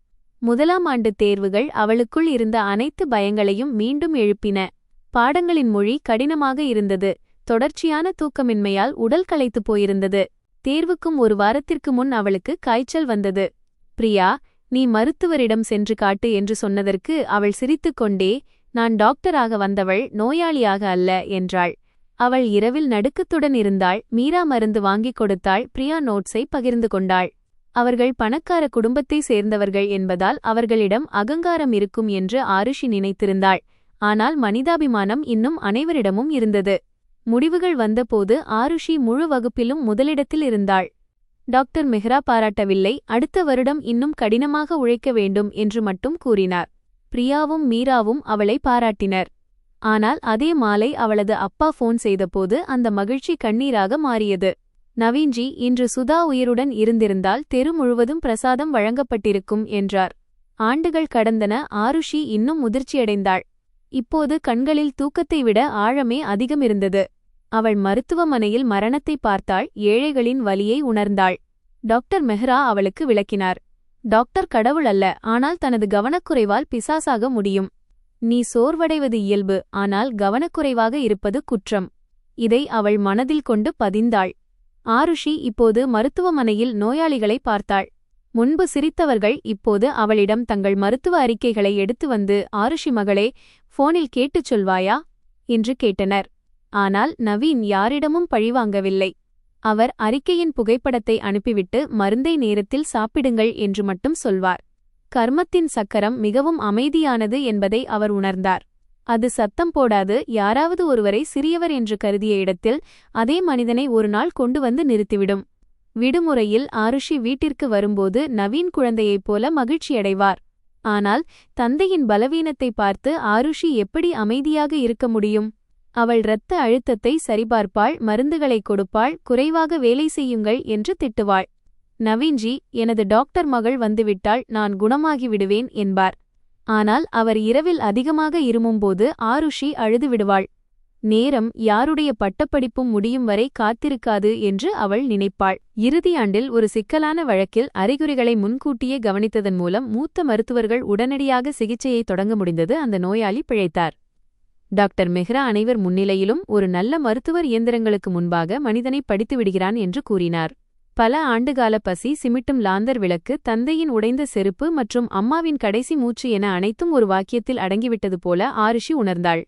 முதலாம் ஆண்டு தேர்வுகள் அவளுக்குள் இருந்த அனைத்து பயங்களையும் மீண்டும் எழுப்பின. பாடங்களின் மொழி கடினமாக இருந்தது. தொடர்ச்சியான தூக்கமின்மையால் உடல் களைத்துப் போயிருந்தது. தேர்வுக்கும் ஒரு வாரத்திற்கு முன் அவளுக்கு காய்ச்சல் வந்தது. பிரியா, நீ மருத்துவரிடம் சென்று காட்டு என்று சொன்னதற்கு அவள் சிரித்துக்கொண்டே, நான் டாக்டராக வந்தவள், நோயாளியாக அல்ல என்றாள். அவள் இரவில் நடுக்கத்துடன் இருந்தாள். மீரா மருந்து வாங்கிக் கொடுத்தாள். பிரியா நோட்ஸை பகிர்ந்து கொண்டாள். அவர்கள் பணக்கார குடும்பத்தை சேர்ந்தவர்கள் என்பதால் அவர்களிடம் அகங்காரம் இருக்கும் என்று ஆருஷி நினைத்திருந்தாள். ஆனால் மனிதாபிமானம் இன்னும் அனைவரிடமும் இருந்தது. முடிவுகள் வந்தபோது ஆருஷி முழு வகுப்பிலும் முதலிடத்தில் இருந்தாள். டாக்டர் மெஹ்ரா பாராட்டவில்லை. அடுத்த வருடம் இன்னும் கடினமாக உழைக்க வேண்டும் என்று மட்டும் கூறினார். பிரியாவும் மீராவும் அவளை பாராட்டினர். ஆனால் அதே மாலை அவளது அப்பா ஃபோன் செய்தபோது அந்த மகிழ்ச்சி கண்ணீராக மாறியது. நவீன்ஜி, இன்று சுதா உயிருடன் இருந்திருந்தால் தெரு முழுவதும் பிரசாதம் வழங்கப்பட்டிருக்கும் என்றார். ஆண்டுகள் கடந்தன. ஆருஷி இன்னும் முதிர்ச்சியடைந்தாள். இப்போது கண்களில் தூக்கத்தை விட ஆழமே அதிகமிருந்தது. அவள் மருத்துவமனையில் மரணத்தை பார்த்தாள். ஏழைகளின் வலியை உணர்ந்தாள். டாக்டர் மெஹ்ரா அவளுக்கு விளக்கினார். டாக்டர் கடவுள் அல்ல, ஆனால் தனது கவனக்குறைவால் பிசாசாக முடியும். நீ சோர்வடைவது இயல்பு, ஆனால் கவனக்குறைவாக இருப்பது குற்றம். இதை அவள் மனதில் கொண்டு பதிந்தாள். ஆருஷி இப்போது மருத்துவமனையில் நோயாளிகளை பார்த்தாள். முன்பு சிரித்தவர்கள் இப்போது அவளிடம் தங்கள் மருத்துவ அறிக்கைகளை எடுத்து வந்து, ஆருஷி மகளே, ஃபோனில் கேட்டுச் சொல்வாயா என்று கேட்டனர். ஆனால் நவீன் யாரிடமும் பழிவாங்கவில்லை. அவர் அறிக்கையின் புகைப்படத்தை அனுப்பிவிட்டு மருந்தை நேரத்தில் சாப்பிடுங்கள் என்று மட்டும் சொல்வார். கர்மத்தின் சக்கரம் மிகவும் அமைதியானது என்பதை அவர் உணர்ந்தார். அது சத்தம் போடாது. யாராவது ஒருவரை சிறியவர் என்று கருதிய இடத்தில் அதே மனிதனை ஒரு நாள் கொண்டு வந்து நிறுத்திவிடும். விடுமுறையில் ஆருஷி வீட்டிற்கு வரும்போது நவீன் குழந்தையைப் போல மகிழ்ச்சியடைவார். ஆனால் தந்தையின் பலவீனத்தை பார்த்து ஆருஷி எப்படி அமைதியாக இருக்க முடியும்? அவள் இரத்த அழுத்தத்தை சரிபார்ப்பாள், மருந்துகளை கொடுப்பாள், குறைவாக வேலை செய்யுங்கள் என்று திட்டுவாள். நவீன்ஜி, எனது டாக்டர் மகள் வந்துவிட்டாள், நான் குணமாகி விடுவேன் என்பார். ஆனால் அவர் இரவில் அதிகமாக இருமும்போது ஆருஷி அழுது விடுவாள். நேரம் யாருடைய பட்டப்படிப்பும் முடியும் வரை காத்திருக்காது என்று அவள் நினைப்பாள். இறுதியாண்டில் ஒரு சிக்கலான வழக்கில் அறிகுறிகளை முன்கூட்டியே கவனித்ததன் மூலம் மூத்த மருத்துவர்கள் உடனடியாக சிகிச்சையை தொடங்க முடிந்தது. அந்த நோயாளி பிழைத்தார். டாக்டர் மெஹ்ரா அனைவர் முன்னிலையிலும் ஒரு நல்ல மருத்துவர் இயந்திரங்களுக்கு முன்பாக மனிதனை படித்து விடுகிறான் என்று கூறினார். பல ஆண்டுகால பசி, சிமிட்டும் லாந்தர் விளக்கு, தந்தையின் உடைந்த செருப்பு மற்றும் அம்மாவின் கடைசி மூச்சு என அனைத்தும் ஒரு வாக்கியத்தில் அடங்கிவிட்டது போல ஆருஷி உணர்ந்தாள்.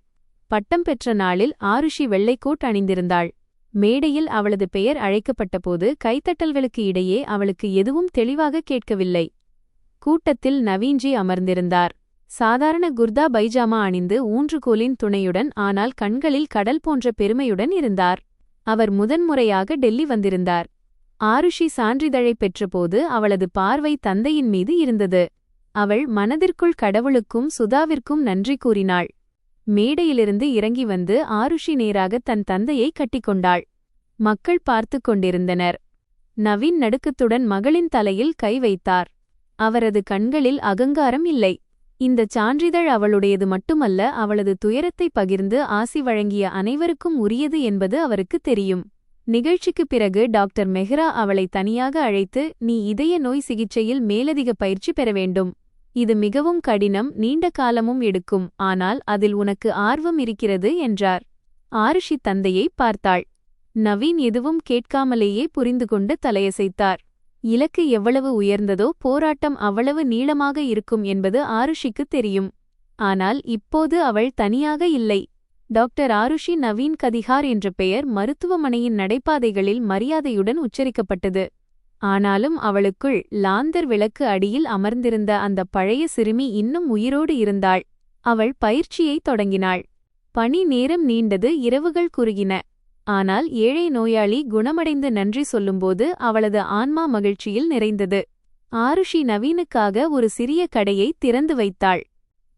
பட்டம் பெற்ற நாளில் ஆருஷி வெள்ளைக்கோட் அணிந்திருந்தாள். மேடையில் அவளது பெயர் அழைக்கப்பட்டபோது கைத்தட்டல்களுக்கு இடையே அவளுக்கு எதுவும் தெளிவாக கேட்கவில்லை. கூட்டத்தில் நவீன்ஜி அமர்ந்திருந்தார். சாதாரண குர்தா பைஜாமா அணிந்து ஊன்றுகோலின் துணையுடன், ஆனால் கண்களில் கடல் போன்ற பெருமையுடன் இருந்தார். அவர் முதன்முறையாக டெல்லி வந்திருந்தார். ஆருஷி சான்றிதழை பெற்றபோது அவளது பார்வை தந்தையின் மீது இருந்தது. அவள் மனதிற்குள் கடவுளுக்கும் சுதாவிற்கும் நன்றி கூறினாள். மேடையிலிருந்து இறங்கி வந்து ஆருஷி நேராக தன் தந்தையை கட்டிக்கொண்டாள். மக்கள் பார்த்து கொண்டிருந்தனர். நவீன் நடுக்கத்துடன் மகளின் தலையில் கை வைத்தார். அவரது கண்களில் அகங்காரம் இல்லை. இந்த சான்றிதழ் அவளுடையது மட்டுமல்ல, அவளது துயரத்தை பகிர்ந்து ஆசி வழங்கிய அனைவருக்கும் உரியது என்பது அவருக்கு தெரியும். நிகழ்ச்சிக்குப் பிறகு டாக்டர் மெஹ்ரா அவளை தனியாக அழைத்து, நீ இதய நோய் சிகிச்சையில் மேலதிக பயிற்சி பெற வேண்டும். இது மிகவும் கடினம், நீண்ட காலமும் எடுக்கும், ஆனால் அதில் உனக்கு ஆர்வம் இருக்கிறது என்றார். ஆருஷி தந்தையை பார்த்தாள். நவீன் எதுவும் கேட்காமலேயே புரிந்துகொண்டு தலையசைத்தார். இலக்கு எவ்வளவு உயர்ந்ததோ போராட்டம் அவ்வளவு நீளமாக இருக்கும் என்பது ஆருஷிக்கு தெரியும். ஆனால் இப்போது அவள் தனியாக இல்லை. டாக்டர் ஆருஷி நவீன் கதிகார் என்ற பெயர் மருத்துவமனையின் நடைபாதைகளில் மரியாதையுடன் உச்சரிக்கப்பட்டது. ஆனாலும் அவளுக்குள் லாந்தர் விளக்கு அடியில் அமர்ந்திருந்த அந்த பழைய சிறுமி இன்னும் உயிரோடு இருந்தாள். அவள் பயிற்சியைத் தொடங்கினாள். பணி நேரம் நீண்டது, இரவுகள் குறுகின. ஆனால் ஏழை நோயாளி குணமடைந்து நன்றி சொல்லும்போது அவளது ஆன்மா மகிழ்ச்சியில் நிறைந்தது. ஆருஷி நவீனுக்காக ஒரு சிறிய கடையை திறந்து வைத்தாள்.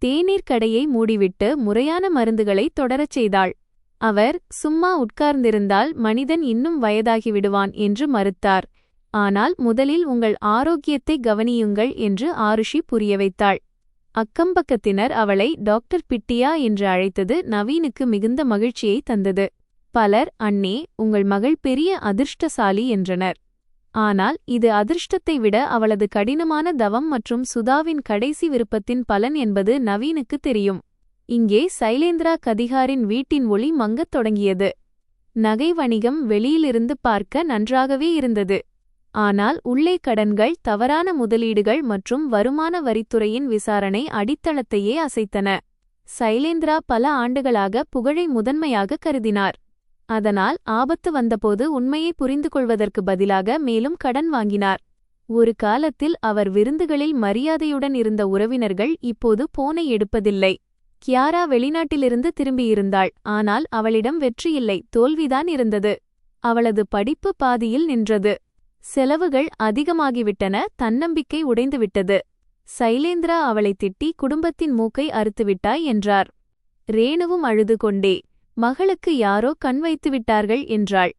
தேநீர் கடையை மூடிவிட்டு முறையான மருந்துகளை தொடரச் செய்தாள். அவர், சும்மா உட்கார்ந்திருந்தால் மனிதன் இன்னும் வயதாகிவிடுவான் என்று மறுத்தார். ஆனால் முதலில் உங்கள் ஆரோக்கியத்தை கவனியுங்கள் என்று ஆருஷி புரிய வைத்தாள். அக்கம்பக்கத்தினர் அவளை டாக்டர் பிட்டியா என்று அழைத்தது நவீனுக்கு மிகுந்த மகிழ்ச்சியை தந்தது. பலர், அண்ணே, உங்கள் மகள் பெரிய அதிர்ஷ்டசாலி என்றனர். ஆனால் இது அதிர்ஷ்டத்தை விட அவளது கடினமான தவம் மற்றும் சுதாவின் கடைசி விருப்பத்தின் பலன் என்பது நவீனுக்கு தெரியும். இங்கே சைலேந்திரா கதிகாரின் வீட்டின் ஒளி மங்கத் தொடங்கியது. நகை வணிகம் வெளியிலிருந்து பார்க்க நன்றாகவே இருந்தது. ஆனால் உள்ளே கடன்கள், தவறான முதலீடுகள் மற்றும் வருமான வரித்துறையின் விசாரணை அடித்தளத்தையே அசைத்தன. சைலேந்திரா பல ஆண்டுகளாக புகழை முதன்மையாக கருதினார். அதனால் ஆபத்து வந்தபோது உண்மையை புரிந்து கொள்வதற்கு பதிலாக மேலும் கடன் வாங்கினார். ஒரு காலத்தில் அவர் விருந்துகளில் மரியாதையுடன் இருந்த உறவினர்கள் இப்போது போனை எடுப்பதில்லை. கியாரா வெளிநாட்டிலிருந்து திரும்பியிருந்தாள். ஆனால் அவளிடம் வெற்றியில்லை, தோல்விதான் இருந்தது. அவளது படிப்பு பாதியில் நின்றது. செலவுகள் அதிகமாகிவிட்டன, தன்னம்பிக்கை உடைந்துவிட்டது. சைலேந்திரா அவளை திட்டி குடும்பத்தின் மூக்கை அறுத்துவிட்டாய் என்றார். ரேணுவும் அழுது கொண்டே, மகளுக்கு யாரோ கண் வைத்துவிட்டார்கள் என்றாள்.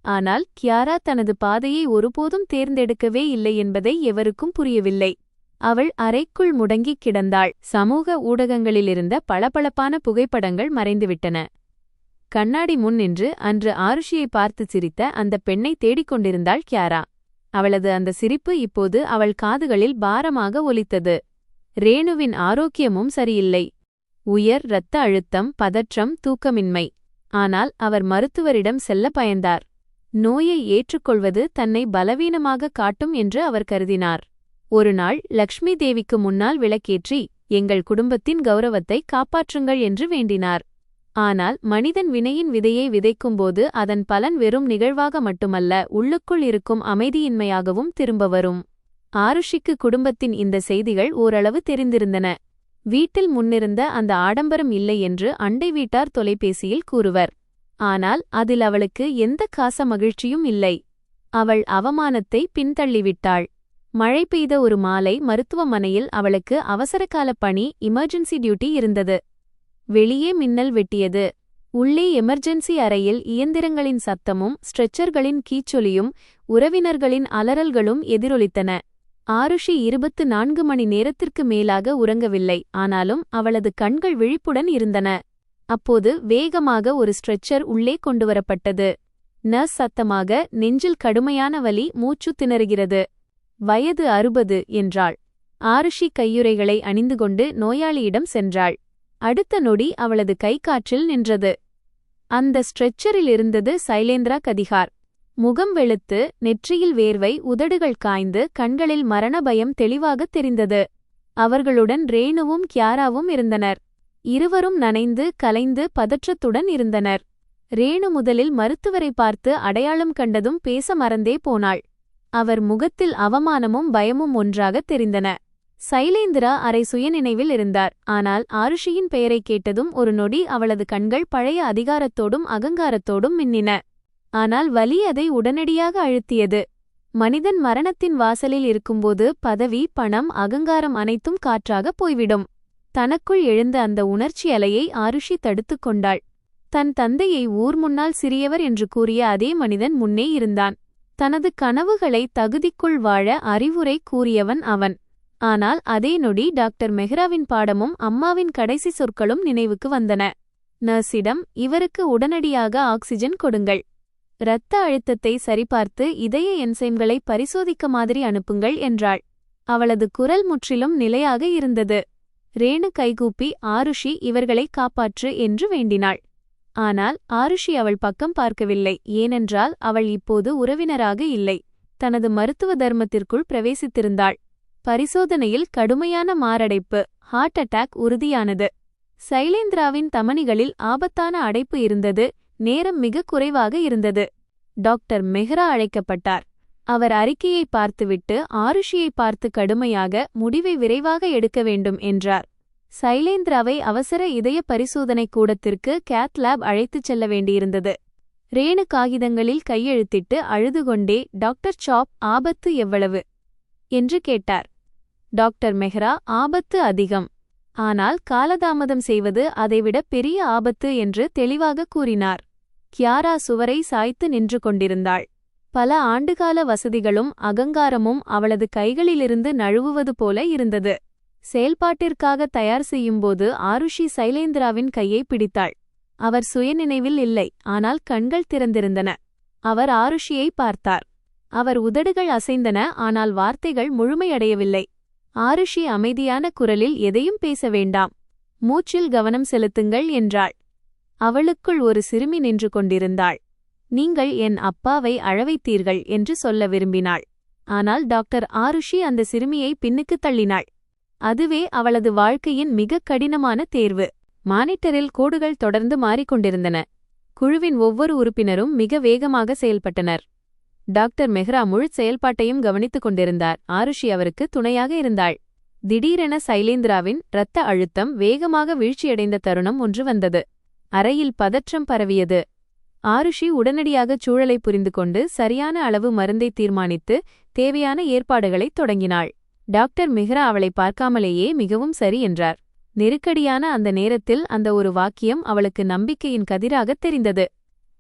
ஆனால் கியாரா தனது பாதையை ஒருபோதும் தேர்ந்தெடுக்கவே இல்லை என்பதை எவருக்கும் புரியவில்லை. அவள் அறைக்குள் முடங்கிக் கிடந்தாள். சமூக ஊடகங்களிலிருந்த பளபளப்பான புகைப்படங்கள் மறைந்துவிட்டன. கண்ணாடி முன் நின்று அன்று ஆருஷியை பார்த்து சிரித்த அந்த பெண்ணை தேடிக்கொண்டிருந்தாள் கியாரா. அவளது அந்த சிரிப்பு இப்போது அவள் காதுகளில் பாரமாக ஒலித்தது. ரேணுவின் ஆரோக்கியமும் சரியில்லை. உயர் இரத்த அழுத்தம், பதற்றம், தூக்கமின்மை. ஆனால் அவர் மருத்துவரிடம் செல்ல பயந்தார். நோயை ஏற்றுக்கொள்வது தன்னை பலவீனமாக காட்டும் என்று அவர் கருதினார். ஒருநாள் லக்ஷ்மி தேவிக்கு முன்னால் விளக்கேற்றி, எங்கள் குடும்பத்தின் கௌரவத்தை காப்பாற்றுங்கள் என்று வேண்டினார். ஆனால் மனிதன் வினையின் விதையை விதைக்கும்போது அதன் பலன் வெறும் நிகழ்வாக மட்டுமல்ல, உள்ளுக்குள் இருக்கும் அமைதியின்மையாகவும் திரும்ப வரும். ஆருஷிக்கு குடும்பத்தின் இந்த செய்திகள் ஓரளவு தெரிந்திருந்தன. வீட்டில் முன்னிருந்த அந்த ஆடம்பரம் இல்லை என்று அண்டை வீட்டார் தொலைபேசியில் கூறுவர். ஆனால் அதில் அவளுக்கு எந்த காச மகிழ்ச்சியும் இல்லை. அவள் அவமானத்தை பின்தள்ளிவிட்டாள். மழை பெய்த ஒரு மாலை மருத்துவமனையில் அவளுக்கு அவசரகால பணி, எமர்ஜென்சி டியூட்டி இருந்தது. வெளியே மின்னல் வெட்டியது. உள்ளே எமர்ஜென்சி அறையில் இயந்திரங்களின் சத்தமும் ஸ்ட்ரெச்சர்களின் கீச்சொலியும் உறவினர்களின் அலறல்களும் எதிரொலித்தன. ஆருஷி 24 மணி நேரத்திற்கு மேலாக உறங்கவில்லை. ஆனாலும் அவளது கண்கள் விழிப்புடன் இருந்தன. அப்போது வேகமாக ஒரு ஸ்ட்ரெச்சர் உள்ளே கொண்டுவரப்பட்டது. நர்ஸ் சத்தமாக, நெஞ்சில் கடுமையான வலி, மூச்சு திணறுகிறது. வயது 60 என்றாள். ஆருஷி கையுறைகளை அணிந்து கொண்டு நோயாளியிடம் சென்றாள். அடுத்த நொடி அவளது கை காற்றில் நின்றது. அந்த ஸ்ட்ரெச்சரில் இருந்தது சைலேந்திரா கதிகார். முகம் வெளுத்து, நெற்றியில் வேர்வை, உதடுகள் காய்ந்து, கண்களில் மரண பயம் தெளிவாகத் தெரிந்தது. அவர்களுடன் ரேணுவும் கியாராவும் இருந்தனர். இருவரும் நனைந்து கலைந்து பதற்றத்துடன் இருந்தனர். ரேணு முதலில் மருத்துவரை பார்த்து அடையாளம் கண்டதும் பேச மறந்தே போனாள். அவர் முகத்தில் அவமானமும் பயமும் ஒன்றாகத் தெரிந்தன. சைலேந்திரா அரை சுயநினைவில் இருந்தார். ஆனால் ஆருஷியின் பெயரைக் கேட்டதும் ஒரு நொடி அவளது கண்கள் பழைய அதிகாரத்தோடும் அகங்காரத்தோடும் மின்னின. ஆனால் வலி அதை உடனடியாக அழுத்தியது. மனிதன் மரணத்தின் வாசலில் இருக்கும்போது பதவி, பணம், அகங்காரம் அனைத்தும் காற்றாக போய்விடும். தனக்குள் எழுந்த அந்த உணர்ச்சி அலையை ஆருஷி தடுத்துக் கொண்டாள். தன் தந்தையை ஊர் முன்னால் சிறியவர் என்று கூறிய அதே மனிதன் முன்னே இருந்தான். தனது கனவுகளை தகுதிக்குள் வாழ அறிவுரை கூறியவன் அவன். ஆனால் அதே நொடி டாக்டர் மெஹ்ராவின் பாடமும் அம்மாவின் கடைசி சொற்களும் நினைவுக்கு வந்தன. நர்ஸிடம், இவருக்கு உடனடியாக ஆக்சிஜன் கொடுங்கள். இரத்த அழுத்தத்தை சரிபார்த்து இதய என்சைம்களை பரிசோதிக்க மாதிரி அனுப்புங்கள் என்றாள். அவளது குரல் முற்றிலும் நிலையாக இருந்தது. ரேணு கைகூப்பி, ஆருஷி, இவர்களை காப்பாற்று என்று வேண்டினாள். ஆனால் ஆருஷி அவள் பக்கம் பார்க்கவில்லை. ஏனென்றால் அவள் இப்போது உறவினராக இல்லை, தனது மருத்துவ தர்மத்திற்குள் பிரவேசித்திருந்தாள். பரிசோதனையில் கடுமையான மாரடைப்பு, ஹார்ட் அட்டாக் உறுதியானது. சைலேந்திராவின் தமனிகளில் ஆபத்தான அடைப்பு இருந்தது. நேரம் மிக குறைவாக இருந்தது. டாக்டர் மெஹ்ரா அழைக்கப்பட்டார். அவர் அறிக்கையை பார்த்துவிட்டு ஆருஷியை பார்த்து கடுமையாக, முடிவை விரைவாக எடுக்க வேண்டும் என்றார். சைலேந்திராவை அவசர இதய பரிசோதனை கூடத்திற்கு கேத் லேப் அழைத்துச் செல்ல வேண்டியிருந்தது. ரேணு காகிதங்களில் கையெழுத்திட்டு அழுதுகொண்டே, டாக்டர் சாப், ஆபத்து எவ்வளவு என்று கேட்டார். டாக்டர் மெஹ்ரா, ஆபத்து அதிகம். ஆனால் காலதாமதம் செய்வது அதைவிட பெரிய ஆபத்து என்று தெளிவாக கூறினார். கியாரா சுவரை சாய்த்து நின்று கொண்டிருந்தாள். பல ஆண்டுகால வசதிகளும் அகங்காரமும் அவளது கைகளிலிருந்து நழுவுவது போல இருந்தது. செயல்பாட்டிற்காக தயார் செய்யும்போது ஆருஷி சைலேந்திராவின் கையை பிடித்தாள். அவர் சுயநினைவில் இல்லை. ஆனால் கண்கள் திறந்திருந்தன. அவர் ஆருஷியை பார்த்தார். அவர் உதடுகள் அசைந்தன. ஆனால் வார்த்தைகள் முழுமையடையவில்லை. ஆருஷி அமைதியான குரலில், எதையும் பேச வேண்டாம், மூச்சில் கவனம் செலுத்துங்கள் என்றாள். அவளுக்குள் ஒரு சிறுமி நின்று கொண்டிருந்தாள். நீங்கள் என் அப்பாவை அழவைத்தீர்கள் என்று சொல்ல விரும்பினாள். ஆனால் டாக்டர் ஆருஷி அந்த சிறுமியை பின்னுக்குத் தள்ளினாள். அதுவே அவளது வாழ்க்கையின் மிகக் கடினமான தேர்வு. மானிட்டரில் கோடுகள் தொடர்ந்து மாறிக்கொண்டிருந்தன. குழுவின் ஒவ்வொரு உறுப்பினரும் மிக வேகமாக செயல்பட்டனர். டாக்டர் மெஹ்ரா முழு செயல்பாட்டையும் கவனித்துக் கொண்டிருந்தார். ஆருஷி அவருக்கு துணையாக இருந்தாள். திடீரென சைலேந்திராவின் இரத்த அழுத்தம் வேகமாக வீழ்ச்சியடைந்த தருணம் ஒன்று வந்தது. அறையில் பதற்றம் பரவியது. ஆருஷி உடனடியாகச் சூழலை புரிந்து கொண்டு சரியான அளவு மருந்தை தீர்மானித்து தேவையான ஏற்பாடுகளைத் தொடங்கினாள். டாக்டர் மெஹ்ரா அவளை பார்க்காமலேயே மிகவும் சரி என்றார். நெருக்கடியான அந்த நேரத்தில் அந்த ஒரு வாக்கியம் அவளுக்கு நம்பிக்கையின் கதிராகத் தெரிந்தது.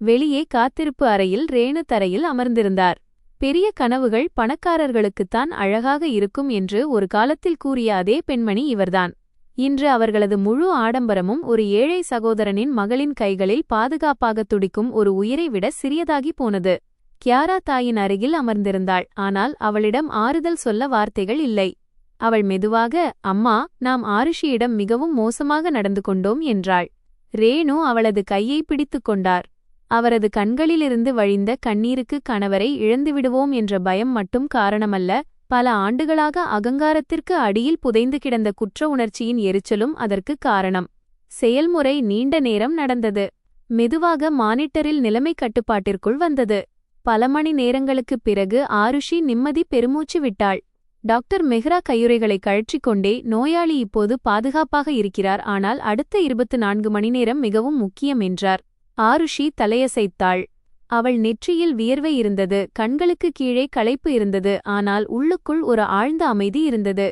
வெளியே காத்திருப்பு அறையில் ரேணு தரையில் அமர்ந்திருந்தார். பெரிய கனவுகள் பணக்காரர்களுக்குத்தான் அழகாக இருக்கும் என்று ஒரு காலத்தில் கூறிய அதே பெண்மணி இவர்தான். இன்று அவர்களது முழு ஆடம்பரமும் ஒரு ஏழை சகோதரனின் மகளின் கைகளில் பாதுகாப்பாக துடிக்கும் ஒரு உயிரை விட சிறியதாகி போனது. கியாரா தாயின் அருகில் அமர்ந்திருந்தாள். ஆனால் அவளிடம் ஆறுதல் சொல்ல வார்த்தைகள் இல்லை. அவள் மெதுவாக, அம்மா, நாம் ஆருஷியிடம் மிகவும் மோசமாக நடந்து கொண்டோம் என்றாள். ரேணு அவளது கையை பிடித்துக் கொண்டார். அவரது கண்களிலிருந்து வழிந்த கண்ணீருக்கு கணவரை இழந்துவிடுவோம் என்ற பயம் மட்டும் காரணமல்ல, பல ஆண்டுகளாக அகங்காரத்திற்கு அடியில் புதைந்து கிடந்த குற்ற உணர்ச்சியின் எரிச்சலும் அதற்கு காரணம். செயல்முறை நீண்ட நேரம் நடந்தது. மெதுவாக மானிட்டரில் நிலைமை கட்டுப்பாட்டிற்குள் வந்தது. பல மணி நேரங்களுக்குப் பிறகு ஆருஷி நிம்மதி பெருமூச்சு விட்டாள். டாக்டர் மெஹ்ரா கையுறைகளை கழற்றிக்கொண்டே, நோயாளி இப்போது பாதுகாப்பாக இருக்கிறார், ஆனால் அடுத்த 24 மணி நேரம் மிகவும் முக்கியம் என்றார். ஆருஷி தலையசைத்தாள். அவள் நெற்றியில் வியர்வை இருந்தது, கண்களுக்கு கீழே களைப்பு இருந்தது, ஆனால் உள்ளுக்குள் ஒரு ஆழ்ந்த அமைதி இருந்தது.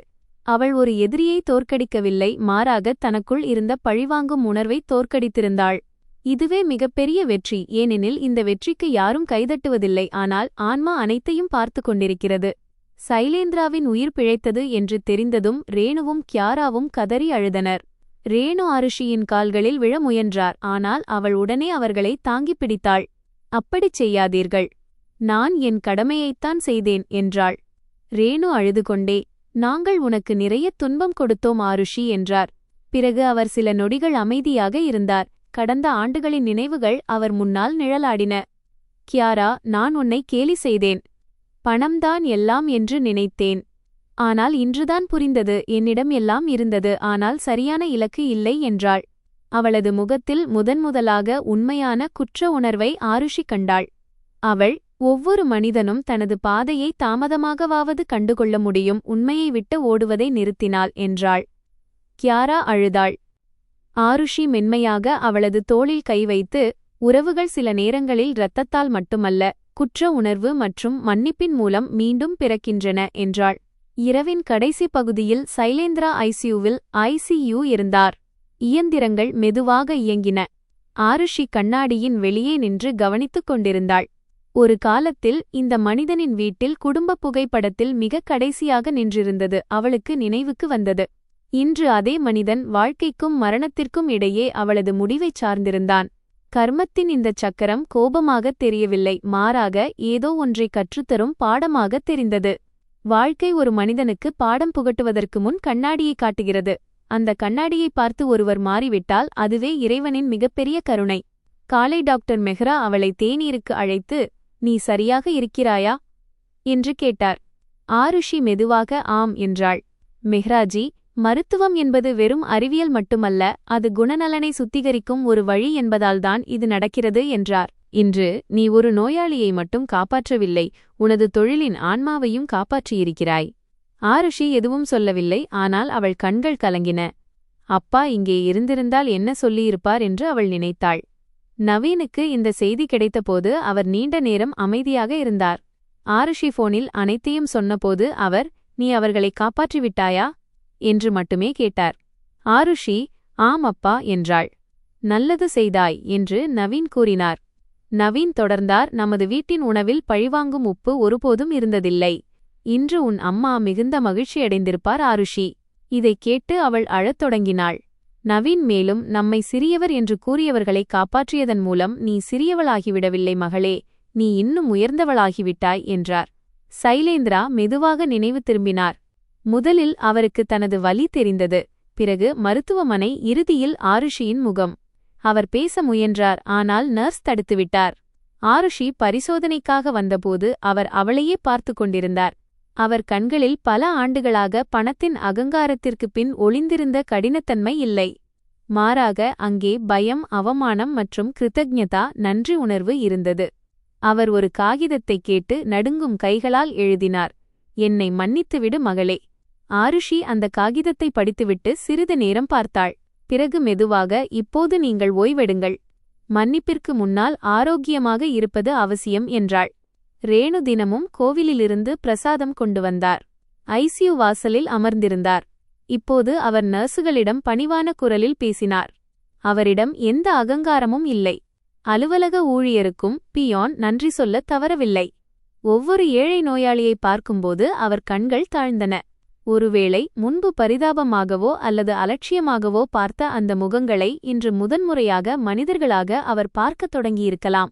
அவள் ஒரு எதிரியை தோற்கடிக்கவில்லை, மாறாக தனக்குள் இருந்த பழிவாங்கும் உணர்வை தோற்கடித்திருந்தாள். இதுவே மிகப்பெரிய வெற்றி, ஏனெனில் இந்த வெற்றிக்கு யாரும் கைதட்டுவதில்லை, ஆனால் ஆன்மா அனைத்தையும் பார்த்து கொண்டிருக்கிறது. சைலேந்திராவின் உயிர் பிழைத்தது என்று தெரிந்ததும் ரேணுவும் கியாராவும் கதறி அழுதனர். ரேணு ஆருஷியின் கால்களில் விழ முயன்றார், ஆனால் அவள் உடனே அவர்களை தாங்கிப் பிடித்தாள். அப்படிச் செய்யாதீர்கள், நான் என் கடமையைத்தான் செய்தேன் என்றாள். ரேணு அழுது கொண்டே, நாங்கள் உனக்கு நிறைய துன்பம் கொடுத்தோம் ஆருஷி என்றார். பிறகு அவர் சில நொடிகள் அமைதியாக இருந்தார். கடந்த ஆண்டுகளின் நினைவுகள் அவர் முன்னால் நிழலாடின. கியாரா, நான் உன்னை கேலி செய்தேன். பணம்தான் எல்லாம் என்று நினைத்தேன். ஆனால் இன்றுதான் புரிந்தது, என்னிடம் எல்லாம் இருந்தது, ஆனால் சரியான இலக்கு இல்லை என்றாள். அவளது முகத்தில் முதன்முதலாக உண்மையான குற்ற உணர்வை ஆருஷி கண்டாள். அவள், ஒவ்வொரு மனிதனும் தனது பாதையை தாமதமாகவாவது கண்டுகொள்ள முடியும், உண்மையை விட்டு ஓடுவதை நிறுத்தினாள் என்றாள். கியாரா அழுதாள். ஆருஷி மென்மையாக அவளது தோளில் கை வைத்து, உறவுகள் சில நேரங்களில் இரத்தத்தால் மட்டுமல்ல, குற்ற உணர்வு மற்றும் மன்னிப்பின் மூலம் மீண்டும் பிறக்கின்றன என்றாள். இரவின் கடைசி பகுதியில் சைலேந்திரா ஐசியூவில் ஐசியூ இருந்தார். இயந்திரங்கள் மெதுவாக இயங்கின. ஆருஷி கண்ணாடியின் வெளியே நின்று கவனித்துக் கொண்டிருந்தாள். ஒரு காலத்தில் இந்த மனிதனின் வீட்டில் குடும்ப புகைப்படத்தில் மிக கடைசியாக நின்றிருந்தது அவளுக்கு நினைவுக்கு வந்தது. இன்று அதே மனிதன் வாழ்க்கைக்கும் மரணத்திற்கும் இடையே அவளது முடிவைச் சார்ந்திருந்தான். கர்மத்தின் இந்தச் சக்கரம் கோபமாகத் தெரியவில்லை, மாறாக ஏதோ ஒன்றை கற்றுத்தரும் பாடமாகத் தெரிந்தது. வாழ்க்கை ஒரு மனிதனுக்கு பாடம் புகட்டுவதற்கு முன் கண்ணாடியை காட்டுகிறது. அந்த கண்ணாடியை பார்த்து ஒருவர் மாறிவிட்டால் அதுவே இறைவனின் மிகப்பெரிய கருணை. காலை டாக்டர் மெஹ்ரா அவளை தேநீருக்கு அழைத்து, நீ சரியாக இருக்கிறாயா என்று கேட்டார். ஆருஷி மெதுவாக ஆம் என்றாள். மெஹ்ராஜி, மருத்துவம் என்பது வெறும் அறிவியல் மட்டுமல்ல, அது குணநலனை சுத்திகரிக்கும் ஒரு வழி என்பதால்தான் இது நடக்கிறது என்றார். இன்று நீ ஒரு நோயாளியை மட்டும் காப்பாற்றவில்லை, உனது தொழிலின் ஆன்மாவையும் காப்பாற்றியிருக்கிறாய். ஆருஷி எதுவும் சொல்லவில்லை, ஆனால் அவள் கண்கள் கலங்கின. அப்பா இங்கே இருந்திருந்தால் என்ன சொல்லியிருப்பார் என்று அவள் நினைத்தாள். நவீனுக்கு இந்த செய்தி கிடைத்தபோது அவர் நீண்ட நேரம் அமைதியாக இருந்தார். ஆருஷி போனில் அனைத்தையும் சொன்னபோது அவர், நீ அவர்களை காப்பாற்றிவிட்டாயா என்று மட்டுமே கேட்டார். ஆருஷி, ஆம் அப்பா என்றாள். நல்லது செய்தாய் என்று நவீன் கூறினார். நவீன் தொடர்ந்தார், நமது வீட்டின் உணவில் பழிவாங்கும் உப்பு ஒருபோதும் இருந்ததில்லை. இன்று உன் அம்மா மிகுந்த மகிழ்ச்சியடைந்திருப்பார் ஆருஷி. இதைக் கேட்டு அவள் அழத் தொடங்கினாள். நவீன் மேலும், நம்மை சிறியவர் என்று கூறியவர்களை காப்பாற்றியதன் மூலம் நீ சிறியவளாகிவிடவில்லை மகளே, நீ இன்னும் உயர்ந்தவளாகிவிட்டாய் என்றார். சைலேந்திரா மெதுவாக நினைவு திரும்பினார். முதலில் அவருக்கு தனது வலி தெரிந்தது, பிறகு மருத்துவமனை, இறுதியில் ஆருஷியின் முகம். அவர் பேச முயன்றார், ஆனால் நர்ஸ் தடுத்துவிட்டார். ஆருஷி பரிசோதனைக்காக வந்தபோது அவர் அவளையே பார்த்து கொண்டிருந்தார். அவர் கண்களில் பல ஆண்டுகளாக பணத்தின் அகங்காரத்திற்கு பின் ஒளிந்திருந்த கடினத்தன்மை இல்லை. மாறாக அங்கே பயம், அவமானம் மற்றும் கிருத்தஜ்ஞதா, நன்றி உணர்வு இருந்தது. அவர் ஒரு காகிதத்தைக் கேட்டு நடுங்கும் கைகளால் எழுதினார், "என்னை மன்னித்துவிடு மகளே." ஆருஷி அந்த காகிதத்தை படித்துவிட்டு சிறிது நேரம் பார்த்தாள். பிறகு மெதுவாக, "இப்போது நீங்கள் ஓய்வெடுங்கள். மன்னிப்பிற்கு முன்னால் ஆரோக்கியமாக இருப்பது அவசியம்" என்றாள். ரேணு தினமும் கோவிலிலிருந்து பிரசாதம் கொண்டு வந்தார். ஐசியு வாசலில் அமர்ந்திருந்தார். இப்போது அவர் நர்சுகளிடம் பணிவான குரலில் பேசினார். அவரிடம் எந்த அகங்காரமும் இல்லை. அலுவலக ஊழியருக்கும் பியான் நன்றி சொல்ல தவறவில்லை. ஒவ்வொரு ஏழை நோயாளியை பார்க்கும்போது அவர் கண்கள் தாழ்ந்தன. ஒருவேளை முன்பு பரிதாபமாகவோ அல்லது அலட்சியமாகவோ பார்த்த அந்த முகங்களை இன்று முதன்முறையாக மனிதர்களாக அவர் பார்க்கத் தொடங்கியிருக்கலாம்.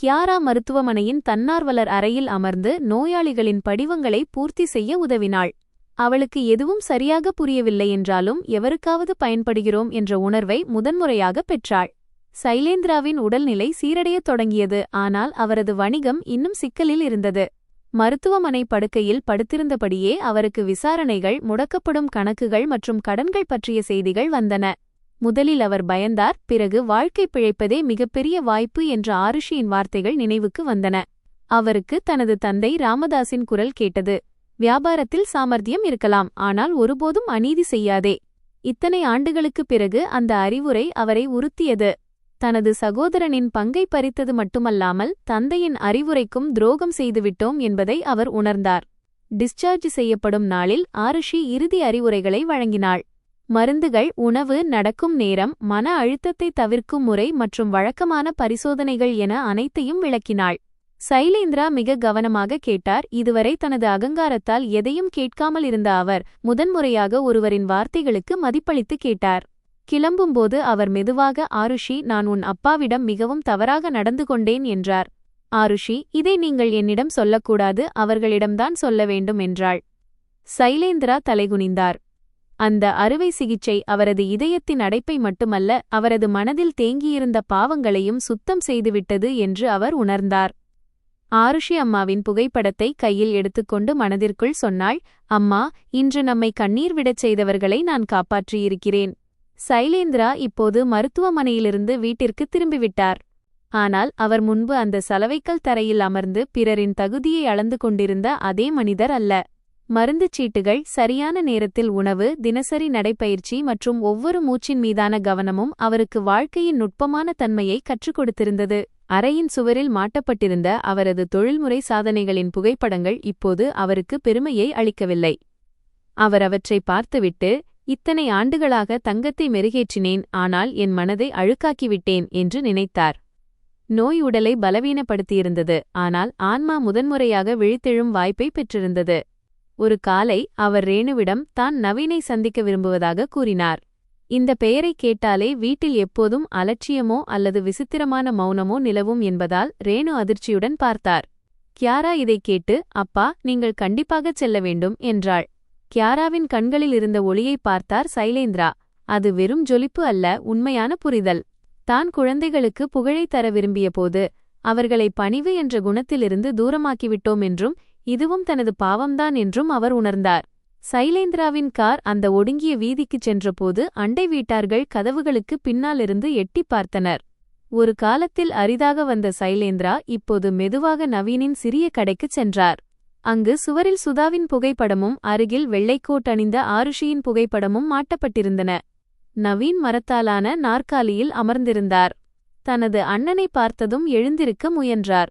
கியாரா மருத்துவமனையின் தன்னார்வலர் அறையில் அமர்ந்து நோயாளிகளின் படிவங்களை பூர்த்தி செய்ய உதவினாள். அவளுக்கு எதுவும் சரியாக புரியவில்லை என்றாலும் எவருக்காவது பயன்படுகிறோம் என்ற உணர்வை முதன்முறையாக பெற்றாள். சைலேந்திராவின் உடல்நிலை சீரடையத் தொடங்கியது. ஆனால் அவரது வணிகம் இன்னும் சிக்கலில் இருந்தது. மருத்துவமனை படுக்கையில் படுத்திருந்தபடியே அவருக்கு விசாரணைகள், முடக்கப்படும் கணக்குகள் மற்றும் கடன்கள் பற்றிய செய்திகள் வந்தன. முதலில் அவர் பயந்தார். பிறகு வாழ்க்கை பிழைப்பதே மிகப்பெரிய வாய்ப்பு என்ற ஆருஷியின் வார்த்தைகள் நினைவுக்கு வந்தன. அவருக்கு தனது தந்தை ராமதாஸின் குரல் கேட்டது, "வியாபாரத்தில் சாமர்த்தியம் இருக்கலாம், ஆனால் ஒருபோதும் அநீதி செய்யாதே." இத்தனை ஆண்டுகளுக்குப் பிறகு அந்த அறிவுரை அவரை உறுத்தியது. தனது சகோதரனின் பங்கை பறித்தது மட்டுமல்லாமல் தந்தையின் அறிவுரைக்கும் துரோகம் செய்துவிட்டோம் என்பதை அவர் உணர்ந்தார். டிஸ்சார்ஜ் செய்யப்படும் நாளில் ஆருஷி இறுதி அறிவுரைகளை வழங்கினாள். மருந்துகள், உணவு, நடக்கும் நேரம், மன அழுத்தத்தை தவிர்க்கும் முறை மற்றும் வழக்கமான பரிசோதனைகள் என அனைத்தையும் விளக்கினாள். சைலேந்திரா மிக கவனமாக கேட்டார். இதுவரை தனது அகங்காரத்தால் எதையும் கேட்காமல் இருந்த அவர் முதன்முறையாக ஒருவரின் வார்த்தைகளுக்கு மதிப்பளித்து கேட்டார். கிளம்பும்போது அவர் மெதுவாக, "ஆருஷி, நான் உன் அப்பாவிடம் மிகவும் தவறாக நடந்து கொண்டேன்" என்றார். ஆருஷி, "இதை நீங்கள் என்னிடம் சொல்லக்கூடாது, அவர்களிடம்தான் சொல்ல வேண்டும்" என்றாள். சைலேந்திரா தலைகுனிந்தார். அந்த அறுவை சிகிச்சை அவரது இதயத்தின் அடைப்பை மட்டுமல்ல, அவரது மனதில் தேங்கியிருந்த பாவங்களையும் சுத்தம் செய்துவிட்டது என்று அவர் உணர்ந்தார். ஆருஷி அம்மாவின் புகைப்படத்தை கையில் எடுத்துக்கொண்டு மனதிற்குள் சொன்னாள், "அம்மா, இன்று நம்மை கண்ணீர் விடச் செய்தவர்களை நான் காப்பாற்றியிருக்கிறேன்." சைலேந்திரா இப்போது மருத்துவமனையிலிருந்து வீட்டிற்கு திரும்பிவிட்டார். ஆனால் அவர் முன்பு அந்த சலவைக்கல் தரையில் அமர்ந்து பிறரின் தகுதியை அளந்து கொண்டிருந்த அதே மனிதர் அல்ல. மருந்துச் சீட்டுகள், சரியான நேரத்தில் உணவு, தினசரி நடைப்பயிற்சி மற்றும் ஒவ்வொரு மூச்சின் மீதான கவனமும் அவருக்கு வாழ்க்கையின் நுட்பமான தன்மையை கற்றுக் கொடுத்திருந்தது. அறையின் சுவரில் மாட்டப்பட்டிருந்த அவரது தொழில்முறை சாதனைகளின் புகைப்படங்கள் இப்போது அவருக்கு பெருமையை அளிக்கவில்லை. அவர் அவற்றை பார்த்துவிட்டு, "இத்தனை ஆண்டுகளாக தங்கத்தை மெருகேற்றினேன், ஆனால் என் மனதை அழுக்காக்கிவிட்டேன்" என்று நினைத்தார். நோய் உடலை பலவீனப்படுத்தியிருந்தது, ஆனால் ஆன்மா முதன்முறையாக விழித்தெழும் வாய்ப்பை பெற்றிருந்தது. ஒரு காலை அவர் ரேணுவிடம் தான் நவீனை சந்திக்க விரும்புவதாக கூறினார். இந்த பெயரை கேட்டாலே வீட்டில் எப்போதும் அலட்சியமோ அல்லது விசித்திரமான மௌனமோ நிலவும் என்பதால் ரேணு அதிர்ச்சியுடன் பார்த்தார். கியாரா இதைக் கேட்டு, "அப்பா, நீங்கள் கண்டிப்பாகச் செல்ல வேண்டும்" என்றாள். கியாராவின் கண்களில் இருந்த ஒளியை பார்த்தார் சைலேந்திரா. அது வெறும் ஜொலிப்பு அல்ல, உண்மையான புரிதல். தான் குழந்தைகளுக்கு புகழை தர விரும்பியபோது அவர்களை பணிவு என்ற குணத்திலிருந்து தூரமாக்கிவிட்டோம் என்றும் இதுவும் தனது பாவம்தான் என்றும் அவர் உணர்ந்தார். சைலேந்திராவின் கார் அந்த ஒடுங்கிய வீதிக்குச் சென்றபோது அண்டை வீட்டார்கள் கதவுகளுக்கு பின்னாலிருந்து எட்டிப் பார்த்தனர். ஒரு காலத்தில் அரிதாக வந்த சைலேந்திரா இப்போது மெதுவாக நவீனின் சிறிய கடைக்குச் சென்றார். அங்கு சுவரில் சுதாவின் புகைப்படமும் அருகில் வெள்ளைக்கோட் அணிந்த ஆருஷியின் புகைப்படமும் மாட்டப்பட்டிருந்தன. நவீன் மரத்தாலான நாற்காலியில் அமர்ந்திருந்தார். தனது அண்ணனை பார்த்ததும் எழுந்திருக்க முயன்றார்.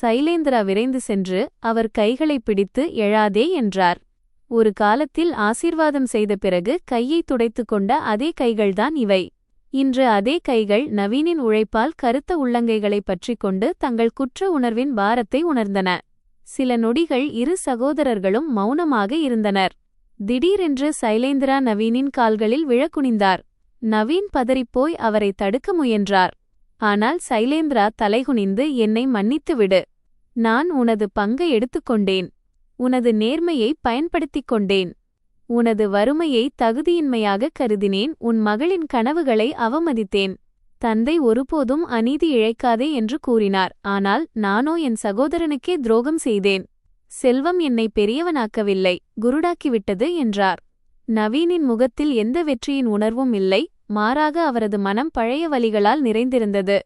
சைலேந்திரா விரைந்து சென்று அவர் கைகளை பிடித்து, "எழாதே" என்றார். ஒரு காலத்தில் ஆசீர்வாதம் செய்த பிறகு கையை துடைத்துக் கொண்ட அதே கைகள்தான் இவை. இன்று அதே கைகள் நவீனின் உழைப்பால் கருத்த உள்ளங்கைகளை பற்றிக் கொண்டு தங்கள் குற்ற உணர்வின் பாரத்தை உணர்ந்தன. சில நொடிகள் இரு சகோதரர்களும் மௌனமாக இருந்தனர். திடீரென்று சைலேந்திரா நவீனின் கால்களில் விழக்குனிந்தார். நவீன் பதறிப்போய் அவரை தடுக்க முயன்றார். ஆனால் சைலேந்திரா தலைகுனிந்து, "என்னை மன்னித்துவிடு. நான் உனது பங்கை எடுத்துக்கொண்டேன். உனது நேர்மையை பயன்படுத்திக் கொண்டேன். உனது வறுமையை தகுதியின்மையாக கருதினேன். உன் மகளின் கனவுகளை அவமதித்தேன். தந்தை ஒருபோதும் அநீதி இழைக்காதே என்று கூறினார். ஆனால் நானோ என் சகோதரனுக்கே துரோகம் செய்தேன். செல்வம் என்னை பெரியவனாக்கவில்லை, குருடாக்கிவிட்டது என்றார். நவீனின் முகத்தில் எந்த வெற்றியின் உணர்வும் இல்லை, மாறாக அவரது மனம் பழைய வலிகளால் நிறைந்திருந்தது.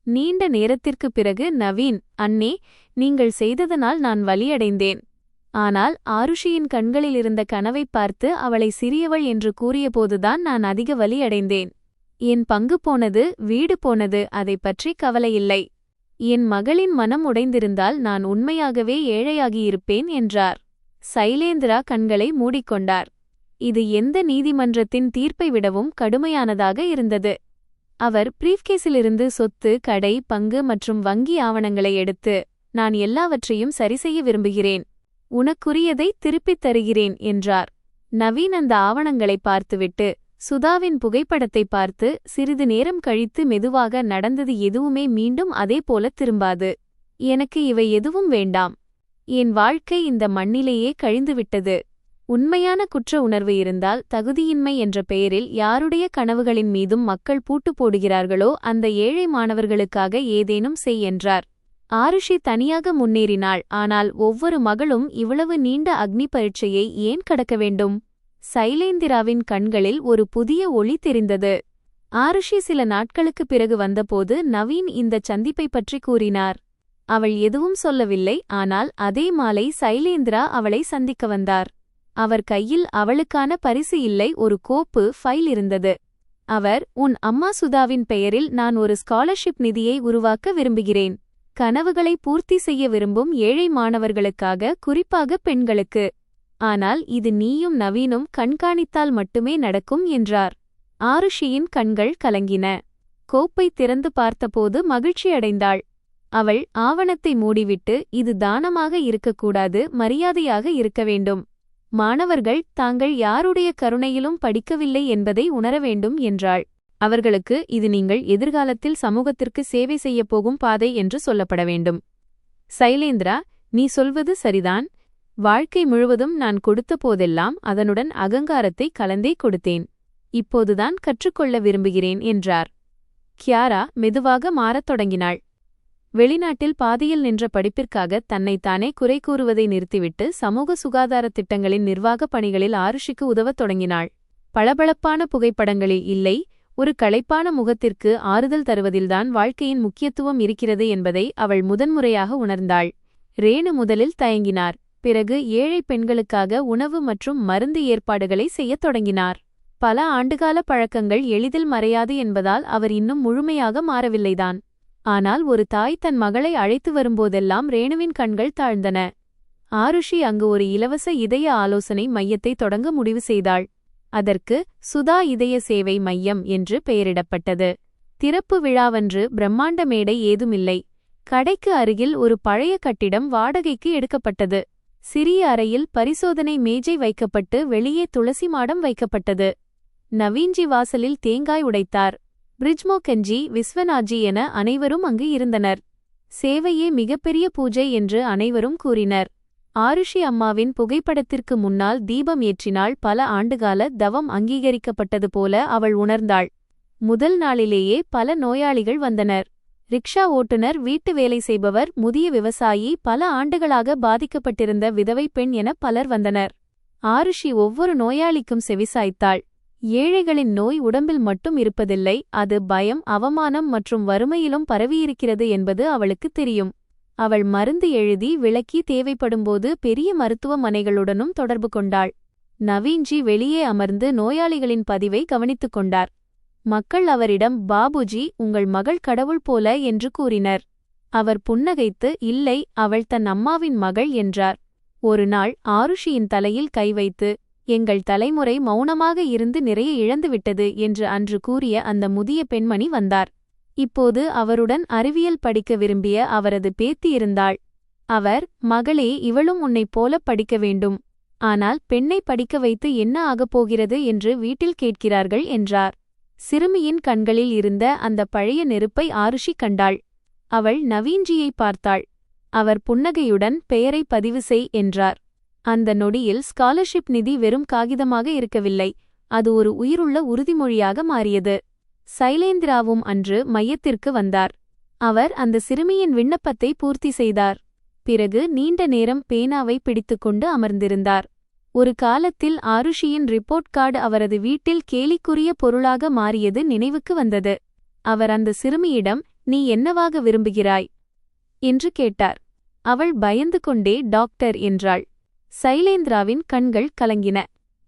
நீண்ட நேரத்திற்குப் பிறகு நவீன், அண்ணே, நீங்கள் செய்ததனால் நான் வலியடைந்தேன். ஆனால் ஆருஷியின் கண்களில் இருந்த கனவைப் பார்த்து அவளை சிறியவள் என்று கூறியபோதுதான் நான் அதிக வலியடைந்தேன். என் பங்கு போனது, வீடு போனது, அதைப் பற்றி கவலையில்லை. என் மகளின் மனம் உடைந்திருந்தால் நான் உண்மையாகவே ஏழையாகியிருப்பேன் என்றார். சைலேந்திரா கண்களை மூடிக்கொண்டார். இது எந்த நீதிமன்றத்தின் தீர்ப்பை விடவும் கடுமையானதாக இருந்தது. அவர் பிரீஃப்கேஸிலிருந்து சொத்து, கடை, பங்கு மற்றும் வங்கி ஆவணங்களை எடுத்து, நான் எல்லாவற்றையும் சரிசெய்ய விரும்புகிறேன், உனக்குரியதை திருப்பித் தருகிறேன் என்றார். நவீன் அந்த ஆவணங்களை பார்த்துவிட்டு சுதாவின் புகைப்படத்தை பார்த்து சிறிது நேரம் கழித்து மெதுவாக, நடந்தது எதுவுமே மீண்டும் அதே போல திரும்பாது. எனக்கு இவை எதுவும் வேண்டாம். என் வாழ்க்கை இந்த மண்ணிலேயே கழிந்துவிட்டது. உண்மையான குற்ற உணர்வு இருந்தால் தகுதியின்மை என்ற பெயரில் யாருடைய கனவுகளின் மீதும் மக்கள் பூட்டு போடுகிறார்களோ அந்த ஏழை மாணவர்களுக்காக ஏதேனும் செய் என்றார். ஆருஷி தனியாக முன்னேறினாள். ஆனால் ஒவ்வொரு மகளும் இவ்வளவு நீண்ட அக்னி பரீட்சையை ஏன் கடக்க வேண்டும்? சைலேந்திராவின் கண்களில் ஒரு புதிய ஒளி தெரிந்தது. ஆருஷி சில நாட்களுக்குப் பிறகு வந்தபோது நவீன் இந்தச் சந்திப்பை பற்றி கூறினார். அவள் எதுவும் சொல்லவில்லை. ஆனால் அதே மாலை சைலேந்திரா அவளை சந்திக்க வந்தார். அவர் கையில் அவளுக்கான பரிசு இல்லை, ஒரு கோப்பு ஃபைல் இருந்தது. அவர், உன் அம்மா சுதாவின் பெயரில் நான் ஒரு ஸ்காலர்ஷிப் நிதியை உருவாக்க விரும்புகிறேன். கனவுகளை பூர்த்தி செய்ய விரும்பும் ஏழை மாணவர்களுக்காக, குறிப்பாக பெண்களுக்கு. ஆனால் இது நீயும் நவீனும் கண்காணித்தால் மட்டுமே நடக்கும் என்றார். ஆருஷியின் கண்கள் கலங்கின. கோப்பை திறந்து பார்த்தபோது மகிழ்ச்சியடைந்தாள். அவள் ஆவணத்தை மூடிவிட்டு, இது தானமாக இருக்கக்கூடாது, மரியாதையாக இருக்க வேண்டும். மாணவர்கள் தாங்கள் யாருடைய கருணையிலும் படிக்கவில்லை என்பதை உணர வேண்டும் என்றாள். அவர்களுக்கு இது நீங்கள் எதிர்காலத்தில் சமூகத்திற்கு சேவை செய்யப் போகும் பாதை என்று சொல்லப்பட வேண்டும். சைலேந்திரா, நீ சொல்வது சரிதான். வாழ்க்கை முழுவதும் நான் கொடுத்த போதெல்லாம் அதனுடன் அகங்காரத்தை கலந்தே கொடுத்தேன். இப்போதுதான் கற்றுக்கொள்ள விரும்புகிறேன் என்றார். கியாரா மெதுவாக மாறத் தொடங்கினாள். வெளிநாட்டில் பாதியில் நின்ற படிப்பிற்காக தன்னைத்தானே குறை கூறுவதை நிறுத்திவிட்டு சமூக சுகாதார திட்டங்களின் நிர்வாகப் பணிகளில் ஆருஷிக்கு உதவத் தொடங்கினாள். பளபளப்பான புகைப்படங்களில் இல்லை, ஒரு களைப்பான முகத்திற்கு ஆறுதல் தருவதில்தான் வாழ்க்கையின் முக்கியத்துவம் இருக்கிறது என்பதை அவள் முதன்முறையாக உணர்ந்தாள். ரேணு முதலில் தயங்கினார். பிறகு ஏழை பெண்களுக்காக உணவு மற்றும் மருந்து ஏற்பாடுகளை செய்யத் தொடங்கினார். பல ஆண்டுகால பழக்கங்கள் எளிதில் மறையாது என்பதால் அவர் இன்னும் முழுமையாக மாறவில்லைதான். ஆனால் ஒரு தாய் தன் மகளை அழைத்து வரும்போதெல்லாம் ரேணுவின் கண்கள் தாழ்ந்தன. ஆருஷி அங்கு ஒரு இலவச இதய ஆலோசனை மையத்தை தொடங்க முடிவு செய்தாள். அதற்கு சுதா இதய சேவை மையம் என்று பெயரிடப்பட்டது. திறப்பு விழாவன்று பிரம்மாண்ட மேடை ஏதுமில்லை. கடைக்கு அருகில் ஒரு பழைய கட்டிடம் வாடகைக்கு எடுக்கப்பட்டது. சிறிய அறையில் பரிசோதனை மேஜை வைக்கப்பட்டு வெளியே துளசி மாடம் வைக்கப்பட்டது. நவீன்ஜி வாசலில் தேங்காய் உடைத்தார். பிரிஜ்மோகன்ஜி, விஸ்வநாத்ஜி என அனைவரும் அங்கு இருந்தனர். சேவையே மிகப்பெரிய பூஜை என்று அனைவரும் கூறினர். ஆருஷி அம்மாவின் புகைப்படத்திற்கு முன்னால் தீபம் ஏற்றினாள். பல ஆண்டுகால தவம் அங்கீகரிக்கப்பட்டது போல அவள் உணர்ந்தாள். முதல் நாளிலேயே பல நோயாளிகள் வந்தனர். ரிக்ஷா ஓட்டுநர், வீட்டு வேலை செய்பவர், முதிய விவசாயி, பல ஆண்டுகளாக பாதிக்கப்பட்டிருந்த விதவை பெண் என பலர் வந்தனர். ஆருஷி ஒவ்வொரு நோயாளிக்கும் செவிசாய்த்தாள். ஏழைகளின் நோய் உடம்பில் மட்டும் இருப்பதில்லை, அது பயம், அவமானம் மற்றும் வறுமையிலும் பரவியிருக்கிறது என்பது அவளுக்கு தெரியும். அவள் மருந்து எழுதி விளக்கி தேவைப்படும்போது பெரிய மருத்துவமனைகளுடனும் தொடர்பு கொண்டாள். நவீன்ஜி வெளியே அமர்ந்து நோயாளிகளின் பதிவை கவனித்துக் கொண்டார். மக்கள் அவரிடம், பாபுஜி, உங்கள் மகள் கடவுள் போல என்று கூறினர். அவர் புன்னகைத்து, இல்லை, அவள் தன் அம்மாவின் மகள் என்றார். ஒரு நாள் ஆருஷியின் தலையில் கை வைத்து, எங்கள் தலைமுறை மௌனமாக இருந்து நிறைய இழந்துவிட்டது என்று அன்று கூறிய அந்த முதிய பெண்மணி வந்தார். இப்போது அவருடன் அறிவியல் படிக்க விரும்பிய அவரது பேத்தி இருந்தாள். அவர், மகளே, இவளும் உன்னைப் போல படிக்க வேண்டும். ஆனால் பெண்ணை படிக்க வைத்து என்ன ஆகப்போகிறது என்று வீட்டில் கேட்கிறார்கள் என்றார். சிறுமியின் கண்களில் இருந்த அந்த பழைய நெருப்பை ஆருஷி கண்டாள். அவள் நவீன்ஜியை பார்த்தாள். அவர் புன்னகையுடன், பெயரை பதிவு செய் என்றார். அந்த நொடியில் ஸ்காலர்ஷிப் நிதி வெறும் காகிதமாக இருக்கவில்லை, அது ஒரு உயிருள்ள உறுதிமொழியாக மாறியது. சைலேந்திராவும் அன்று மையத்திற்கு வந்தார். அவர் அந்த சிறுமியின் விண்ணப்பத்தை பூர்த்தி செய்தார். பிறகு நீண்ட நேரம் பேனாவை பிடித்துக்கொண்டு அமர்ந்திருந்தார். ஒரு காலத்தில் ஆருஷியின் ரிப்போர்ட் கார்டு அவரது வீட்டில் கேலிக்குரிய பொருளாக மாறியது நினைவுக்கு வந்தது. அவர் அந்த சிறுமியிடம், "நீ என்னவாக விரும்புகிறாய்?" என்று கேட்டார். அவள் பயந்து கொண்டே டாக்டர் என்றாள். சைலேந்திராவின் கண்கள் கலங்கின.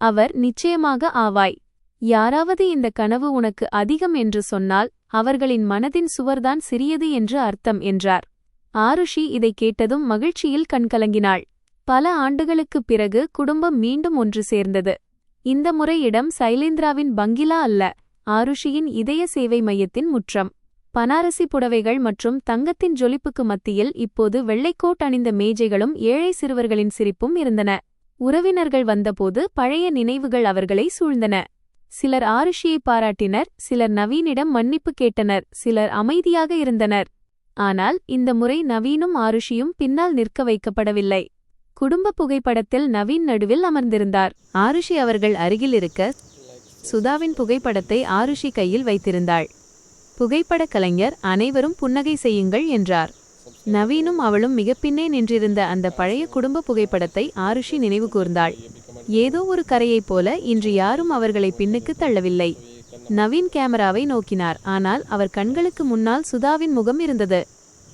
அவர், "நிச்சயமாக ஆவாய். யாராவது இந்த கனவு உனக்கு அதிகம் என்று சொன்னால் அவர்களின் மனதின் சுவர்தான் சிறியது என்று அர்த்தம்" என்றார். ஆருஷி இதைக் கேட்டதும் மகிழ்ச்சியில் கண்கலங்கினாள். பல ஆண்டுகளுக்குப் பிறகு குடும்பம் மீண்டும் ஒன்று சேர்ந்தது. இந்த முறை இடம் சைலேந்திராவின் பங்களா அல்ல, ஆருஷியின் இதய சேவை மையத்தின் முற்றம். பனாரசி புடவைகள் மற்றும் தங்கத்தின் ஜொலிப்புக்கு மத்தியில் இப்போது வெள்ளைக்கோட் அணிந்த மேஜைகளும் ஏழை சிறுவர்களின் சிரிப்பும் இருந்தன. உறவினர்கள் வந்தபோது பழைய நினைவுகள் அவர்களை சூழ்ந்தன. சிலர் ஆருஷியை பாராட்டினர், சிலர் நவீனிடம் மன்னிப்பு கேட்டனர், சிலர் அமைதியாக இருந்தனர். ஆனால் இந்த முறை நவீனும் ஆருஷியும் பின்னால் நிற்க வைக்கப்படவில்லை. குடும்ப புகைப்படத்தில் நவீன் நடுவில் அமர்ந்திருந்தார். ஆருஷி அவர்கள் அருகில் இருக்க சுதாவின் புகைப்படத்தை ஆருஷி கையில் வைத்திருந்தாள். புகைப்படக் கலைஞர், "அனைவரும் புன்னகை செய்யுங்கள்" என்றார். நவீனும் அவளும் மிகப்பின்னே நின்றிருந்த அந்த பழைய குடும்ப புகைப்படத்தை ஆருஷி நினைவு கூர்ந்தாள். ஏதோ ஒரு கரையைப் போல இன்று யாரும் அவர்களை பின்னுக்கு தள்ளவில்லை. நவீன் கேமராவை நோக்கினார். ஆனால் அவர் கண்களுக்கு முன்னால் சுதாவின் முகம் இருந்தது.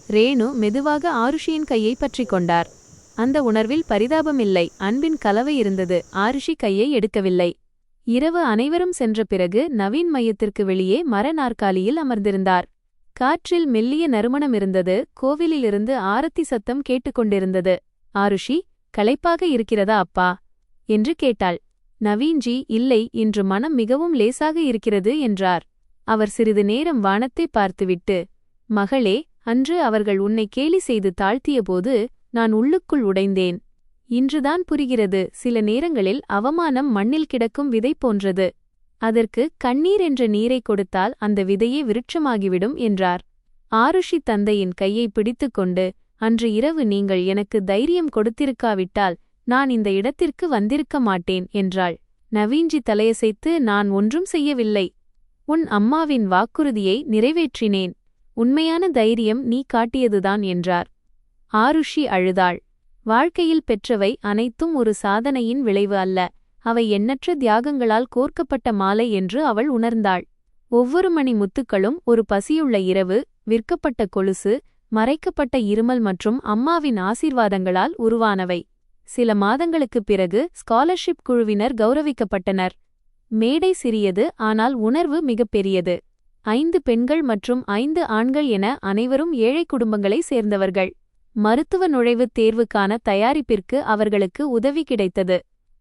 ரேணு மெதுவாக ஆருஷியின் கையை பற்றி கொண்டார். அந்த உணர்வில் பரிதாபமில்லை, அன்பின் கலவை இருந்தது. ஆருஷி கையை எடுக்கவில்லை. இரவு அனைவரும் சென்ற பிறகு நவீன் மையத்திற்கு வெளியே மர நாற்காலியில் அமர்ந்திருந்தார். காற்றில் மெல்லிய நறுமணம் இருந்தது. கோவிலிலிருந்து ஆரத்தி சத்தம் கேட்டுக்கொண்டிருந்தது. "ஆருஷி, களைப்பாக இருக்கிறதா அப்பா?" என்று கேட்டாள். நவீன்ஜி, "இல்லை, இன்று மனம் மிகவும் லேசாக இருக்கிறது" என்றார். அவர் சிறிது நேரம் வானத்தை பார்த்துவிட்டு, "மகளே, அன்று அவர்கள் உன்னை கேலி செய்து தாழ்த்தியபோது நான் உள்ளுக்குள் உடைந்தேன். இன்றுதான் புரிகிறது, சில நேரங்களில் அவமானம் மண்ணில் கிடக்கும் விதை போன்றது. அதற்கு கண்ணீர் என்ற நீரை கொடுத்தால் அந்த விதையே விருட்சமாகிவிடும்" என்றார். ஆருஷி தந்தையின் கையை பிடித்துக்கொண்டு, "அன்று இரவு நீங்கள் எனக்கு தைரியம் கொடுத்திருக்காவிட்டால் நான் இந்த இடத்திற்கு வந்திருக்க மாட்டேன்" என்றாள். நவீன்ஜி தலையசைத்து, "நான் ஒன்றும் செய்யவில்லை. உன் அம்மாவின் வாக்குறுதியை நிறைவேற்றினேன். உண்மையான தைரியம் நீ காட்டியதுதான்" என்றார். ஆருஷி அழுதாள். வாழ்க்கையில் பெற்றவை அனைத்தும் ஒரு சாதனையின் விளைவு அல்ல, அவை எண்ணற்ற தியாகங்களால் கோர்க்கப்பட்ட மாலை என்று அவள் உணர்ந்தாள். ஒவ்வொரு மணி முத்துக்களும் ஒரு பசியுள்ள இரவு, விற்கப்பட்ட கொலுசு, மறைக்கப்பட்ட இருமல் மற்றும் அம்மாவின் ஆசீர்வாதங்களால் உருவானவை. சில மாதங்களுக்குப் பிறகு ஸ்காலர்ஷிப் குழுவினர் கௌரவிக்கப்பட்டனர். மேடை சிறியது, ஆனால் உணர்வு மிகப்பெரியது. 5 பெண்கள் மற்றும் 5 ஆண்கள் என அனைவரும் ஏழை குடும்பங்களை சேர்ந்தவர்கள். மருத்துவ நுழைவுத் தேர்வுக்கான தயாரிப்பிற்கு அவர்களுக்கு உதவி கிடைத்தது.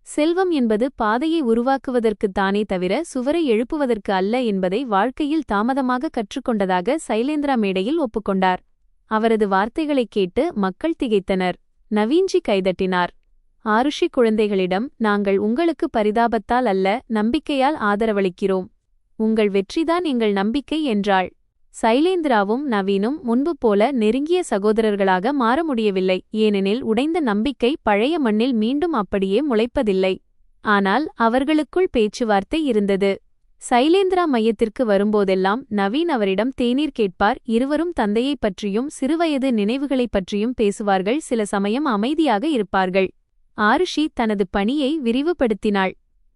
செல்வம் என்பது பாதையை உருவாக்குவதற்குத்தானே தவிர சுவரை எழுப்புவதற்கு அல்ல என்பதை வாழ்க்கையில் தாமதமாக கற்றுக்கொண்டதாக சைலேந்திரா மேடையில் ஒப்புக்கொண்டார். அவரது வார்த்தைகளைக் கேட்டு மக்கள் திகைத்தனர். நவீன்ஜி கைதட்டினார். ஆருஷி குழந்தைகளிடம், "நாங்கள் உங்களுக்கு பரிதாபத்தால் அல்ல, நம்பிக்கையால் ஆதரவளிக்கிறோம். உங்கள் வெற்றிதான் எங்கள் நம்பிக்கை" என்றாள். சைலேந்திராவும் நவீனும் முன்பு போல நெருங்கிய சகோதரர்களாக மாற முடியவில்லை, ஏனெனில் உடைந்த நம்பிக்கை பழைய மண்ணில் மீண்டும் அப்படியே முளைப்பதில்லை. ஆனால் அவர்களுக்குள் பேச்சுவார்த்தை இருந்தது. சைலேந்திரா மையத்திற்கு வரும்போதெல்லாம் நவீன் அவரிடம் தேநீர் கேட்பார். இருவரும் தந்தையைப் பற்றியும் சிறுவயது நினைவுகளைப் பற்றியும் பேசுவார்கள். சில சமயம் அமைதியாக இருப்பார்கள். ஆருஷி தனது பணியை விரிவுபடுத்தினாள்.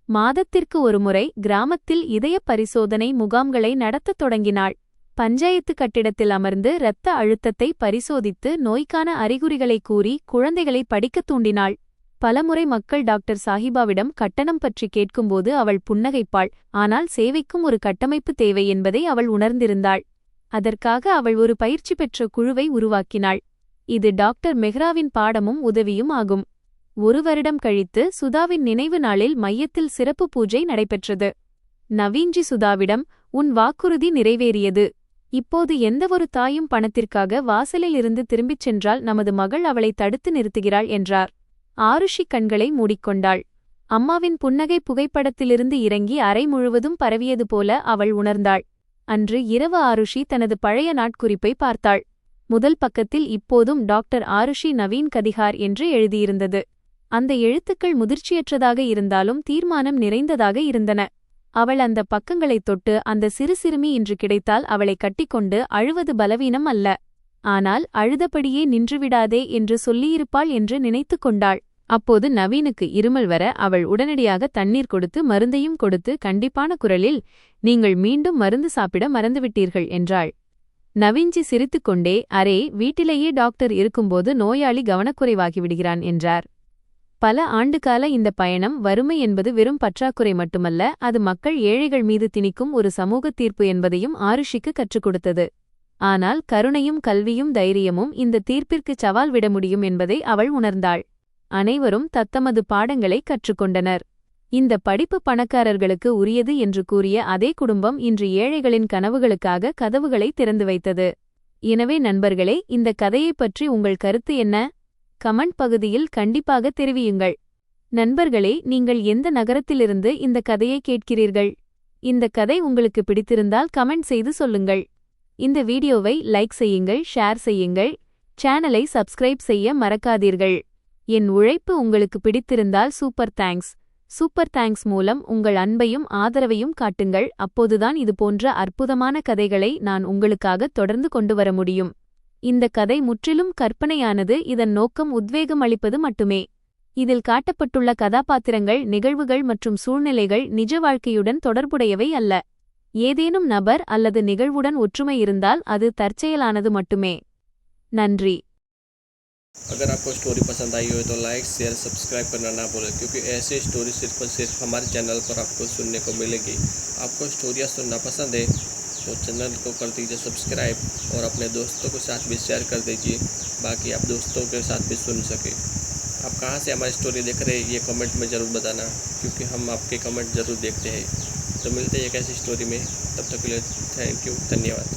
மாதத்திற்கு ஒருமுறை கிராமத்தில் இதய பரிசோதனை முகாம்களை நடத்தத் தொடங்கினாள். பஞ்சாயத்து கட்டிடத்தில் அமர்ந்து இரத்த அழுத்தத்தை பரிசோதித்து நோய்க்கான அறிகுறிகளை கூறி குழந்தைகளை படிக்கத் தூண்டினாள். பலமுறை மக்கள் டாக்டர் சாஹிபாவிடம் கட்டணம் பற்றி கேட்கும்போது அவள் புன்னகைப்பாள். ஆனால் சேவைக்கும் ஒரு கட்டமைப்பு தேவை என்பதை அவள் உணர்ந்திருந்தாள். அதற்காக அவள் ஒரு பயிற்சி பெற்ற குழுவை உருவாக்கினாள். இது டாக்டர் மெஹ்ராவின் பாடமும் உதவியும் ஆகும். 1 வருடம் கழித்து சுதாவின் நினைவு நாளில் மையத்தில் சிறப்பு பூஜை நடைபெற்றது. நவீன்ஜி சுதாவிடம், "உன் வாக்குறுதி நிறைவேறியது. இப்போது எந்தவொரு தாயும் பணத்திற்காக வாசலில் இருந்து திரும்பிச் சென்றால் நமது மகள் அவளை தடுத்து நிறுத்துகிறாள்" என்றார். ஆருஷி கண்களை மூடிக்கொண்டாள். அம்மாவின் புன்னகை புகைப்படத்திலிருந்து இறங்கி அறை முழுவதும் பரவியது போல அவள் உணர்ந்தாள். அன்று இரவு ஆருஷி தனது பழைய நாட்குறிப்பை பார்த்தாள். முதல் பக்கத்தில் இப்போதும் டாக்டர் ஆருஷி நவீன் கதிகார் என்று எழுதியிருந்தது. அந்த எழுத்துக்கள் முதிர்ச்சியற்றதாக இருந்தாலும் தீர்மானம் நிறைந்ததாக இருந்தன. அவள் அந்த பக்கங்களைத் தொட்டு அந்த சிறு சிறுமி இன்று கிடைத்தால் அவளை கட்டிக்கொண்டு அழுவது பலவீனம் அல்ல, ஆனால் அழுதபடியே நின்றுவிடாதே என்று சொல்லியிருப்பாள் என்று நினைத்துக் கொண்டாள். அப்போது நவீனுக்கு இருமல் வர அவள் உடனடியாக தண்ணீர் கொடுத்து மருந்தையும் கொடுத்து கண்டிப்பான குரலில், நீங்கள் மீண்டும் மருந்து சாப்பிட மறந்துவிட்டீர்கள் என்றாள். நவீன்ஜி சிரித்துக்கொண்டே, அரே, வீட்டிலேயே டாக்டர் இருக்கும்போது நோயாளி கவனக்குறைவாகிவிடுகிறான் என்றார். பல ஆண்டுகால இந்த பயணம் வறுமை என்பது வெறும் பற்றாக்குறை மட்டுமல்ல, அது மக்கள் ஏழைகள் மீது திணிக்கும் ஒரு சமூக தீர்ப்பு என்பதையும் ஆருஷிக்கு கற்றுக் கொடுத்தது. ஆனால் கருணையும் கல்வியும் தைரியமும் இந்த தீர்ப்பிற்கு சவால் விட முடியும் என்பதை அவள் உணர்ந்தாள். அனைவரும் தத்தமது பாடங்களை கற்றுக்கொண்டனர். இந்த படிப்பு பணக்காரர்களுக்கு உரியது என்று கூறிய அதே குடும்பம் இன்று ஏழைகளின் கனவுகளுக்காக கதவுகளை திறந்து வைத்தது. எனவே நண்பர்களே, இந்த கதையைப் பற்றி உங்கள் கருத்து என்ன? கமெண்ட் பகுதியில் கண்டிப்பாக தெரிவியுங்கள். நண்பர்களே, நீங்கள் எந்த நகரத்திலிருந்து இந்த கதையை கேட்கிறீர்கள்? இந்த கதை உங்களுக்கு பிடித்திருந்தால் கமெண்ட் செய்து சொல்லுங்கள். இந்த வீடியோவை லைக் செய்யுங்கள், ஷேர் செய்யுங்கள், சேனலை சப்ஸ்கிரைப் செய்ய மறக்காதீர்கள். என் உழைப்பு உங்களுக்கு பிடித்திருந்தால் சூப்பர் தேங்க்ஸ் மூலம் உங்கள் அன்பையும் ஆதரவையும் காட்டுங்கள். அப்போதுதான் இது போன்ற அற்புதமான கதைகளை நான் உங்களுக்காக தொடர்ந்து கொண்டு வர முடியும். இந்த கதை முற்றிலும் கற்பனையானது. இதன் நோக்கம் உத்வேகம் அளிப்பது மட்டுமே. இதில் காட்டப்பட்டுள்ள கதாபாத்திரங்கள், நிகழ்வுகள் மற்றும் சூழ்நிலைகள் நிஜ வாழ்க்கையுடன் தொடர்புடையவை அல்ல. ஏதேனும் நபர் அல்லது நிகழ்வுடன் ஒற்றுமை இருந்தால் அது தற்செயலானது மட்டுமே. நன்றி. अगर आपको स्टोरी पसंद आई हो तो लाइक शेयर सब्सक्राइब करना ना भूलें, क्योंकि ऐसे स्टोरी सिर्फ और सिर्फ हमारे चैनल पर आपको सुनने को मिलेगी। आपको स्टोरियाँ सुनना पसंद है तो चैनल को कर दीजिए सब्सक्राइब और अपने दोस्तों के साथ भी शेयर कर दीजिए, बाकी आप दोस्तों के साथ भी सुन सके। आप कहाँ से हमारी स्टोरी देख रहे हैं ये कमेंट में ज़रूर बताना, क्योंकि हम आपके कमेंट ज़रूर देखते हैं। तो मिलते हैं एक ऐसी स्टोरी में, तब तक के लिए थैंक यू, धन्यवाद।